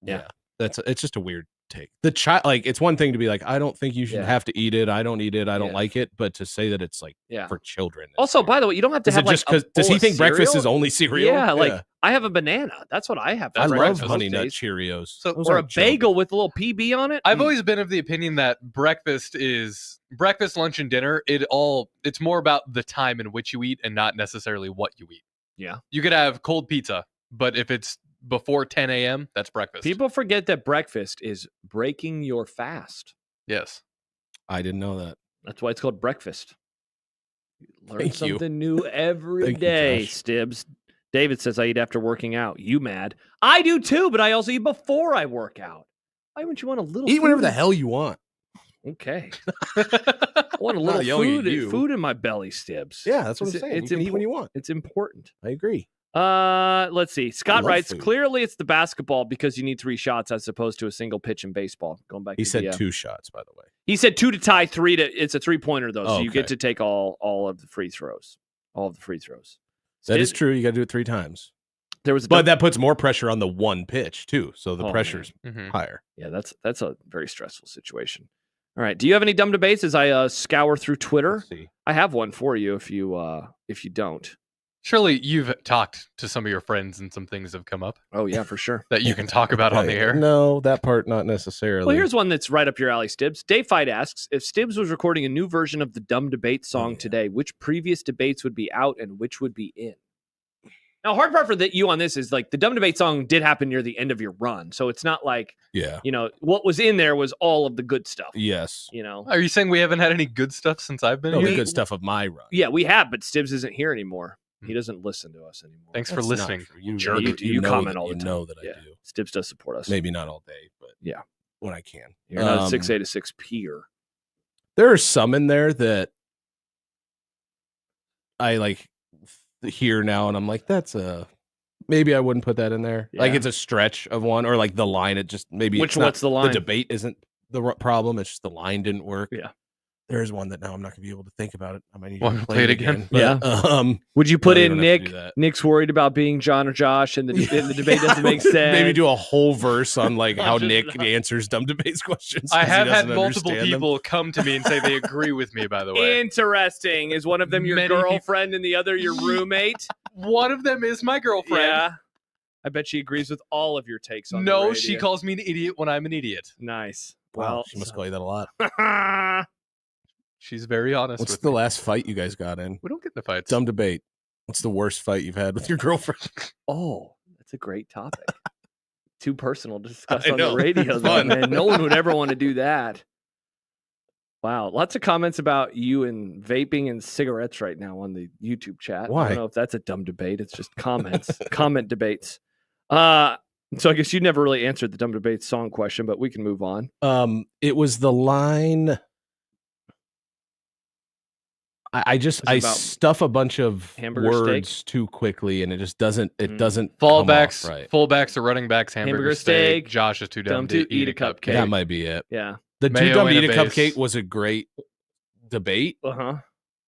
Speaker 1: Yeah. It's just a weird take. The child, like, it's one thing to be like, I don't think you should
Speaker 2: Yeah.
Speaker 1: have to eat it. I don't eat it. I don't
Speaker 2: Yeah.
Speaker 1: like it. But to say that it's like
Speaker 2: Yeah.
Speaker 1: for children. is
Speaker 2: Also,
Speaker 1: weird.
Speaker 2: by the way, you don't have to
Speaker 1: is
Speaker 2: have
Speaker 1: it just
Speaker 2: like a
Speaker 1: does
Speaker 2: bowl
Speaker 1: he
Speaker 2: of
Speaker 1: think breakfast is
Speaker 2: cereal?
Speaker 1: only cereal?
Speaker 2: Yeah, like I have a banana. That's what I have. For
Speaker 1: I love
Speaker 2: breakfast
Speaker 1: Honey
Speaker 2: most
Speaker 1: Nut
Speaker 2: days.
Speaker 1: Cheerios.
Speaker 3: So-
Speaker 1: Those
Speaker 2: Or a
Speaker 1: aren't children.
Speaker 2: bagel with a little PB on it.
Speaker 3: I've
Speaker 2: Mm.
Speaker 3: always been of the opinion that breakfast, lunch, and dinner. It's more about the time in which you eat and not necessarily what you eat.
Speaker 2: Yeah.
Speaker 3: You could have cold pizza, but if it's before 10 a.m., that's breakfast.
Speaker 2: People forget that breakfast is breaking your fast.
Speaker 3: yes.
Speaker 1: I didn't know that.
Speaker 2: That's why it's called breakfast. Learn
Speaker 1: Thank you.
Speaker 2: something new every
Speaker 1: Thank you,
Speaker 2: day,
Speaker 1: Josh.
Speaker 2: Stibbs. David says I eat after working out. You mad? I do too, but I also eat before I work out. Why wouldn't you want a little
Speaker 1: Eat whatever
Speaker 2: food?
Speaker 1: the hell you want.
Speaker 2: Okay. I want a
Speaker 1: Not
Speaker 2: little
Speaker 1: yelling at
Speaker 2: food,
Speaker 1: you.
Speaker 2: food in my belly, Stibbs.
Speaker 1: Yeah, that's what
Speaker 2: It's-
Speaker 1: I'm saying.
Speaker 2: it's
Speaker 1: You can eat when
Speaker 2: impor-
Speaker 1: you want.
Speaker 2: It's important.
Speaker 1: I agree.
Speaker 2: Let's see. Scott
Speaker 1: love
Speaker 2: writes,
Speaker 1: food.
Speaker 2: clearly it's the basketball because you need 3 shots as opposed to a single pitch in baseball. Going back
Speaker 1: He
Speaker 2: to
Speaker 1: said
Speaker 2: the,
Speaker 1: 2 shots, by the way.
Speaker 2: He said 2 to tie, 3 to it's a 3-pointer though, so
Speaker 1: Oh,
Speaker 2: you get
Speaker 1: okay.
Speaker 2: to take all of the free throws. All of the free throws.
Speaker 1: That is
Speaker 2: Stibbs-
Speaker 1: true. You got to do it 3 times.
Speaker 2: There was a
Speaker 1: But that puts more pressure on the one pitch, too. So the
Speaker 2: Oh,
Speaker 1: pressure's
Speaker 3: Mhm.
Speaker 1: higher.
Speaker 2: yeah, that's a very stressful situation. All right. Do you have any dumb debates as I scour through Twitter?
Speaker 1: Let's see.
Speaker 2: I have one for you if you don't.
Speaker 3: Surely you've talked to some of your friends and some things have come up
Speaker 2: Oh yeah, for sure.
Speaker 3: that you can talk about on the air.
Speaker 1: No, that part not necessarily.
Speaker 2: Well, here's one that's right up your alley, Stibbs. Dave Fight asks, if Stibbs was recording a new version of the Dumb Debate song
Speaker 1: yeah.
Speaker 2: today, which previous debates would be out and which would be in? Now, hard part for you on this is like the Dumb Debate song did happen near the end of your run. So it's not like,
Speaker 1: Yeah.
Speaker 2: what was in there was all of the good stuff.
Speaker 1: Yes.
Speaker 3: Are you saying we haven't had any good stuff since I've been
Speaker 1: No,
Speaker 3: here?
Speaker 1: the good stuff of my run.
Speaker 2: Yeah, we have, but Stibbs isn't here anymore. He doesn't listen to us anymore.
Speaker 3: Thanks for
Speaker 1: That's not
Speaker 3: listening.
Speaker 1: true. You,
Speaker 2: Jerk.
Speaker 1: you,
Speaker 2: You
Speaker 1: know
Speaker 2: comment
Speaker 1: that,
Speaker 2: all the
Speaker 1: you
Speaker 2: time.
Speaker 1: know that
Speaker 2: Yeah.
Speaker 1: I do.
Speaker 2: Stibbs does support us.
Speaker 1: Maybe not all day, but
Speaker 2: Yeah.
Speaker 1: when I can.
Speaker 2: You're not a
Speaker 1: Um,
Speaker 2: 6A to 6P-er.
Speaker 1: There are some in there that I like hear now, and I'm like, that's a maybe I wouldn't put that in there. Like
Speaker 2: Yeah.
Speaker 1: it's a stretch of one, or like the line. It just maybe
Speaker 2: Which
Speaker 1: it's not-
Speaker 2: what's the line?
Speaker 1: The debate isn't the problem. It's just the line didn't work.
Speaker 2: Yeah.
Speaker 1: There's one that now I'm not gonna be able to think about it. I might need
Speaker 3: Want
Speaker 1: to
Speaker 3: to
Speaker 1: play it again.
Speaker 2: Yeah.
Speaker 1: But,
Speaker 2: Would you put
Speaker 1: No, you
Speaker 2: in
Speaker 1: don't have to
Speaker 2: Nick?
Speaker 1: do that.
Speaker 2: Nick's worried about being John or Josh, and the debate doesn't make sense.
Speaker 1: Maybe do a whole verse on like how
Speaker 2: Just
Speaker 1: Nick
Speaker 2: not-
Speaker 1: answers dumb debates questions.
Speaker 3: I
Speaker 1: 'cause he
Speaker 3: have had
Speaker 1: doesn't
Speaker 3: multiple
Speaker 1: understand them.
Speaker 3: people come to me and say they agree with me, by the way.
Speaker 2: Interesting. Is one of them your
Speaker 3: Many people-
Speaker 2: girlfriend and the other your roommate?
Speaker 3: One of them is my girlfriend.
Speaker 2: Yeah. I bet she agrees with all of your takes on the
Speaker 3: No,
Speaker 2: radio.
Speaker 3: she calls me an idiot when I'm an idiot.
Speaker 2: Nice.
Speaker 1: Wow,
Speaker 2: Well,
Speaker 1: she must call you that a lot.
Speaker 3: She's very honest
Speaker 1: What's
Speaker 3: with
Speaker 1: the
Speaker 3: me.
Speaker 1: last fight you guys got in?
Speaker 3: We don't get in the fights.
Speaker 1: Dumb debate. What's the worst fight you've had with your girlfriend?
Speaker 2: oh, that's a great topic. Too personal to discuss
Speaker 1: I
Speaker 2: on
Speaker 1: know.
Speaker 2: the radio,
Speaker 1: It's
Speaker 2: though,
Speaker 1: fun.
Speaker 2: man. No one would ever want to do that. Wow, lots of comments about you and vaping and cigarettes right now on the YouTube chat. I
Speaker 1: Why?
Speaker 2: don't know if that's a dumb debate. It's just comments, comment debates. So I guess you never really answered the Dumb Debate song question, but we can move on.
Speaker 1: It was the line. I
Speaker 2: about
Speaker 1: stuff a bunch of
Speaker 2: hamburger
Speaker 1: words
Speaker 2: steak?
Speaker 1: too quickly, and it just doesn't. It doesn't
Speaker 3: Fullbacks,
Speaker 1: come off right.
Speaker 3: fullbacks or running backs, hamburger steak.
Speaker 2: steak,
Speaker 3: Josh is too dumb to eat a cupcake.
Speaker 1: That might be it.
Speaker 2: Yeah.
Speaker 1: The too
Speaker 3: Mayo
Speaker 1: dumb to
Speaker 3: and
Speaker 1: eat
Speaker 3: a
Speaker 1: a
Speaker 3: base.
Speaker 1: cupcake was a great debate.
Speaker 2: Uh-huh.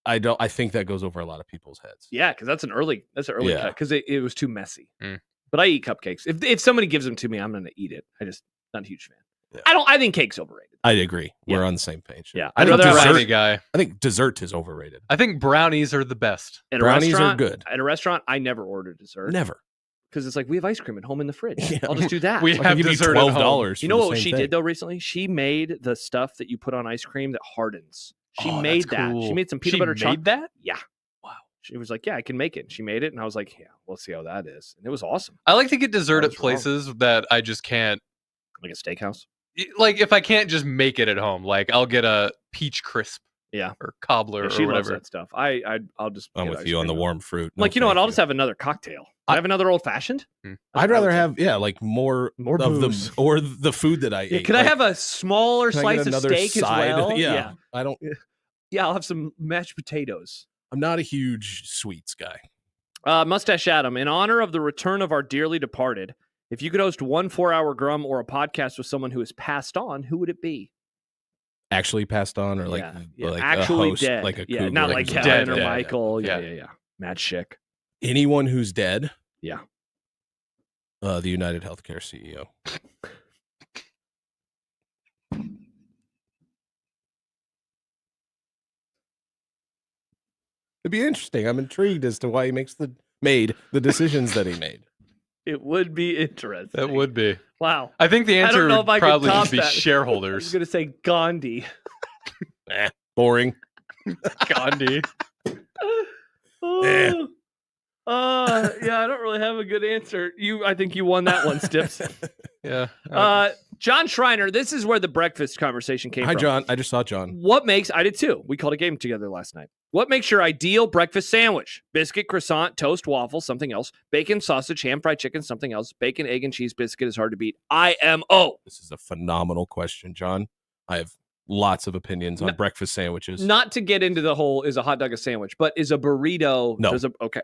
Speaker 1: I think that goes over a lot of people's heads.
Speaker 2: Yeah, because that's an early
Speaker 1: Yeah.
Speaker 2: cut because it was too messy.
Speaker 3: Mm.
Speaker 2: But I eat cupcakes. If somebody gives them to me, I'm going to eat it. I just not a huge fan.
Speaker 1: Yeah.
Speaker 2: I think cake's overrated.
Speaker 1: I agree.
Speaker 2: Yeah.
Speaker 1: We're on the same page.
Speaker 2: Yeah.
Speaker 1: I
Speaker 2: I'd
Speaker 1: think
Speaker 2: rather have
Speaker 3: Brownie
Speaker 1: dessert.
Speaker 3: guy.
Speaker 1: I think dessert is overrated.
Speaker 3: I think brownies are the best.
Speaker 2: At a
Speaker 1: Brownies are
Speaker 2: restaurant,
Speaker 1: good.
Speaker 2: At a restaurant, I never order dessert.
Speaker 1: Never.
Speaker 2: Because it's like we have ice cream at home in the fridge.
Speaker 1: Yeah.
Speaker 2: I'll just do that.
Speaker 3: We
Speaker 1: I
Speaker 3: have
Speaker 1: can give you
Speaker 3: dessert at home.
Speaker 1: $12.
Speaker 2: You know what she did though recently? She made the stuff that you put on ice cream that hardens. She
Speaker 3: Oh,
Speaker 2: made
Speaker 3: that's
Speaker 2: that.
Speaker 3: cool.
Speaker 2: She made some peanut
Speaker 3: She
Speaker 2: butter
Speaker 3: made
Speaker 2: chocolate.
Speaker 3: that?
Speaker 2: Yeah.
Speaker 3: Wow.
Speaker 2: She was like, "Yeah, I can make it." She made it, and I was like, "Yeah, we'll see how that is." And it was awesome.
Speaker 3: I like to get dessert
Speaker 2: That
Speaker 3: at
Speaker 2: was wrong.
Speaker 3: places that I just can't.
Speaker 2: Like a steakhouse.
Speaker 3: Like if I can't just make it at home, like I'll get a peach crisp,
Speaker 2: Yeah.
Speaker 3: or cobbler,
Speaker 2: Yeah, she
Speaker 3: or
Speaker 2: loves
Speaker 3: whatever.
Speaker 2: that stuff. I'll just.
Speaker 1: I'm
Speaker 2: get
Speaker 1: with
Speaker 2: ice
Speaker 1: you on the
Speaker 2: cream.
Speaker 1: warm fruit.
Speaker 2: Like, you know what?
Speaker 1: thank
Speaker 2: I'll just have another cocktail. I have another old fashioned.
Speaker 1: I'd rather have like more
Speaker 2: More
Speaker 1: of
Speaker 2: booze.
Speaker 1: the or the food that I
Speaker 2: Yeah,
Speaker 1: eat.
Speaker 2: could I
Speaker 1: Like,
Speaker 2: have a smaller
Speaker 1: can I get
Speaker 2: slice of
Speaker 1: another
Speaker 2: steak
Speaker 1: side?
Speaker 2: as well?
Speaker 1: Yeah. I don't.
Speaker 2: Yeah, I'll have some mashed potatoes.
Speaker 1: I'm not a huge sweets guy.
Speaker 2: Mustache Adam, in honor of the return of our dearly departed, if you could host 1 4-hour Grum or a podcast with someone who has passed on, who would it be?
Speaker 1: Actually passed on, or like,
Speaker 2: yeah.
Speaker 1: like
Speaker 2: actually
Speaker 1: a host,
Speaker 2: dead.
Speaker 1: like a
Speaker 2: yeah,
Speaker 1: cougar,
Speaker 2: not like
Speaker 1: who's
Speaker 2: Kevin
Speaker 3: dead,
Speaker 2: or
Speaker 3: yeah,
Speaker 2: Michael.
Speaker 3: yeah.
Speaker 2: Yeah. Matt Schick.
Speaker 1: anyone who's dead.
Speaker 2: Yeah.
Speaker 1: The United Healthcare CEO. It'd be interesting. I'm intrigued as to why he made the decisions that he made.
Speaker 2: It would be interesting.
Speaker 3: That would be.
Speaker 2: Wow.
Speaker 3: I think the
Speaker 2: I don't
Speaker 3: answer
Speaker 2: know
Speaker 3: would
Speaker 2: if I could
Speaker 3: probably
Speaker 2: top
Speaker 3: just be
Speaker 2: that. I was
Speaker 3: shareholders.
Speaker 2: going to say Gandhi.
Speaker 1: Boring.
Speaker 3: Gandhi.
Speaker 1: Eh.
Speaker 2: Yeah, I don't really have a good answer. I think you won that one, Stibbs.
Speaker 3: Yeah.
Speaker 2: John Schreiner, this is where the breakfast conversation came
Speaker 1: Hi,
Speaker 2: from.
Speaker 1: John. I just saw John.
Speaker 2: What makes, I did too. We called a game together last night. What makes your ideal breakfast sandwich? Biscuit, croissant, toast, waffle, something else. Bacon, sausage, ham, fried chicken, something else. Bacon, egg, and cheese biscuit is hard to beat. IMO.
Speaker 1: This is a phenomenal question, John. I have lots of opinions on
Speaker 2: No-
Speaker 1: breakfast sandwiches.
Speaker 2: Not to get into the whole, is a hot dog a sandwich, but is a burrito?
Speaker 1: No.
Speaker 2: Okay.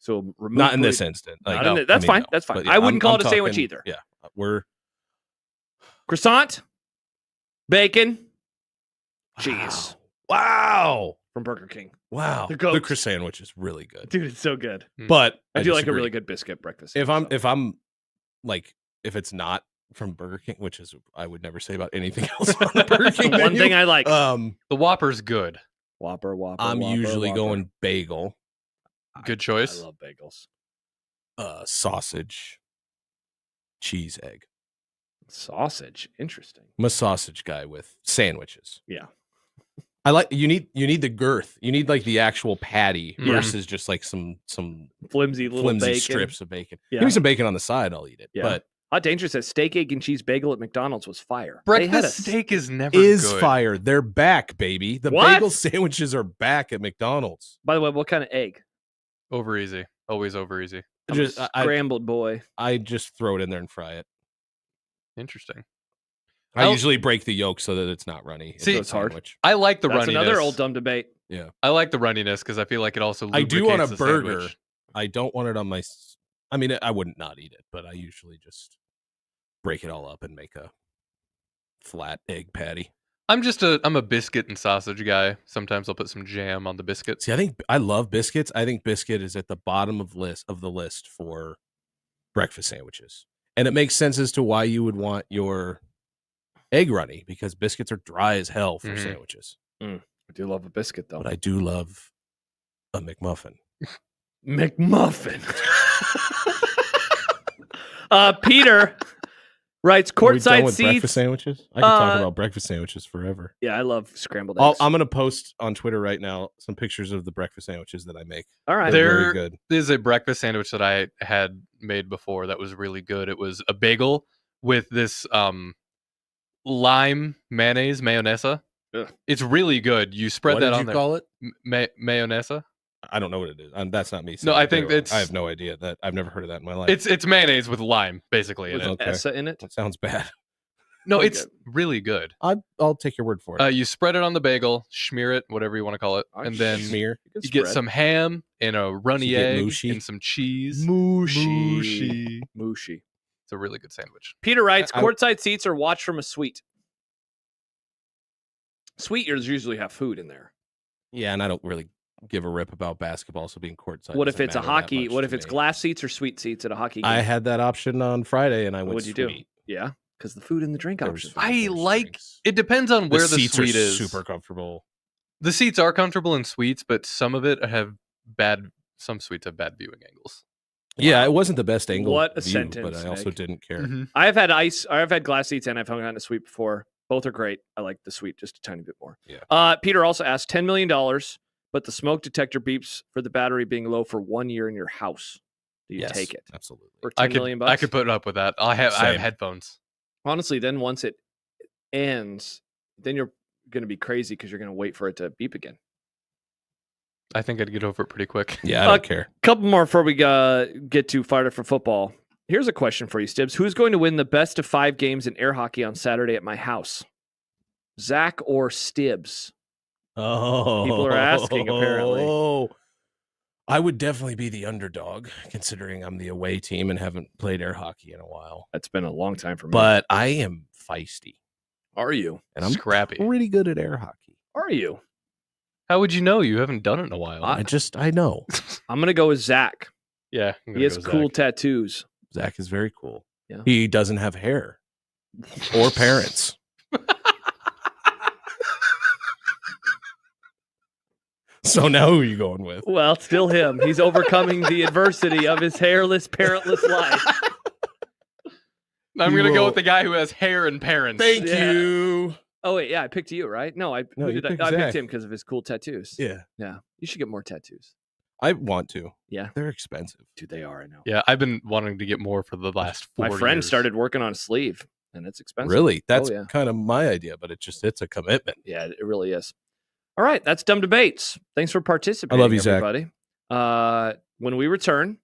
Speaker 2: So remove
Speaker 1: Not in this
Speaker 2: burrito.
Speaker 1: instant.
Speaker 2: Not
Speaker 1: Like,
Speaker 2: in
Speaker 1: no,
Speaker 2: it. That's
Speaker 1: I mean,
Speaker 2: fine.
Speaker 1: no.
Speaker 2: That's fine.
Speaker 1: But yeah,
Speaker 2: I wouldn't call
Speaker 1: I'm
Speaker 2: it a sandwich
Speaker 1: talking-
Speaker 2: either.
Speaker 1: Yeah, we're
Speaker 2: Croissant, bacon, cheese
Speaker 1: Wow.
Speaker 2: from Burger King.
Speaker 1: Wow.
Speaker 2: The
Speaker 1: The
Speaker 2: goats.
Speaker 1: Chris sandwich is really good.
Speaker 2: Dude, it's so good.
Speaker 1: But
Speaker 2: I do like a
Speaker 1: disagree.
Speaker 2: really good biscuit breakfast.
Speaker 1: If
Speaker 2: sandwich,
Speaker 1: I'm like, if it's not from Burger King, which is I would never say about anything else on the Burger
Speaker 2: That's the
Speaker 1: King
Speaker 2: one
Speaker 1: menu,
Speaker 2: thing I like.
Speaker 3: The Whopper's good.
Speaker 2: Whopper.
Speaker 1: I'm
Speaker 2: Whopper,
Speaker 1: usually
Speaker 2: Whopper.
Speaker 1: going bagel,
Speaker 3: Good choice.
Speaker 2: I love bagels.
Speaker 1: sausage, cheese, egg.
Speaker 2: Sausage. Interesting.
Speaker 1: I'm a sausage guy with sandwiches.
Speaker 2: Yeah.
Speaker 1: I like you need the girth. You need like the actual patty
Speaker 3: Yeah.
Speaker 1: versus just like some
Speaker 2: Flimsy little
Speaker 1: flimsy
Speaker 2: bacon.
Speaker 1: strips of bacon.
Speaker 2: Yeah.
Speaker 1: Give me some bacon on the side, I'll eat it.
Speaker 2: Yeah.
Speaker 1: But
Speaker 2: Hot Danger says steak, egg, and cheese bagel at McDonald's was fire.
Speaker 3: Breakfast steak is never
Speaker 1: is
Speaker 3: good.
Speaker 1: fire. They're back, baby. The
Speaker 2: What?
Speaker 1: bagel sandwiches are back at McDonald's.
Speaker 2: By the way, what kind of egg?
Speaker 3: Over easy. Always over easy.
Speaker 2: I'm
Speaker 1: Just
Speaker 2: a scrambled boy.
Speaker 1: I just throw it in there and fry it.
Speaker 3: Interesting.
Speaker 1: I
Speaker 3: I'll-
Speaker 1: usually break the yolk so that it's not runny.
Speaker 3: See,
Speaker 1: a
Speaker 2: it's hard.
Speaker 1: sandwich.
Speaker 3: I like the
Speaker 2: That's
Speaker 3: runniness.
Speaker 2: another old dumb debate.
Speaker 3: I like the runniness because I feel like it also
Speaker 1: I do on a
Speaker 3: lubricates the
Speaker 1: burger.
Speaker 3: sandwich.
Speaker 1: I don't want it on my. I mean, I wouldn't not eat it, but I usually just break it all up and make a flat egg patty.
Speaker 3: I'm a biscuit and sausage guy. Sometimes I'll put some jam on the biscuits.
Speaker 1: See, I think I love biscuits. I think biscuit is at the bottom of the list for breakfast sandwiches, and it makes sense as to why you would want your egg runny because biscuits are dry as hell for
Speaker 3: Mhm.
Speaker 1: sandwiches.
Speaker 2: I do love a biscuit, though.
Speaker 1: But I do love a McMuffin.
Speaker 2: McMuffin. Peter writes
Speaker 1: Are we done
Speaker 2: courtside
Speaker 1: with
Speaker 2: seats.
Speaker 1: breakfast sandwiches? I can talk
Speaker 2: Uh,
Speaker 1: about breakfast sandwiches forever.
Speaker 2: Yeah, I love scrambled eggs.
Speaker 1: I'm going to post on Twitter right now some pictures of the breakfast sandwiches that I make.
Speaker 2: All right.
Speaker 1: They're
Speaker 3: There-
Speaker 1: very good.
Speaker 3: There's a breakfast sandwich that I had made before that was really good. It was a bagel with this lime mayonnaise.
Speaker 2: Ugh.
Speaker 3: It's really good. You spread
Speaker 1: What
Speaker 3: that
Speaker 1: did
Speaker 3: on
Speaker 1: you
Speaker 3: there.
Speaker 1: call it?
Speaker 3: Mayonnaise.
Speaker 1: I don't know what it is. That's not me.
Speaker 3: No,
Speaker 1: saying
Speaker 3: I
Speaker 1: it.
Speaker 3: think
Speaker 1: They're
Speaker 3: it's-
Speaker 1: wrong. I have no idea. That I've never heard of that in my life.
Speaker 3: It's mayonnaise with lime, basically. In
Speaker 2: With
Speaker 3: it.
Speaker 1: Okay.
Speaker 2: Essa in it.
Speaker 1: That sounds bad.
Speaker 3: No,
Speaker 2: Okay.
Speaker 3: it's really good.
Speaker 1: I'll take your word for it.
Speaker 3: You spread it on the bagel, smear it, whatever you want to call it, and then
Speaker 1: Smear.
Speaker 3: you get some ham and a runny
Speaker 1: You get
Speaker 3: egg
Speaker 1: mushy?
Speaker 3: and some cheese.
Speaker 2: Mushy.
Speaker 3: It's a really good sandwich.
Speaker 2: Peter writes,
Speaker 1: I-
Speaker 2: courtside seats or watch from a suite. Suite usually have food in there.
Speaker 1: Yeah, and I don't really give a rip about basketball, so being courtside.
Speaker 2: What if
Speaker 1: doesn't
Speaker 2: it's a
Speaker 1: matter that
Speaker 2: hockey?
Speaker 1: much
Speaker 2: What
Speaker 1: to
Speaker 2: if it's
Speaker 1: me.
Speaker 2: glass seats or suite seats at a hockey game?
Speaker 1: I had that option on Friday, and I went
Speaker 2: What'd you do?
Speaker 1: sweet.
Speaker 2: Yeah, because the food and the drink
Speaker 1: There was
Speaker 2: option.
Speaker 1: food,
Speaker 3: I
Speaker 1: there was
Speaker 3: like
Speaker 1: drinks.
Speaker 3: it. Depends on where the
Speaker 1: seats
Speaker 3: suite
Speaker 1: are
Speaker 3: is.
Speaker 1: super comfortable.
Speaker 3: The seats are comfortable in suites, but some of it have bad. Some suites have bad viewing angles.
Speaker 1: Yeah, it wasn't the best angle.
Speaker 2: What a
Speaker 1: view,
Speaker 2: sentence,
Speaker 1: But I also
Speaker 2: Nick.
Speaker 1: didn't care.
Speaker 3: Mm-hmm.
Speaker 2: I've had glass seats and I've hung out in a suite before. Both are great. I like the suite just a tiny bit more.
Speaker 1: Yeah.
Speaker 2: Peter also asked $10 million, but the smoke detector beeps for the battery being low for 1 year in your house. Do you
Speaker 1: Yes,
Speaker 2: take it?
Speaker 1: Absolutely.
Speaker 2: For
Speaker 3: I
Speaker 2: $10
Speaker 3: could.
Speaker 2: million
Speaker 3: I
Speaker 2: bucks?
Speaker 3: could put up with that. I have
Speaker 1: Same.
Speaker 3: headphones.
Speaker 2: Honestly, then once it ends, then you're going to be crazy because you're going to wait for it to beep again.
Speaker 3: I think I'd get over it pretty quick.
Speaker 1: Yeah, I don't care.
Speaker 2: Couple more before we get to Fired Up for Football. Here's a question for you, Stibbs. Who's going to win the best of 5 games in air hockey on Saturday at my house? Zach or Stibbs?
Speaker 1: Oh,
Speaker 2: People are asking, apparently.
Speaker 1: Oh, I would definitely be the underdog, considering I'm the away team and haven't played air hockey in a while.
Speaker 2: That's been a long time for me.
Speaker 1: But I am feisty,
Speaker 2: Are you?
Speaker 1: and I'm
Speaker 3: Scrappy.
Speaker 1: pretty good at air hockey.
Speaker 2: Are you?
Speaker 3: How would you know? You haven't done it in a while.
Speaker 1: I know.
Speaker 2: I'm going to go with Zach.
Speaker 3: yeah, I'm gonna
Speaker 2: He has
Speaker 3: go
Speaker 2: cool
Speaker 3: Zach.
Speaker 2: tattoos.
Speaker 1: Zach is very cool.
Speaker 2: Yeah.
Speaker 1: He doesn't have hair or parents. So now who are you going with?
Speaker 2: Well, it's still him. He's overcoming the adversity of his hairless, parentless life.
Speaker 3: I'm
Speaker 1: You
Speaker 3: gonna go
Speaker 1: will-
Speaker 3: with the guy who has hair and parents.
Speaker 1: Thank
Speaker 2: Yeah.
Speaker 1: you.
Speaker 2: Oh, wait. Yeah, I picked you, right? No,
Speaker 1: No,
Speaker 2: who
Speaker 1: you
Speaker 2: did
Speaker 1: picked
Speaker 2: I picked
Speaker 1: Zach.
Speaker 2: him because of his cool tattoos.
Speaker 1: Yeah,
Speaker 2: Yeah. You should get more tattoos.
Speaker 1: I want to.
Speaker 2: Yeah.
Speaker 1: They're expensive.
Speaker 2: Dude, they are. I know.
Speaker 3: Yeah, I've been wanting to get more for the last 4
Speaker 2: My friend
Speaker 3: years.
Speaker 2: started working on a sleeve, and it's expensive.
Speaker 1: Really? That's
Speaker 2: yeah.
Speaker 1: kind of my idea, but it's a commitment.
Speaker 2: Yeah, it really is. All right, that's Dumb Debates. Thanks for participating,
Speaker 1: I love you, Zach.
Speaker 2: everybody. When we return,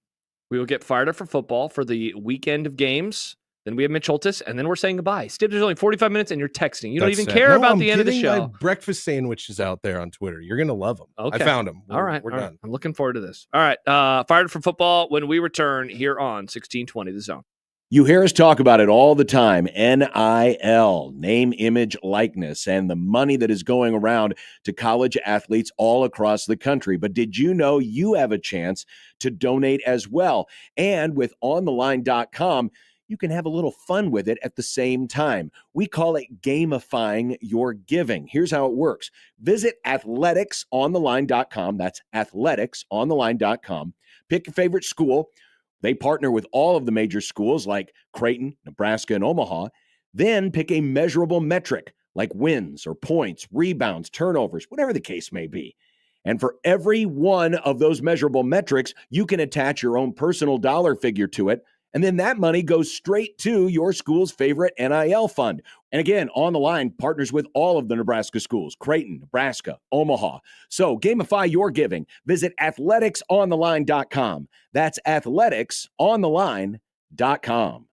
Speaker 2: we will get fired up for football for the weekend of games. Then we have Mitch Holthus, and then we're saying goodbye. Stibbs, there's only 45 minutes, and you're texting. You don't
Speaker 1: That's
Speaker 2: even
Speaker 1: sad.
Speaker 2: care
Speaker 1: No,
Speaker 2: about
Speaker 1: I'm
Speaker 2: the end of the
Speaker 1: getting
Speaker 2: show.
Speaker 1: My breakfast sandwiches out there on Twitter. You're gonna love them.
Speaker 2: Okay.
Speaker 1: I found them.
Speaker 2: All right,
Speaker 1: we're
Speaker 2: all right.
Speaker 1: done.
Speaker 2: I'm looking forward to this. All right, fired up for football when we return here on 1620 The Zone.
Speaker 9: You hear us talk about it all the time. NIL, name, image, likeness, and the money that is going around to college athletes all across the country. But did you know you have a chance to donate as well? And with ontheline.com, you can have a little fun with it at the same time. We call it gamifying your giving. Here's how it works. Visit athleticsontheline.com. That's athleticsontheline.com. Pick your favorite school. They partner with all of the major schools like Creighton, Nebraska, and Omaha. Then pick a measurable metric like wins or points, rebounds, turnovers, whatever the case may be. And for every one of those measurable metrics, you can attach your own personal dollar figure to it. And then that money goes straight to your school's favorite NIL fund. And again, On the Line partners with all of the Nebraska schools, Creighton, Nebraska, Omaha. So gamify your giving. Visit athleticsontheline.com. That's athleticsontheline.com.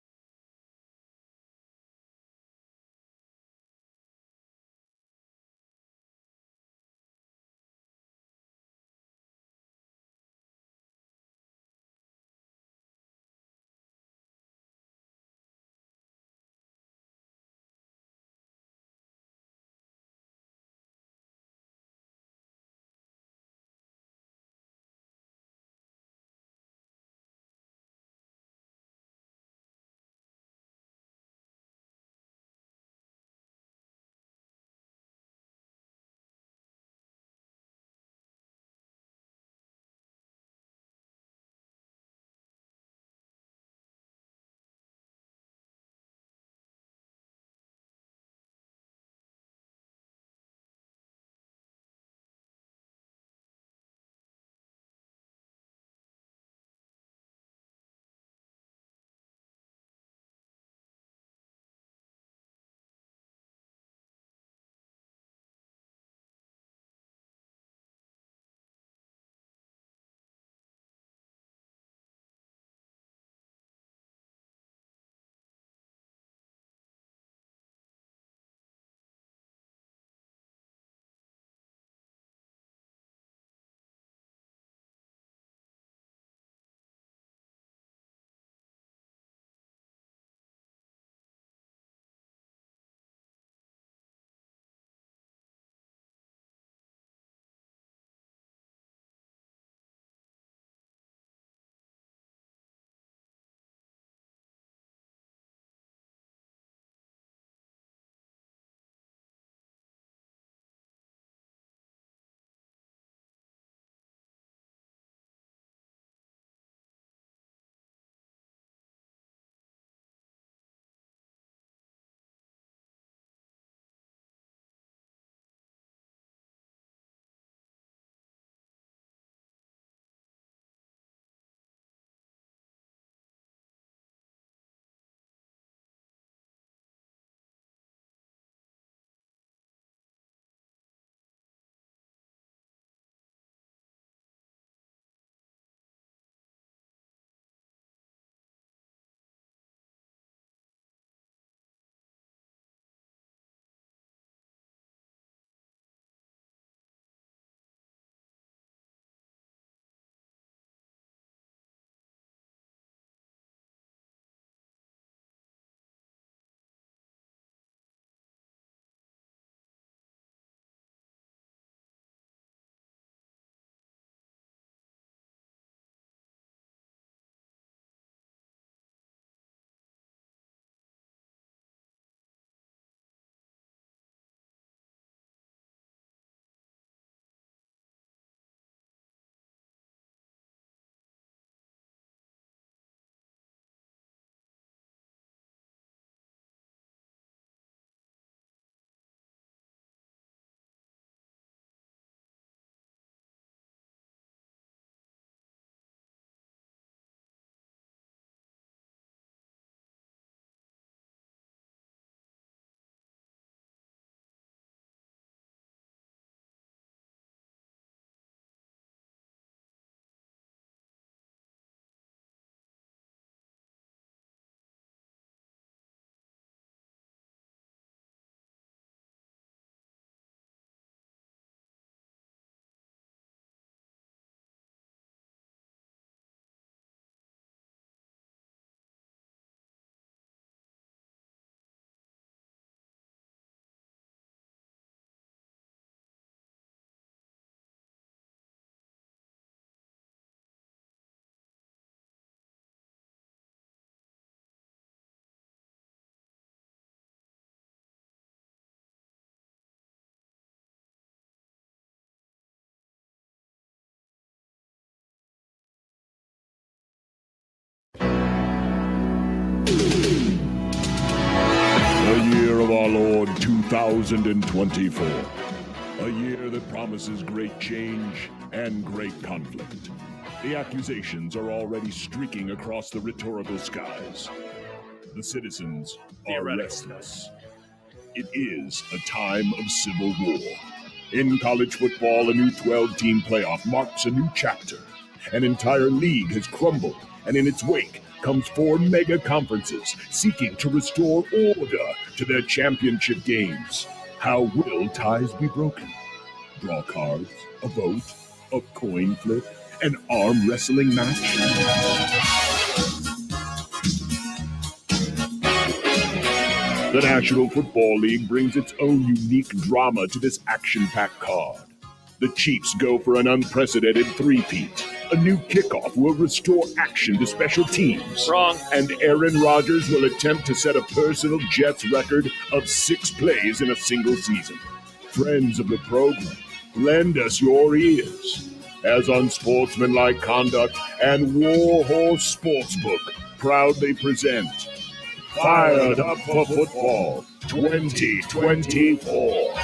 Speaker 10: 2024. A year that promises great change and great conflict. The accusations are already streaking across the rhetorical skies. The citizens are restless. It is a time of civil war. In college football, a new 12-team playoff marks a new chapter. An entire league has crumbled, and in its wake comes 4 mega conferences seeking to restore order to their championship games. How will ties be broken? Draw cards, a vote, a coin flip, an arm wrestling match? The National Football League brings its own unique drama to this action-packed card. The Chiefs go for an unprecedented three-peat. A new kickoff will restore action to special teams.
Speaker 2: Wrong.
Speaker 10: And Aaron Rodgers will attempt to set a personal Jets record of 6 plays in a single season. Friends of the program, lend us your ears as Unsportsmanlike Conduct and Warhorse Sportsbook proudly present Fired Up for Football 2024.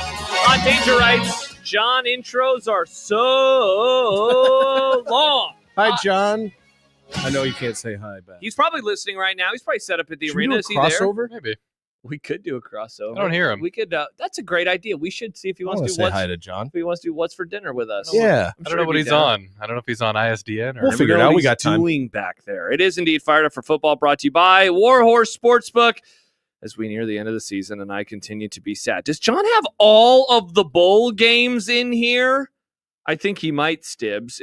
Speaker 2: On Danger writes, John, intros are so long.
Speaker 1: Hi, John. I know you can't say hi back.
Speaker 2: He's probably listening right now. He's probably set up at the
Speaker 1: Should we
Speaker 2: arena.
Speaker 1: do a
Speaker 2: Is he there?
Speaker 1: crossover?
Speaker 3: Maybe.
Speaker 2: We could do a crossover.
Speaker 3: I don't hear him.
Speaker 2: We could. That's a great idea. We should see if he
Speaker 1: I
Speaker 2: wants
Speaker 1: want
Speaker 2: to
Speaker 1: to
Speaker 2: do
Speaker 1: say hi to John.
Speaker 2: if he wants to do what's for dinner with us.
Speaker 1: Yeah.
Speaker 3: I don't know what he's on. I don't know if he's on ISDN or
Speaker 1: We'll figure it out. We got time.
Speaker 2: Doing back there. It is indeed Fired Up for Football, brought to you by Warhorse Sportsbook. As we near the end of the season, and I continue to be sad. Does John have all of the bowl games in here? I think he might, Stibbs.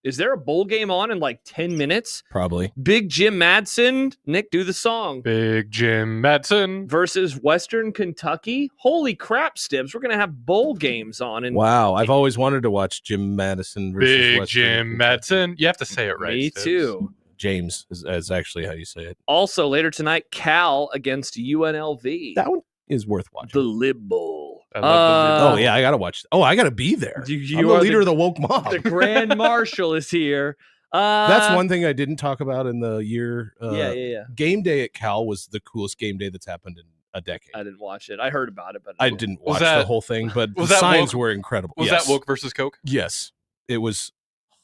Speaker 2: Is there a bowl game on in like 10 minutes?
Speaker 1: Probably.
Speaker 2: Big Jim Madsen. Nick, do the song.
Speaker 3: Big Jim Madsen
Speaker 2: Versus Western Kentucky. Holy crap, Stibbs. We're going to have bowl games on. And
Speaker 1: Wow. I've always wanted to watch Jim Madison versus
Speaker 3: Big
Speaker 1: Western
Speaker 3: Jim
Speaker 1: Kentucky.
Speaker 3: Madsen. You have to say it right.
Speaker 2: Me
Speaker 3: Stibbs.
Speaker 2: too.
Speaker 1: James is actually how you say it.
Speaker 2: Also, later tonight, Cal against UNLV.
Speaker 1: That one is worth watching.
Speaker 2: The Lib Bowl.
Speaker 3: I love
Speaker 1: Oh, yeah. I got to watch. Oh, I got to be there.
Speaker 2: You
Speaker 1: I'm the
Speaker 2: are
Speaker 1: leader of the woke mob.
Speaker 2: The Grand Marshal is here.
Speaker 1: That's one thing I didn't talk about in the year.
Speaker 2: Yeah.
Speaker 1: Game day at Cal was the coolest game day that's happened in a decade.
Speaker 2: I didn't watch it. I heard about it, but
Speaker 1: I didn't watch
Speaker 3: that-
Speaker 1: the whole thing, but the
Speaker 3: was that
Speaker 1: signs
Speaker 3: woke?
Speaker 1: were incredible.
Speaker 3: Was
Speaker 1: Yes.
Speaker 3: that woke versus Coke?
Speaker 1: Yes. It was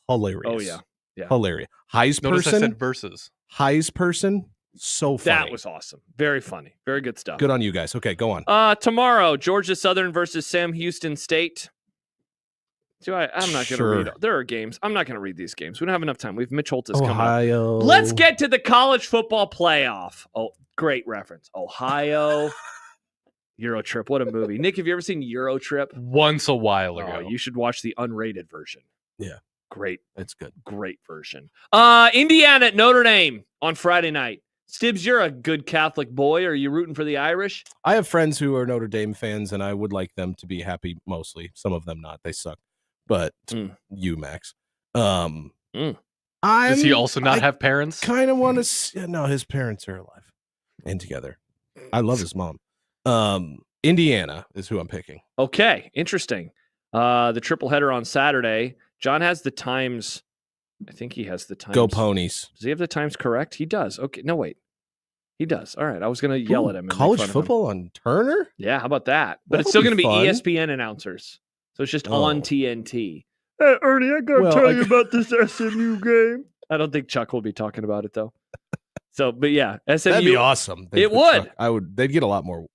Speaker 1: hilarious.
Speaker 2: Oh, yeah.
Speaker 1: Hilarious. Heis
Speaker 3: Notice I
Speaker 1: person.
Speaker 3: said versus.
Speaker 1: Heis person. So funny.
Speaker 2: that was awesome. Very funny. Very good stuff.
Speaker 1: Good on you guys. Okay, go on.
Speaker 2: Tomorrow, Georgia Southern versus Sam Houston State. I'm not going to read. There are games. I'm not going to read these games. We don't have enough time. We have Mitch Holthus coming up.
Speaker 1: Ohio.
Speaker 2: Let's get to the college football playoff. Oh, great reference. Ohio. Euro Trip. What a movie. Nick, have you ever seen Euro Trip?
Speaker 3: Once a while ago.
Speaker 2: You should watch the unrated version.
Speaker 1: Yeah.
Speaker 2: Great.
Speaker 1: That's good.
Speaker 2: Great version. Indiana at Notre Dame on Friday night. Stibbs, you're a good Catholic boy. Are you rooting for the Irish?
Speaker 1: I have friends who are Notre Dame fans, and I would like them to be happy mostly. Some of them not. They suck. But you, Max.
Speaker 3: Does he also not have parents?
Speaker 1: Kind of want to. No, his parents are alive and together. I love his mom. Indiana is who I'm picking.
Speaker 2: Okay, interesting. The triple header on Saturday. John has the times. I think he has the times.
Speaker 1: Go Ponies.
Speaker 2: Does he have the times correct? He does. Okay. No, wait. He does. All right. I was going to yell at him. And
Speaker 1: college
Speaker 2: make fun of him.
Speaker 1: football on Turner?
Speaker 2: Yeah. How about that? But it's
Speaker 1: That'll
Speaker 2: still going to be
Speaker 1: fun.
Speaker 2: ESPN announcers. So it's just on TNT.
Speaker 8: Hey, Ernie, I got to tell you
Speaker 2: about this SMU game. I don't think Chuck will be talking about it, though. So, but yeah, SMU.
Speaker 1: That'd be awesome.
Speaker 2: It would.
Speaker 1: They'd get a lot more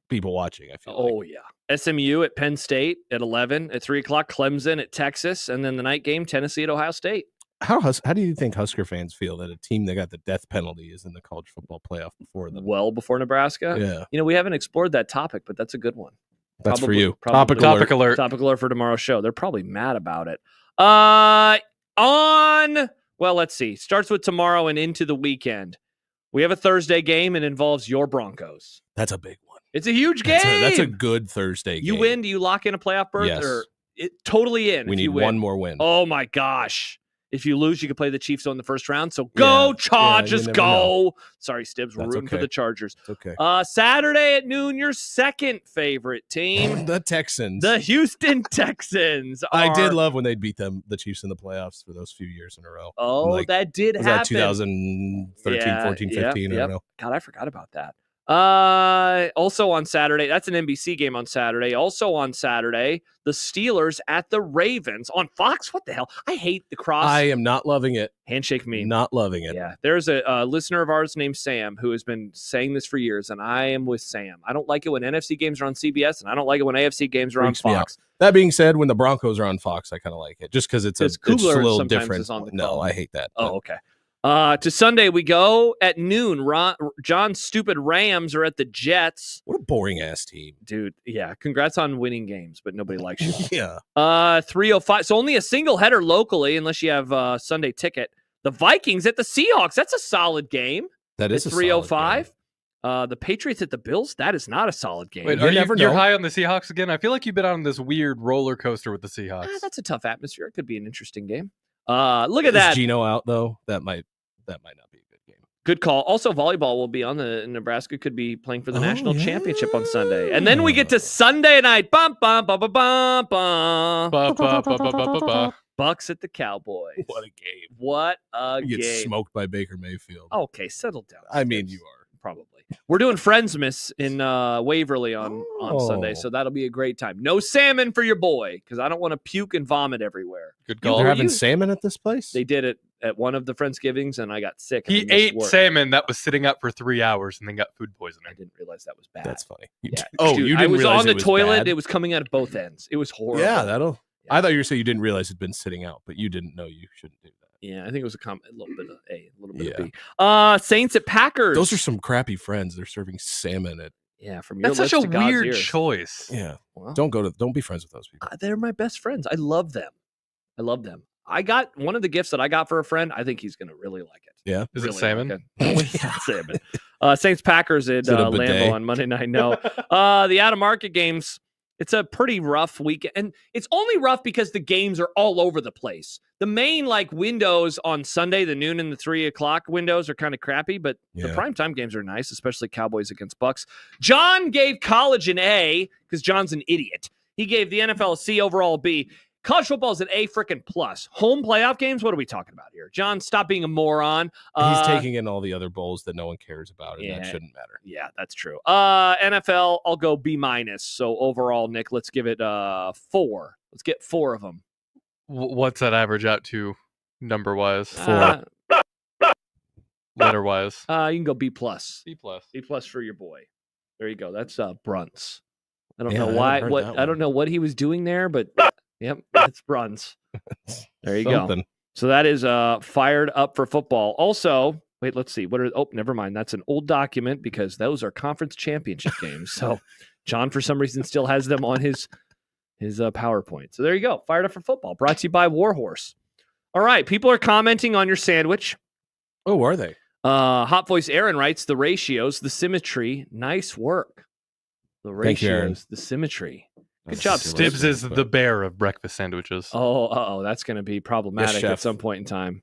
Speaker 1: people watching, I feel like.
Speaker 2: Oh, yeah. SMU at Penn State at 11. At 3 o'clock, Clemson at Texas. And then the night game, Tennessee at Ohio State.
Speaker 1: How do you think Husker fans feel that a team that got the death penalty is in the college football playoff before them?
Speaker 2: Well before Nebraska?
Speaker 1: Yeah.
Speaker 2: You know, we haven't explored that topic, but that's a good one.
Speaker 1: That's for you.
Speaker 2: Topic
Speaker 1: Topic
Speaker 2: alert.
Speaker 1: alert.
Speaker 2: Topic alert for tomorrow's show. They're probably mad about it. Let's see. Starts with tomorrow and into the weekend. We have a Thursday game. It involves your Broncos.
Speaker 1: That's a big one.
Speaker 2: It's a huge game.
Speaker 1: That's a good Thursday game.
Speaker 2: You win. Do you lock in a playoff berth?
Speaker 1: Yes.
Speaker 2: Or totally in.
Speaker 1: We
Speaker 2: if
Speaker 1: need
Speaker 2: you win.
Speaker 1: one more win.
Speaker 2: Oh, my gosh. If you lose, you can play the Chiefs in the first round. So go,
Speaker 1: Yeah.
Speaker 2: Chargers,
Speaker 1: You never
Speaker 2: go.
Speaker 1: know.
Speaker 2: Sorry, Stibbs. We're
Speaker 1: That's
Speaker 2: rooting for
Speaker 1: okay.
Speaker 2: the Chargers.
Speaker 1: It's okay.
Speaker 2: Saturday at noon, your second favorite team,
Speaker 1: The Texans.
Speaker 2: the Houston Texans.
Speaker 1: I did
Speaker 2: are-
Speaker 1: love when they beat the Chiefs in the playoffs for those few years in a row.
Speaker 2: Oh,
Speaker 1: Like,
Speaker 2: that did
Speaker 1: was
Speaker 2: happen.
Speaker 1: that 2013, 14, 15? I don't know.
Speaker 2: God, I forgot about that. Also on Saturday, that's an NBC game on Saturday. Also on Saturday, the Steelers at the Ravens on Fox. What the hell? I hate the cross.
Speaker 1: I am not loving it.
Speaker 2: Handshake me.
Speaker 1: Not loving it.
Speaker 2: Yeah, there's a listener of ours named Sam who has been saying this for years, and I am with Sam. I don't like it when NFC games are on CBS, and I don't like it when AFC games are
Speaker 1: Freaks
Speaker 2: on
Speaker 1: me
Speaker 2: Fox.
Speaker 1: That being said, when the Broncos are on Fox, I kind of like it just because it's just a little
Speaker 2: sometimes
Speaker 1: different.
Speaker 2: is on the
Speaker 1: No,
Speaker 2: call.
Speaker 1: I hate that.
Speaker 2: Oh, okay. To Sunday we go at noon. John's stupid Rams are at the Jets.
Speaker 1: What a boring ass team,
Speaker 2: dude. Yeah, congrats on winning games, but nobody likes you.
Speaker 1: Yeah.
Speaker 2: 3:05. So only a single header locally, unless you have a Sunday ticket. The Vikings at the Seahawks. That's a solid game.
Speaker 1: That is a
Speaker 2: 3:05. The Patriots at the Bills. That is not a solid game.
Speaker 3: Wait, you're high on the Seahawks again? I feel like you've been on this weird roller coaster with the Seahawks.
Speaker 2: That's a tough atmosphere. It could be an interesting game. Look at that.
Speaker 1: Is Geno out though? That might not be a good game.
Speaker 2: Good call. Also, volleyball will be on. The Nebraska could be playing for the national championship on Sunday, and then we get to Sunday night. Bum bum bum bum bum bum. Bucks at the Cowboys.
Speaker 1: What a game!
Speaker 2: What a
Speaker 1: You
Speaker 2: game!
Speaker 1: get smoked by Baker Mayfield.
Speaker 2: Okay, settle down.
Speaker 1: I mean, you are
Speaker 2: probably. We're doing Friendsmas in Waverly on Sunday, so that'll be a great time. No salmon for your boy because I don't want to puke and vomit everywhere.
Speaker 3: Good call.
Speaker 1: They're having salmon at this place.
Speaker 2: They did it at one of the Friendsgivings, and I got sick.
Speaker 3: He ate salmon that was sitting up for 3 hours and then got food poisoning.
Speaker 2: I didn't realize that was bad.
Speaker 1: That's funny.
Speaker 2: Yeah.
Speaker 1: Oh,
Speaker 2: Dude,
Speaker 1: you didn't
Speaker 2: I was
Speaker 1: realize
Speaker 2: on the
Speaker 1: it was
Speaker 2: toilet.
Speaker 1: bad?
Speaker 2: It was coming out of both ends. It was horrible.
Speaker 1: Yeah, that'll. Yeah. I thought you were saying you didn't realize it'd been sitting out, but you didn't know you shouldn't do that.
Speaker 2: Yeah, I think it was a little bit of A, a little bit of B. Saints at Packers.
Speaker 1: Those are some crappy friends. They're serving salmon at.
Speaker 2: Yeah, from your
Speaker 3: That's
Speaker 2: lips
Speaker 3: such a
Speaker 2: to God's
Speaker 3: weird
Speaker 2: ears.
Speaker 3: choice.
Speaker 1: Yeah,
Speaker 2: well,
Speaker 1: don't be friends with those people.
Speaker 2: They're my best friends. I love them. I got one of the gifts that I got for a friend. I think he's going to really like it.
Speaker 1: Yeah,
Speaker 3: is
Speaker 2: really
Speaker 3: it salmon?
Speaker 2: Like it. Yeah, salmon. Saints Packers at
Speaker 1: it a
Speaker 2: Lambeau
Speaker 1: bidet?
Speaker 2: on Monday night. No, the out of market games. It's a pretty rough weekend, and it's only rough because the games are all over the place. The main windows on Sunday, the noon and the 3 o'clock windows are kind of crappy, but the primetime games are nice, especially Cowboys against Bucks. John gave college an A because John's an idiot. He gave the NFL a C, overall a B. College football is an A freaking plus. Home playoff games? What are we talking about here? John, stop being a moron.
Speaker 1: He's taking in all the other bowls that no one cares about, and that shouldn't matter.
Speaker 2: Yeah, that's true. NFL, I'll go B minus. So overall, Nick, let's give it 4. Let's get 4 of them.
Speaker 3: What's that average out to number wise?
Speaker 1: 4.
Speaker 3: Letter wise.
Speaker 2: You can go B plus.
Speaker 3: B plus.
Speaker 2: B plus for your boy. There you go. That's Brunts. I don't
Speaker 1: Yeah,
Speaker 2: know
Speaker 1: I
Speaker 2: why.
Speaker 1: haven't heard that
Speaker 2: I don't
Speaker 1: one.
Speaker 2: know what he was doing there, but yep, it's Bruns. There you go.
Speaker 1: Something.
Speaker 2: So that is fired up for football. Also, wait, let's see. Never mind. That's an old document because those are conference championship games. So John, for some reason, still has them on his PowerPoint. So there you go. Fired up for football. Brought to you by Warhorse. All right. People are commenting on your sandwich.
Speaker 1: Oh, are they?
Speaker 2: Hot Voice Aaron writes, the ratios, the symmetry. Nice work. The
Speaker 1: Thank you, Aaron.
Speaker 2: ratios, the symmetry. Good job,
Speaker 3: Stibbs is the bear of breakfast sandwiches.
Speaker 2: Oh, that's going to be problematic
Speaker 1: Yes,
Speaker 2: at
Speaker 1: chef.
Speaker 2: some point in time.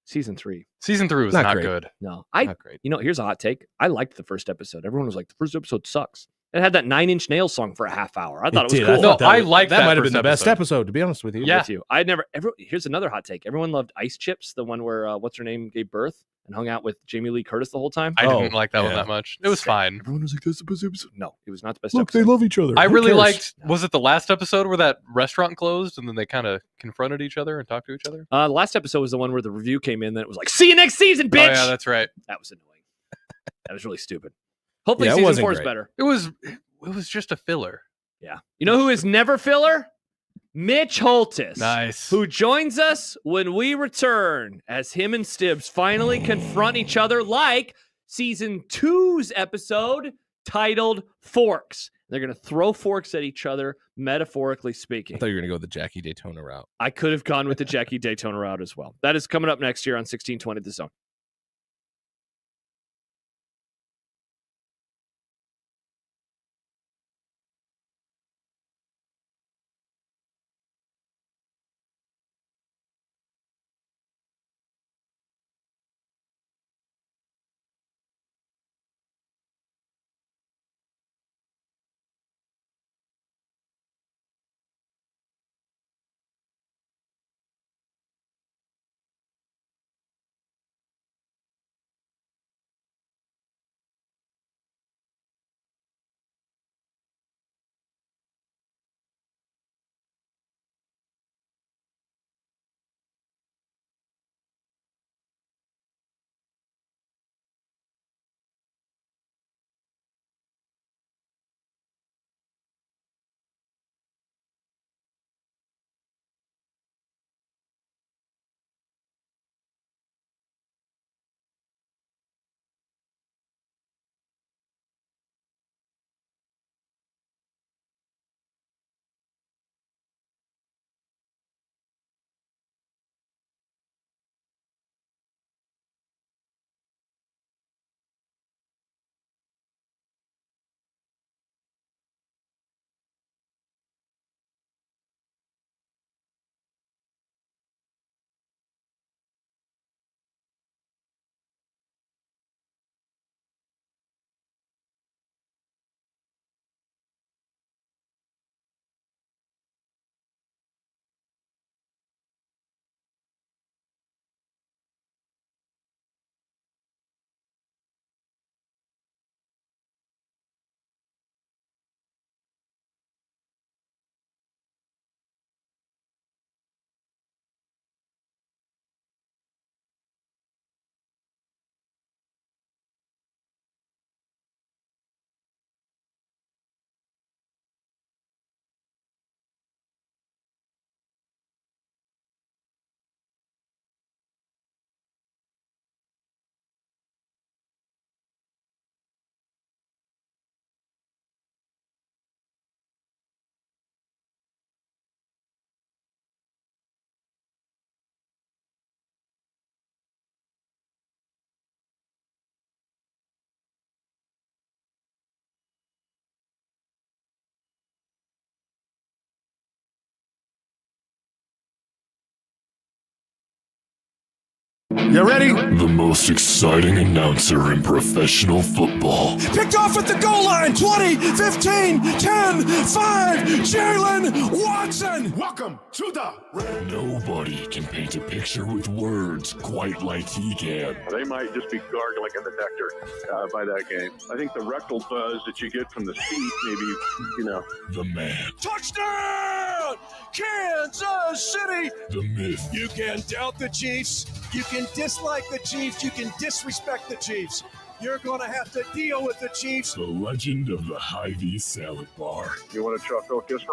Speaker 2: Season 3.
Speaker 3: Season 3 was
Speaker 1: Not
Speaker 3: not
Speaker 1: great.
Speaker 3: good.
Speaker 2: No,
Speaker 1: Not great.
Speaker 2: here's a hot take. I liked the first episode. Everyone was like, the first episode sucks. It had that 9 Inch Nails song for a half hour. I thought it was
Speaker 1: did.
Speaker 2: cool.
Speaker 3: No, I
Speaker 1: was-
Speaker 3: liked that
Speaker 1: might have been
Speaker 3: first
Speaker 1: the best
Speaker 3: episode.
Speaker 1: episode, to be honest with you.
Speaker 3: Yeah.
Speaker 2: With you. Here's another hot take. Everyone loved Ice Chips, the one where what's her name gave birth and hung out with Jamie Lee Curtis the whole time.
Speaker 3: I didn't like that one
Speaker 1: yeah.
Speaker 3: that much. It was fine.
Speaker 2: Everyone was like, that's the best episode. No, it was not the best
Speaker 1: Look,
Speaker 2: episode.
Speaker 1: they love each other.
Speaker 3: I
Speaker 1: Who
Speaker 3: really
Speaker 1: cares?
Speaker 3: liked, was it the last episode where that restaurant closed and then they kind of confronted each other and talked to each other?
Speaker 2: The last episode was the one where the review came in. Then it was like, see you next season, bitch.
Speaker 3: Oh, yeah, that's right.
Speaker 2: That was annoying. That was really stupid. Hopefully
Speaker 1: Yeah, it
Speaker 2: season
Speaker 1: wasn't
Speaker 2: 4 is
Speaker 1: great.
Speaker 2: better.
Speaker 3: It was just a filler.
Speaker 2: Yeah. You know who is never filler? Mitch Holthus.
Speaker 3: Nice.
Speaker 2: Who joins us when we return as him and Stibbs finally confront each other like season 2's episode titled Forks. They're going to throw forks at each other, metaphorically speaking.
Speaker 1: I thought you were going to go the Jackie Daytona route.
Speaker 2: I could have gone with the Jackie Daytona route as well. That is coming up next year on 1620 The Zone.
Speaker 5: You ready?
Speaker 10: The most exciting announcer in professional football.
Speaker 8: Picked off at the goal line. 20, 15, 10, 5. Jalen Watson.
Speaker 5: Welcome to the
Speaker 10: Nobody can paint a picture with words quite like he can.
Speaker 11: They might just be gargling in the nectar by that game. I think the rectal buzz that you get from the seat, maybe,
Speaker 10: The man,
Speaker 8: Touchdown! Kansas City!
Speaker 10: the myth,
Speaker 8: You can doubt the Chiefs. You can dislike the Chiefs. You can disrespect the Chiefs. You're going to have to deal with the Chiefs.
Speaker 10: the legend of the Hy-Vee salad bar.
Speaker 11: you want to chuck focus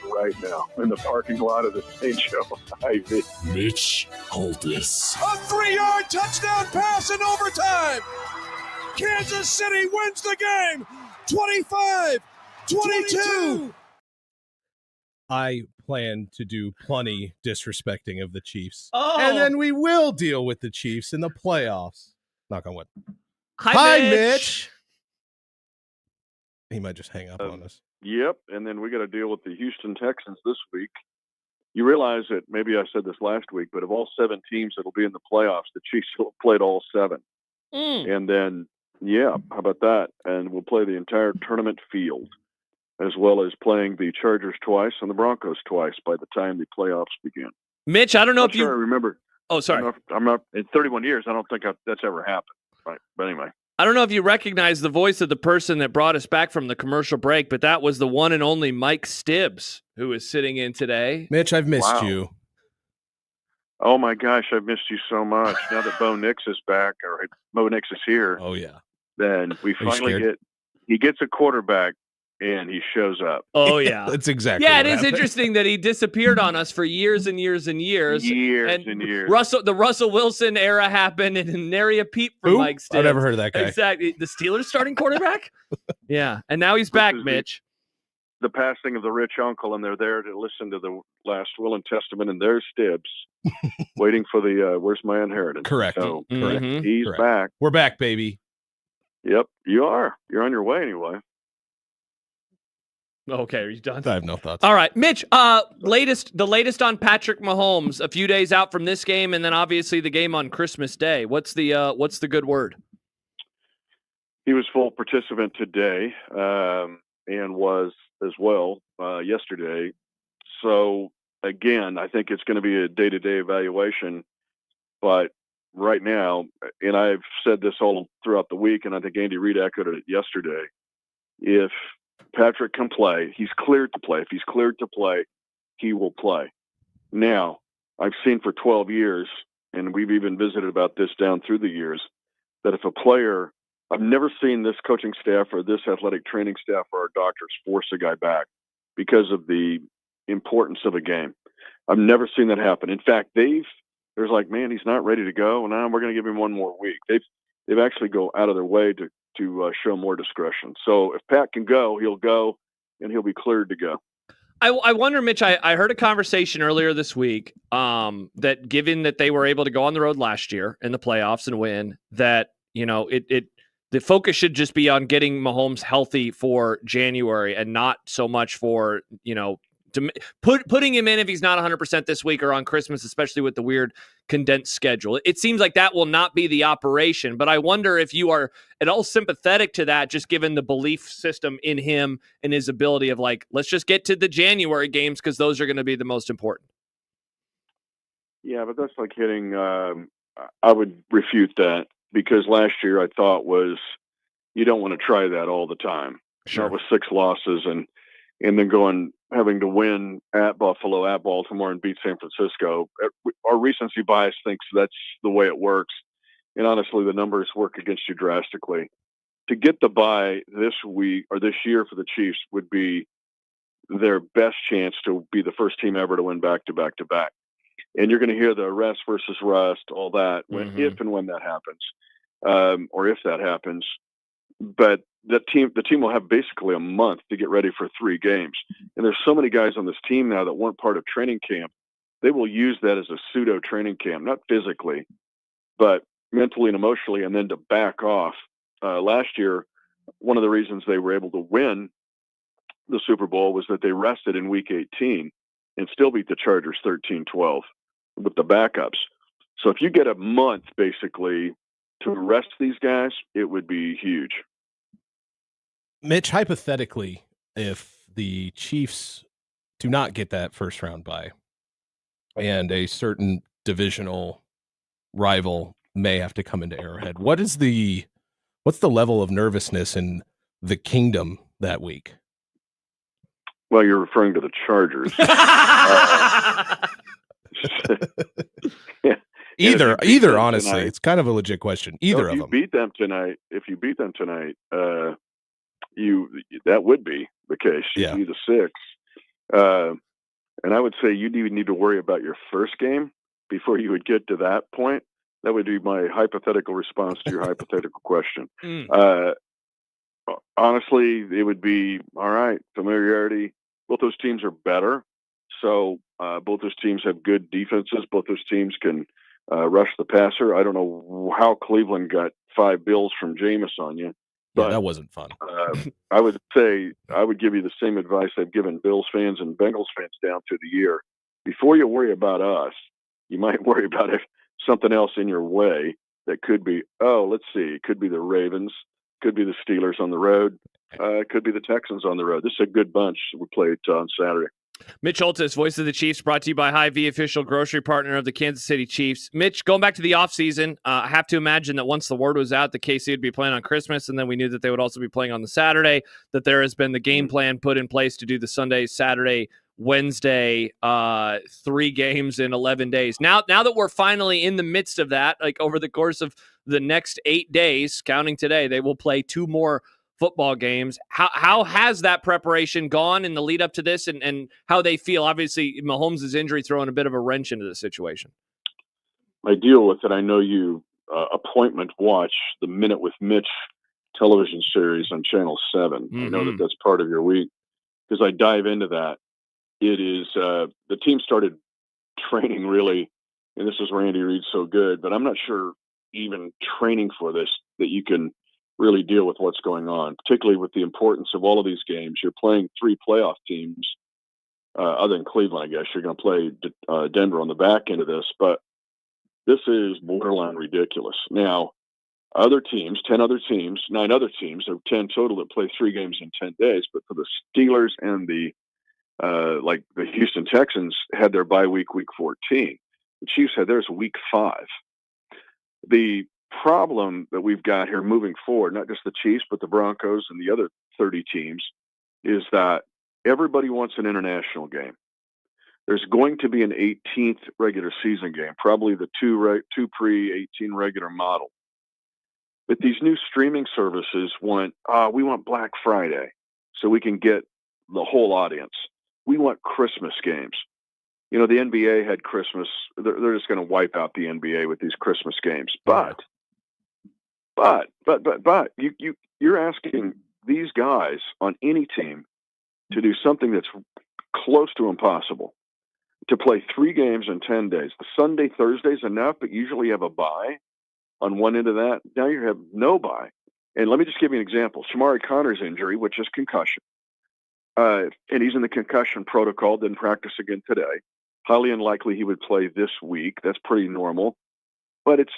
Speaker 11: right now in the parking lot of the St. Joe Hy-Vee.
Speaker 10: Mitch Holthus.
Speaker 8: A 3-yard touchdown pass in overtime. Kansas City wins the game. 25-22.
Speaker 1: I plan to do plenty disrespecting of the Chiefs.
Speaker 2: Oh.
Speaker 1: And then we will deal with the Chiefs in the playoffs. Knock on wood.
Speaker 2: Hi, Mitch.
Speaker 1: He might just hang up on us.
Speaker 11: Yep, and then we got to deal with the Houston Texans this week. You realize that, maybe I said this last week, but of all 7 teams that will be in the playoffs, the Chiefs will have played all 7. And then, how about that? And we'll play the entire tournament field, as well as playing the Chargers twice and the Broncos twice by the time the playoffs begin.
Speaker 2: Mitch, I don't know if you
Speaker 11: I remember.
Speaker 2: Oh, sorry.
Speaker 11: I'm not in 31 years. I don't think that's ever happened. Right. But anyway.
Speaker 2: I don't know if you recognize the voice of the person that brought us back from the commercial break, but that was the one and only Mike Stibbs, who is sitting in today.
Speaker 1: Mitch, I've missed you.
Speaker 11: Oh my gosh, I've missed you so much. Now that Bo Nix is back, or Bo Nix is here.
Speaker 1: Oh yeah.
Speaker 11: Then we finally he gets a quarterback and he shows up.
Speaker 2: Oh yeah.
Speaker 1: That's exactly.
Speaker 2: Yeah,
Speaker 1: what
Speaker 2: it is
Speaker 1: happened.
Speaker 2: interesting that he disappeared on us for years and years and years.
Speaker 11: And years.
Speaker 2: The Russell Wilson era happened, and nary a peep from
Speaker 1: Who?
Speaker 2: Mike Stibbs.
Speaker 1: I've never heard of that guy.
Speaker 2: Exactly. The Steelers starting quarterback? Yeah. And now he's back, Mitch.
Speaker 11: The passing of the rich uncle, and they're there to listen to the last will and testament, and there's Stibbs waiting for the where's my inheritance.
Speaker 1: Correct.
Speaker 11: So
Speaker 1: Correct.
Speaker 11: he's
Speaker 1: Correct.
Speaker 11: back.
Speaker 1: We're back, baby.
Speaker 11: Yep, you are. You're on your way anyway.
Speaker 2: Okay, are you done?
Speaker 1: I have no thoughts.
Speaker 2: All right, Mitch. The latest on Patrick Mahomes. A few days out from this game, and then obviously the game on Christmas Day. What's the good word?
Speaker 11: He was full participant today, and was as well yesterday. So again, I think it's going to be a day-to-day evaluation. But right now, and I've said this all throughout the week, and I think Andy Reid echoed it yesterday. If Patrick can play, he's cleared to play. If he's cleared to play, he will play. Now, I've seen for 12 years, and we've even visited about this down through the years, that if a player, I've never seen this coaching staff or this athletic training staff or our doctors force a guy back because of the importance of a game. I've never seen that happen. In fact, there's like, man, he's not ready to go. Now we're going to give him one more week. They've actually go out of their way to show more discretion. So if Pat can go, he'll go, and he'll be cleared to go.
Speaker 2: I wonder, Mitch, I heard a conversation earlier this week that given that they were able to go on the road last year in the playoffs and win, that, the focus should just be on getting Mahomes healthy for January and not so much for, putting him in if he's not 100% this week or on Christmas, especially with the weird condensed schedule. It seems like that will not be the operation, but I wonder if you are at all sympathetic to that, just given the belief system in him and his ability of let's just get to the January games because those are going to be the most important.
Speaker 11: Yeah, but that's like hitting, I would refute that, because last year I thought was, you don't want to try that all the time.
Speaker 2: Sure.
Speaker 11: Not with 6 losses and then having to win at Buffalo, at Baltimore, and beat San Francisco. Our recency bias thinks that's the way it works. And honestly, the numbers work against you drastically. To get the bye this week or this year for the Chiefs would be their best chance to be the first team ever to win back-to-back. And you're going to hear the rest versus rust, all that, if and when that happens, or if that happens. But the team will have basically a month to get ready for 3 games. And there's so many guys on this team now that weren't part of training camp. They will use that as a pseudo training camp, not physically, but mentally and emotionally, and then to back off. Last year, one of the reasons they were able to win the Super Bowl was that they rested in week 18 and still beat the Chargers 13-12 with the backups. So if you get a month basically to rest these guys, it would be huge.
Speaker 1: Mitch, hypothetically, if the Chiefs do not get that first round bye and a certain divisional rival may have to come into Arrowhead, what's the level of nervousness in the kingdom that week?
Speaker 11: Well, you're referring to the Chargers.
Speaker 1: Either, honestly,
Speaker 11: tonight,
Speaker 1: it's kind of a legit question. Either of them.
Speaker 11: If you beat them tonight, that would be the case. You'd be the 6. And I would say you'd even need to worry about your first game before you would get to that point. That would be my hypothetical response to your hypothetical question. Honestly, it would be, all right, familiarity. Both those teams are better. So both those teams have good defenses. Both those teams can rush the passer. I don't know how Cleveland got 5 bills from Jameis on you. But,
Speaker 1: that wasn't fun.
Speaker 11: I would say I would give you the same advice I've given Bills fans and Bengals fans down through the year. Before you worry about us, you might worry about something else in your way that could be, let's see, it could be the Ravens, could be the Steelers on the road, could be the Texans on the road. This is a good bunch we played on Saturday.
Speaker 2: Mitch Holthus, voice of the Chiefs, brought to you by Hy-Vee, official grocery partner of the Kansas City Chiefs. Mitch, going back to the offseason, I have to imagine that once the word was out that KC would be playing on Christmas, and then we knew that they would also be playing on the Saturday, that there has been the game plan put in place to do the Sunday, Saturday, Wednesday, 3 games in 11 days. Now that we're finally in the midst of that, like over the course of the next 8 days, counting today, they will play 2 more football games. How has that preparation gone in the lead up to this, and how they feel? Obviously, Mahomes' injury throwing a bit of a wrench into the situation.
Speaker 11: I deal with it. I know you appointment watch the Minute with Mitch television series on Channel 7. I know that that's part of your week because I dive into that. It is the team started training really, and this is where Andy Reid's so good, but I'm not sure even training for this that you can really deal with what's going on, particularly with the importance of all of these games. You're playing 3 playoff teams, other than Cleveland, I guess. You're going to play Denver on the back end of this, but this is borderline ridiculous. Now, 10 other teams, 9 other teams, there are 10 total that play 3 games in 10 days, but for the Steelers and the Houston Texans had their bye week 14. The Chiefs had theirs week 5. The problem that we've got here moving forward, not just the Chiefs, but the Broncos and the other 30 teams, is that everybody wants an international game. There's going to be an 18th regular season game, probably the two pre-18 regular model. But these new streaming services we want Black Friday so we can get the whole audience. We want Christmas games. You know, the NBA had Christmas. They're just going to wipe out the NBA with these Christmas games. But you're asking these guys on any team to do something that's close to impossible, to play 3 games in 10 days. The Sunday, Thursday's enough, but usually you have a bye on one end of that. Now you have no bye. And let me just give you an example. Shamari Connor's injury, which is concussion, and he's in the concussion protocol, didn't practice again today. Highly unlikely he would play this week. That's pretty normal. But it's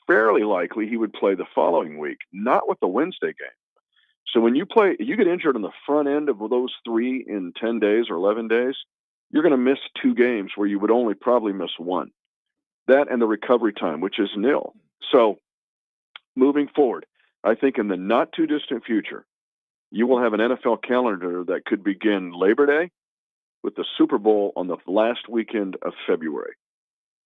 Speaker 11: fairly likely he would play the following week, not with the Wednesday game. So when you get injured on the front end of those 3 in 10 days or 11 days, you're going to miss 2 games where you would only probably miss 1. That and the recovery time, which is nil. So moving forward, I think in the not too distant future, you will have an NFL calendar that could begin Labor Day with the Super Bowl on the last weekend of February.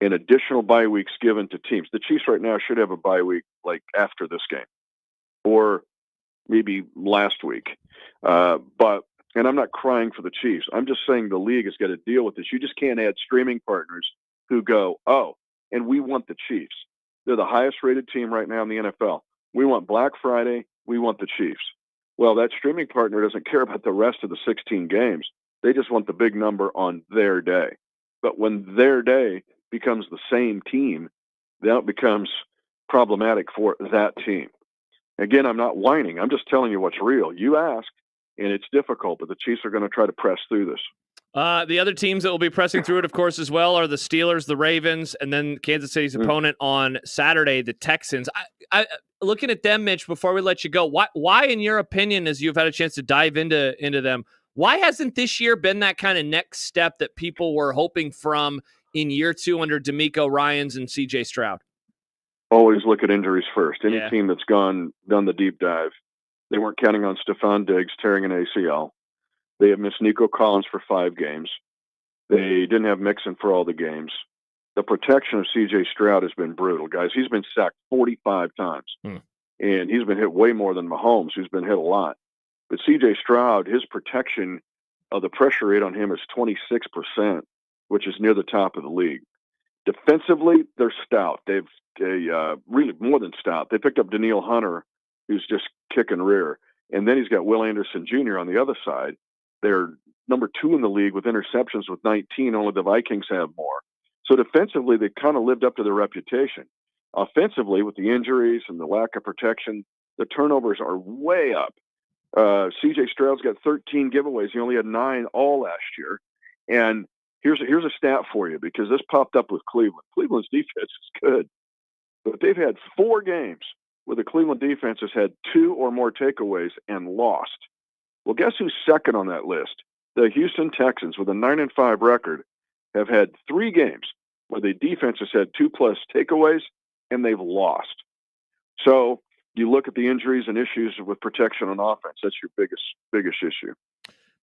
Speaker 11: And additional bye weeks given to teams. The Chiefs right now should have a bye week like after this game or maybe last week. And I'm not crying for the Chiefs. I'm just saying the league has got to deal with this. You just can't add streaming partners who go, and we want the Chiefs. They're the highest rated team right now in the NFL. We want Black Friday. We want the Chiefs. Well, that streaming partner doesn't care about the rest of the 16 games. They just want the big number on their day. But when their day becomes the same team, then it becomes problematic for that team. Again, I'm not whining. I'm just telling you what's real. You asked, and it's difficult, but the Chiefs are going to try to press through this.
Speaker 2: The other teams that will be pressing through it, of course, as well, are the Steelers, the Ravens, and then Kansas City's opponent on Saturday, the Texans. I looking at them, Mitch, before we let you go, why, in your opinion, as you've had a chance to dive into them, why hasn't this year been that kind of next step that people were hoping from in year 2 under DeMeco Ryans and C.J. Stroud?
Speaker 11: Always look at injuries first. Any
Speaker 2: Yeah.
Speaker 11: team that's done the deep dive, they weren't counting on Stephon Diggs tearing an ACL. They have missed Nico Collins for 5 games. They didn't have Mixon for all the games. The protection of C.J. Stroud has been brutal, guys. He's been sacked 45 times, and he's been hit way more than Mahomes, who's been hit a lot. But C.J. Stroud, his protection of the pressure rate on him is 26%, which is near the top of the league. Defensively, they're stout. They really more than stout. They picked up Daniil Hunter, who's just kicking rear. And then he's got Will Anderson Jr. on the other side. They're number 2 in the league with interceptions with 19. Only the Vikings have more. So defensively, they kind of lived up to their reputation. Offensively, with the injuries and the lack of protection, the turnovers are way up. C.J. Stroud's got 13 giveaways. He only had 9 all last year. And here's a stat for you, because this popped up with Cleveland. Cleveland's defense is good, but they've had 4 games where the Cleveland defense has had 2 or more takeaways and lost. Well, guess who's second on that list? The Houston Texans, with a 9-5 record, have had 3 games where the defense has had 2+ takeaways and they've lost. So you look at the injuries and issues with protection on offense. That's your biggest issue.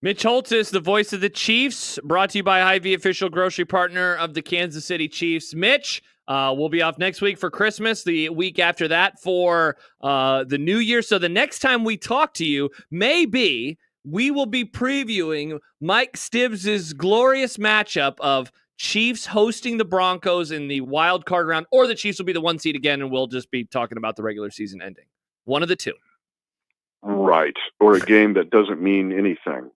Speaker 2: Mitch Holthus, the voice of the Chiefs, brought to you by Hy-Vee, official grocery partner of the Kansas City Chiefs. Mitch, we'll be off next week for Christmas, the week after that for the New Year. So the next time we talk to you, maybe we will be previewing Mike Stibbs' glorious matchup of Chiefs hosting the Broncos in the wild card round, or the Chiefs will be the 1 seed again, and we'll just be talking about the regular season ending. One of the two.
Speaker 11: Right. Or a game that doesn't mean anything.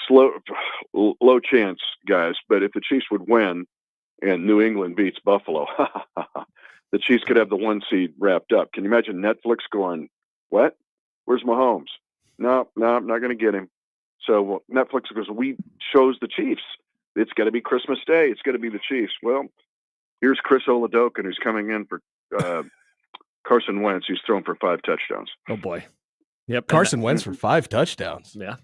Speaker 11: Low chance, guys. But if the Chiefs would win and New England beats Buffalo, the Chiefs could have the 1 seed wrapped up. Can you imagine Netflix going, what? Where's Mahomes? No, I'm not going to get him. So Netflix goes, we chose the Chiefs. It's got to be Christmas Day. It's got to be the Chiefs. Well, here's Chris Oladokun, who's coming in for Carson Wentz, who's thrown for 5 touchdowns.
Speaker 2: Oh, boy. Yep.
Speaker 1: Carson Wentz for 5 touchdowns.
Speaker 2: Yeah.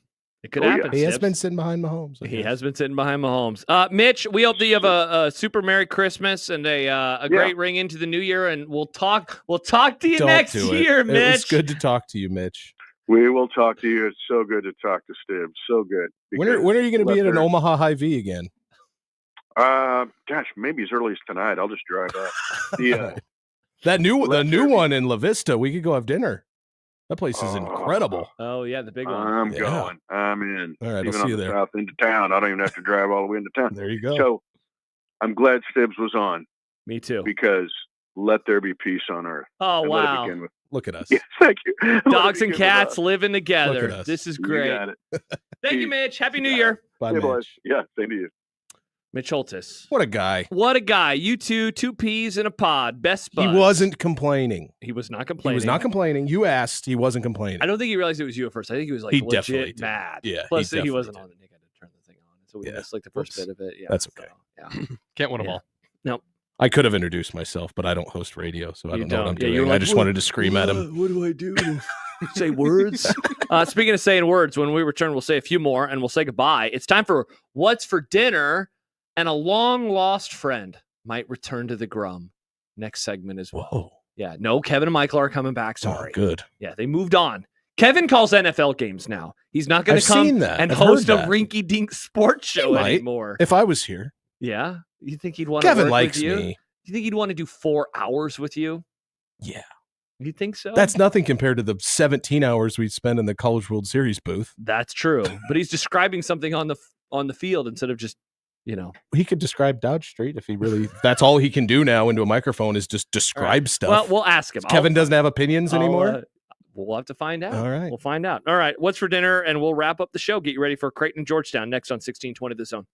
Speaker 2: It could happen.
Speaker 1: He has been sitting behind Mahomes.
Speaker 2: He has been sitting behind Mahomes. Mitch, we hope that you have a super Merry Christmas and a great ring into the new year, and we'll talk to you next year, Mitch.
Speaker 1: It was good to talk to you, Mitch.
Speaker 11: We will talk to you. It's so good to talk to Stibbs. So good.
Speaker 1: When are you going to be at an Omaha Hy-Vee again?
Speaker 11: Gosh, maybe as early as tonight. I'll just drive up.
Speaker 1: The new one in La Vista. We could go have dinner. That place is incredible.
Speaker 2: Oh yeah, the big one.
Speaker 11: I'm going. I'm in.
Speaker 1: All right,
Speaker 11: even
Speaker 1: I'll see
Speaker 11: on
Speaker 1: you
Speaker 11: the
Speaker 1: there.
Speaker 11: south end of town. I don't even have to drive all the way into town.
Speaker 1: There you go.
Speaker 11: So I'm glad Stibbs was on.
Speaker 2: Me too.
Speaker 11: Because let there be peace on earth.
Speaker 2: Oh,
Speaker 11: and
Speaker 2: wow.
Speaker 11: Let it begin with,
Speaker 1: look at us.
Speaker 11: Yes, thank you.
Speaker 2: Dogs and cats living together.
Speaker 1: Look at us.
Speaker 2: This is great.
Speaker 11: You got it.
Speaker 2: Thank you, Mitch. Happy New Year.
Speaker 1: Bye,
Speaker 11: Hey,
Speaker 1: Mitch.
Speaker 11: boys. Yeah, same to you.
Speaker 2: Mitch Holthus.
Speaker 1: What a guy.
Speaker 2: What a guy. You two peas in a pod. Best buds.
Speaker 1: He wasn't complaining.
Speaker 2: He was not complaining.
Speaker 1: He was not complaining. You asked. He wasn't complaining.
Speaker 2: I don't think he realized it was you at first. I think he was like
Speaker 1: He definitely
Speaker 2: legit
Speaker 1: did.
Speaker 2: mad.
Speaker 1: Yeah,
Speaker 2: Plus,
Speaker 1: he
Speaker 2: he wasn't
Speaker 1: definitely
Speaker 2: on it. Nick had to turn the thing on. So we missed like the first bit of it. Yeah.
Speaker 1: That's okay.
Speaker 2: So, yeah.
Speaker 3: Can't win them all.
Speaker 2: Nope.
Speaker 1: I could have introduced myself, but I don't host radio, so I
Speaker 2: You
Speaker 1: don't know what I'm
Speaker 2: don't. Yeah, you
Speaker 1: doing.
Speaker 2: were
Speaker 1: I
Speaker 2: like,
Speaker 1: just wanted to scream at him.
Speaker 2: What do I do? Say words. Speaking of saying words, when we return, we'll say a few more and we'll say goodbye. It's time for What's for Dinner, and a long lost friend might return to the Grum next segment as well.
Speaker 1: Whoa.
Speaker 2: Yeah, no, Kevin and Michael are coming back. Sorry.
Speaker 1: Oh, good.
Speaker 2: Yeah, they moved on. Kevin calls NFL games now. He's not going
Speaker 1: I've
Speaker 2: to come
Speaker 1: seen that.
Speaker 2: and
Speaker 1: I've
Speaker 2: host a
Speaker 1: heard that.
Speaker 2: rinky-dink sports show
Speaker 1: might.
Speaker 2: anymore.
Speaker 1: If I was here.
Speaker 2: Yeah? You think he'd want to
Speaker 1: Kevin
Speaker 2: work
Speaker 1: likes
Speaker 2: with you?
Speaker 1: me.
Speaker 2: You think he'd want to do 4 hours with you?
Speaker 1: Yeah.
Speaker 2: You think so?
Speaker 1: That's nothing compared to the 17 hours we spend in the College World Series booth.
Speaker 2: That's true. But he's describing something on the field instead of just,
Speaker 1: He could describe Dodge Street if he really. That's all he can do now into a microphone is just describe stuff.
Speaker 2: Well, we'll ask him.
Speaker 1: Kevin doesn't have opinions anymore.
Speaker 2: We'll have to find out.
Speaker 1: All right.
Speaker 2: We'll find out. All right. What's for dinner? And we'll wrap up the show. Get you ready for Creighton and Georgetown next on 1620 The Zone.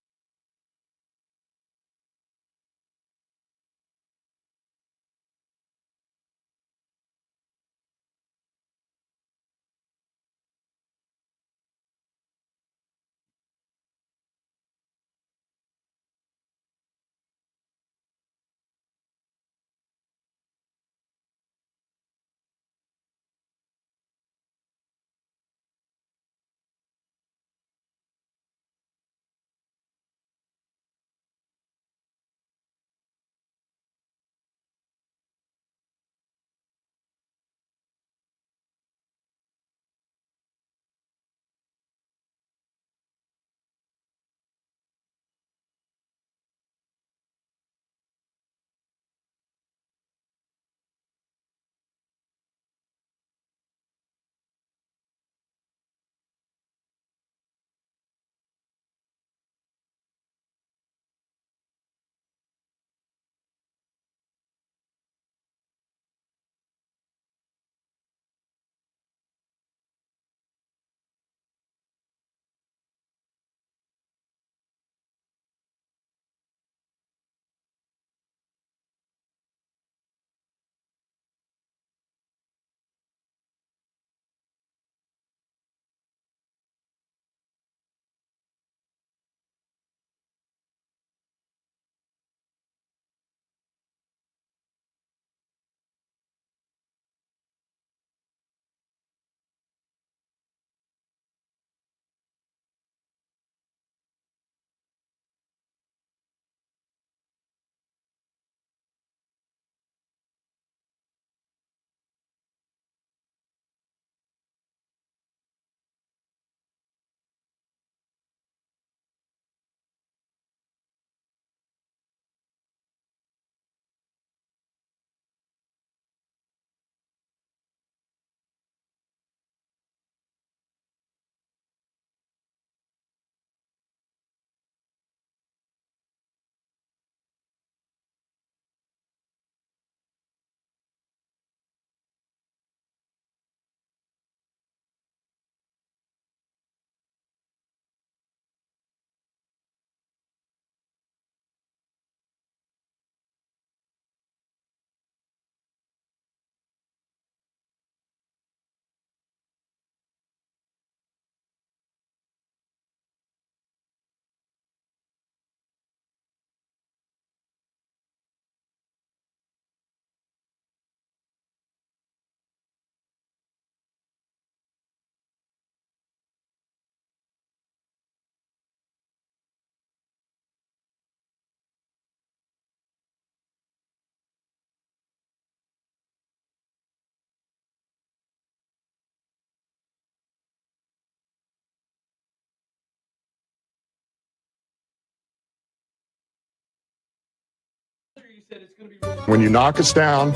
Speaker 12: When you knock us down,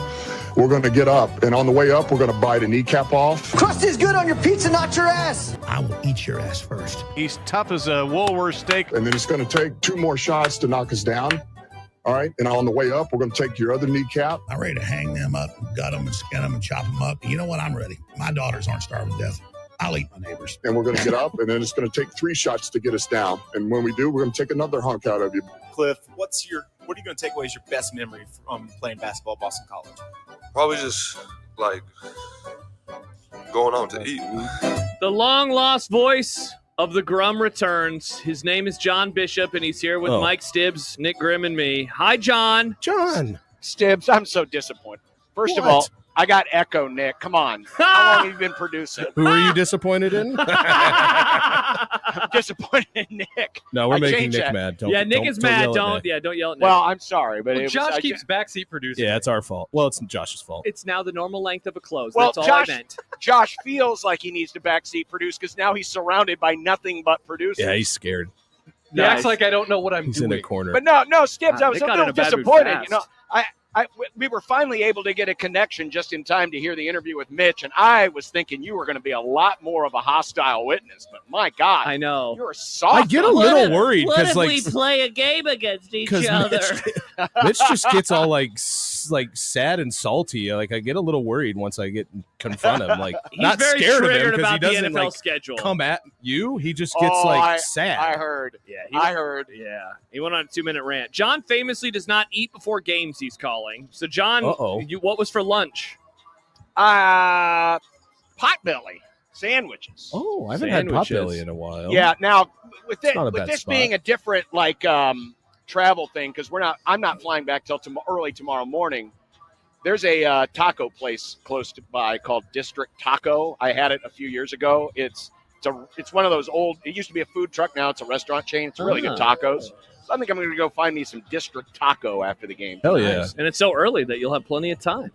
Speaker 12: we're going to get up. And on the way up, we're going to bite a kneecap off.
Speaker 13: Crust is good on your pizza, not your ass.
Speaker 14: I will eat your ass first.
Speaker 15: He's tough as a Woolworth steak.
Speaker 12: And then it's going to take 2 more shots to knock us down. All right. And on the way up, we're going to take your other kneecap.
Speaker 14: I'm ready to hang them up, gut them, and skin them, and chop them up. You know what? I'm ready. My daughters aren't starving to death. I'll eat my neighbors.
Speaker 12: And we're going to get up, and then it's going to take 3 shots to get us down. And when we do, we're going to take another hunk out of you.
Speaker 16: Cliff, what are you going to take away as your best memory from playing basketball at Boston College?
Speaker 17: Probably just like going out to eat.
Speaker 2: The long lost voice of the Grum returns. His name is John Bishop, and he's here with Mike Stibbs, Nick Grimm, and me. Hi, John.
Speaker 1: John.
Speaker 18: Stibbs, I'm so disappointed. First of all, I got echo, Nick. Come on. How long have you been producing?
Speaker 1: Who are you disappointed in?
Speaker 18: I'm disappointed in Nick.
Speaker 1: No, we're making Nick mad.
Speaker 2: Nick is mad. Don't yell at Nick.
Speaker 18: Well, I'm sorry, but
Speaker 3: Josh keeps backseat producing.
Speaker 1: Yeah, it's our fault. Well, it's Josh's fault.
Speaker 2: It's now the normal length of a close.
Speaker 18: Well,
Speaker 2: That's all I meant.
Speaker 18: Josh feels like he needs to backseat produce because now he's surrounded by nothing but producers.
Speaker 1: Yeah, he's scared.
Speaker 3: He acts like I don't know what I'm
Speaker 1: He's
Speaker 3: doing.
Speaker 1: in a corner.
Speaker 18: But no, Stibbs, I was a little disappointed.
Speaker 2: You know,
Speaker 18: we were finally able to get a connection just in time to hear the interview with Mitch, and I was thinking you were going to be a lot more of a hostile witness. But my God,
Speaker 2: I know
Speaker 18: you're soft.
Speaker 1: I get a little worried
Speaker 19: What
Speaker 1: because
Speaker 19: if
Speaker 1: like
Speaker 19: we play a game against each other?
Speaker 1: Mitch just gets all like sad and salty. Like I get a little worried once I confront him. Like
Speaker 2: he's
Speaker 1: not
Speaker 2: very
Speaker 1: scared of him
Speaker 2: triggered
Speaker 1: because he
Speaker 2: about the
Speaker 1: doesn't
Speaker 2: NFL schedule.
Speaker 1: come at you. He just gets sad.
Speaker 18: I heard.
Speaker 2: Yeah,
Speaker 18: I heard.
Speaker 2: Yeah, he went on a 2-minute rant. John famously does not eat before games. He's calling. So John, what was for lunch?
Speaker 18: Potbelly sandwiches.
Speaker 1: Oh, I haven't had potbelly in a while.
Speaker 18: Yeah, now with this
Speaker 1: spot.
Speaker 18: being a different travel thing, because I'm not flying back till early tomorrow morning. There's a taco place close by called District Taco. I had it a few years ago. It's one of those old. It used to be a food truck. Now it's a restaurant chain. It's really good tacos. So I think I'm going to go find me some District Taco after the game.
Speaker 1: Hell yeah!
Speaker 2: And it's so early that you'll have plenty of time.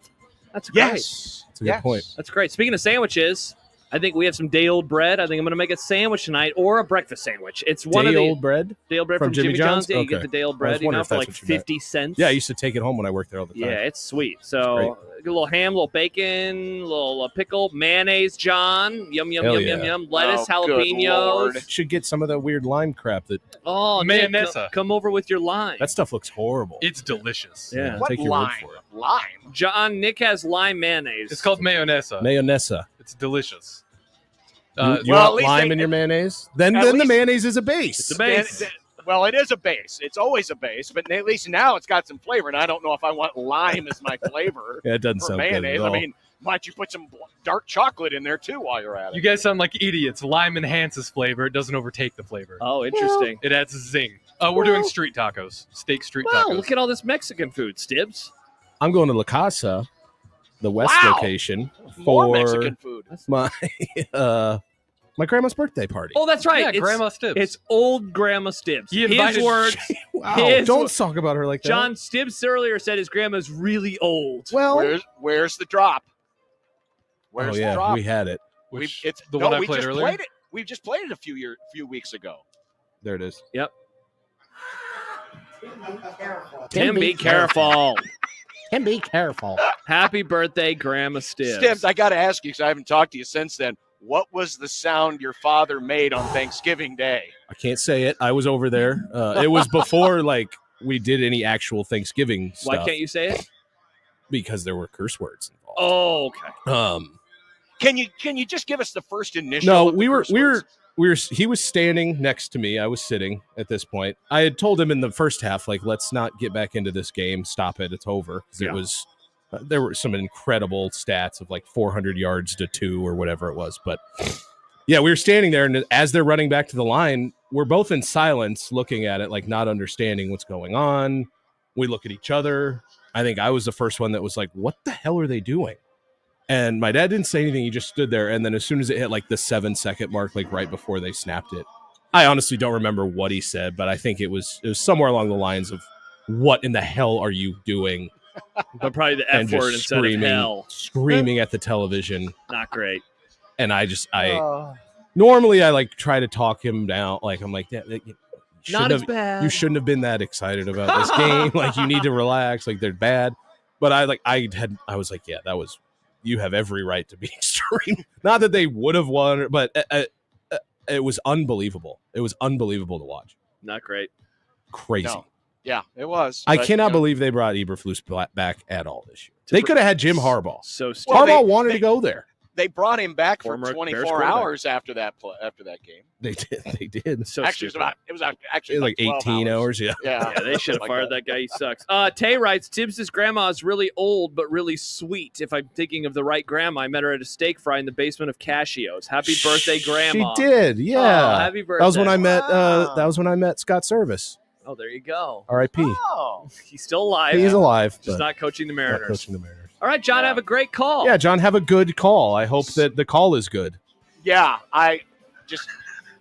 Speaker 2: That's great.
Speaker 18: Yes.
Speaker 1: That's a good point.
Speaker 2: That's great. Speaking of sandwiches, I think we have some day-old bread. I think I'm going to make a sandwich tonight or a breakfast sandwich. It's one of the
Speaker 1: day-old bread?
Speaker 2: Day-old bread from Jimmy John's. Yeah, you get the day-old bread, for like 50 cents.
Speaker 1: Yeah, I used to take it home when I worked there all the time.
Speaker 2: Yeah, it's sweet. So a little ham, a little bacon, a little pickle, mayonnaise, John. Yum, yum, yum, yum, yum. Lettuce, jalapenos.
Speaker 1: Should get some of that weird lime crap that.
Speaker 2: Oh,
Speaker 3: mayonnaise.
Speaker 2: Come over with your lime.
Speaker 1: That stuff looks horrible.
Speaker 3: It's delicious.
Speaker 2: Yeah.
Speaker 18: What
Speaker 1: take your
Speaker 18: lime?
Speaker 1: word for it.
Speaker 18: Lime.
Speaker 2: John, Nick has lime mayonnaise.
Speaker 3: It's called mayonnaise.
Speaker 1: Mayonnaise.
Speaker 3: It's delicious.
Speaker 1: You want lime in your mayonnaise? Then the mayonnaise is a base.
Speaker 2: It's a base.
Speaker 18: Well, it is a base. It's always a base, but at least now it's got some flavor, and I don't know if I want lime as my flavor.
Speaker 1: Yeah, it doesn't sound good
Speaker 18: mayonnaise.
Speaker 1: at all.
Speaker 18: I mean, why don't you put some dark chocolate in there too while you're at it?
Speaker 3: You guys sound like idiots. Lime enhances flavor. It doesn't overtake the flavor.
Speaker 2: Oh, interesting.
Speaker 3: It adds a zing. We're doing street tacos. Steak street tacos.
Speaker 2: Look at all this Mexican food, Stibbs.
Speaker 1: I'm going to La Casa, the West location,
Speaker 18: More
Speaker 1: for
Speaker 18: Mexican food.
Speaker 1: my grandma's birthday party.
Speaker 2: Oh, that's right.
Speaker 3: Yeah, Grandma Stibbs.
Speaker 2: It's old Grandma Stibbs.
Speaker 3: He invited-
Speaker 2: His words.
Speaker 1: Wow, don't talk about her like that.
Speaker 2: John Stibbs earlier said his grandma's really old.
Speaker 1: Well,
Speaker 18: where's the drop? Where's the drop?
Speaker 1: we had it.
Speaker 3: Which,
Speaker 18: It's
Speaker 3: the
Speaker 18: no,
Speaker 3: one I
Speaker 18: we
Speaker 3: played
Speaker 18: just
Speaker 3: earlier?
Speaker 18: played it. We just played it a few weeks ago.
Speaker 1: There it is.
Speaker 2: Yep. Tim, be careful.
Speaker 1: Tim, be careful.
Speaker 2: Happy birthday, Grandma Stibbs.
Speaker 18: Stibbs, I got to ask you because I haven't talked to you since then. What was the sound your father made on Thanksgiving Day?
Speaker 1: I can't say it. I was over there. It was before we did any actual Thanksgiving stuff.
Speaker 2: Why can't you say it?
Speaker 1: Because there were curse words involved.
Speaker 2: Oh, okay.
Speaker 18: Can you just give us the first initial?
Speaker 1: No,
Speaker 18: of the curse words?
Speaker 1: he was standing next to me. I was sitting at this point. I had told him in the first half, let's not get back into this game. Stop it. It's over. Because it was, there were some incredible stats of 400 yards to 2 or whatever it was. But yeah, we were standing there, and as they're running back to the line, we're both in silence looking at it, not understanding what's going on. We look at each other. I think I was the first one that was like, what the hell are they doing? And my dad didn't say anything. He just stood there. And then as soon as it hit the 7-second mark, right before they snapped it, I honestly don't remember what he said, but I think it was somewhere along the lines of, what in the hell are you doing?
Speaker 2: But probably the F word instead of hell.
Speaker 1: Screaming at the television.
Speaker 2: Not great.
Speaker 1: And normally I try to talk him down. I'm like, yeah,
Speaker 2: Not as bad.
Speaker 1: You shouldn't have been that excited about this game. Like, you need to relax. Like, they're bad. But I was like, yeah, you have every right to be extreme. Not that they would have won, but it was unbelievable. It was unbelievable to watch.
Speaker 2: Not great.
Speaker 1: Crazy.
Speaker 18: No. Yeah, it was.
Speaker 1: I
Speaker 18: But,
Speaker 1: cannot believe they brought Eberflus back at all this year. They could have had Jim Harbaugh.
Speaker 2: So
Speaker 1: Harbaugh wanted to go there.
Speaker 18: They brought him back for
Speaker 2: Former
Speaker 18: 24
Speaker 2: Bears
Speaker 18: hours after that game.
Speaker 1: They did.
Speaker 2: So
Speaker 18: Actually, it was actually
Speaker 1: like
Speaker 18: 12
Speaker 1: 18 hours. Yeah.
Speaker 18: Yeah,
Speaker 2: they should have
Speaker 18: like
Speaker 2: fired that guy. He sucks. Tay writes, Tibbs' grandma is really old but really sweet. If I'm thinking of the right grandma, I met her at a steak fry in the basement of Casio's. Happy birthday, grandma.
Speaker 1: She did. Yeah.
Speaker 2: Oh, happy birthday.
Speaker 1: That was when I met. That was when I met Scott Service.
Speaker 2: Oh, there you go.
Speaker 1: R.I.P.
Speaker 18: Oh,
Speaker 2: he's still alive.
Speaker 1: He's alive.
Speaker 2: Just
Speaker 1: but
Speaker 2: not coaching the Mariners.
Speaker 1: Not coaching the Mariners.
Speaker 2: All right, John, have a great call.
Speaker 1: Yeah, John, have a good call. I hope that the call is good.
Speaker 18: Yeah, I just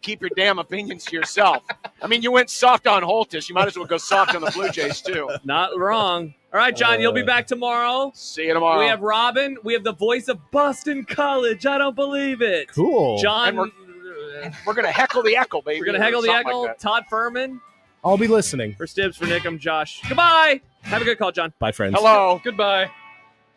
Speaker 18: keep your damn opinions to yourself. I mean, you went soft on Holthus. You might as well go soft on the Blue Jays, too.
Speaker 2: Not wrong. All right, John, you'll be back tomorrow.
Speaker 18: See you tomorrow.
Speaker 2: We have Robin. We have the voice of Boston College. I don't believe it.
Speaker 1: Cool.
Speaker 2: John.
Speaker 18: And we're going to heckle the echo, baby.
Speaker 2: We're going to heckle the
Speaker 18: Something
Speaker 2: echo.
Speaker 18: like that.
Speaker 2: Todd Furman.
Speaker 1: I'll be listening.
Speaker 2: For Stibbs, for Nick, I'm Josh. Goodbye. Have a good call, John.
Speaker 1: Bye, friends.
Speaker 18: Hello.
Speaker 3: Goodbye.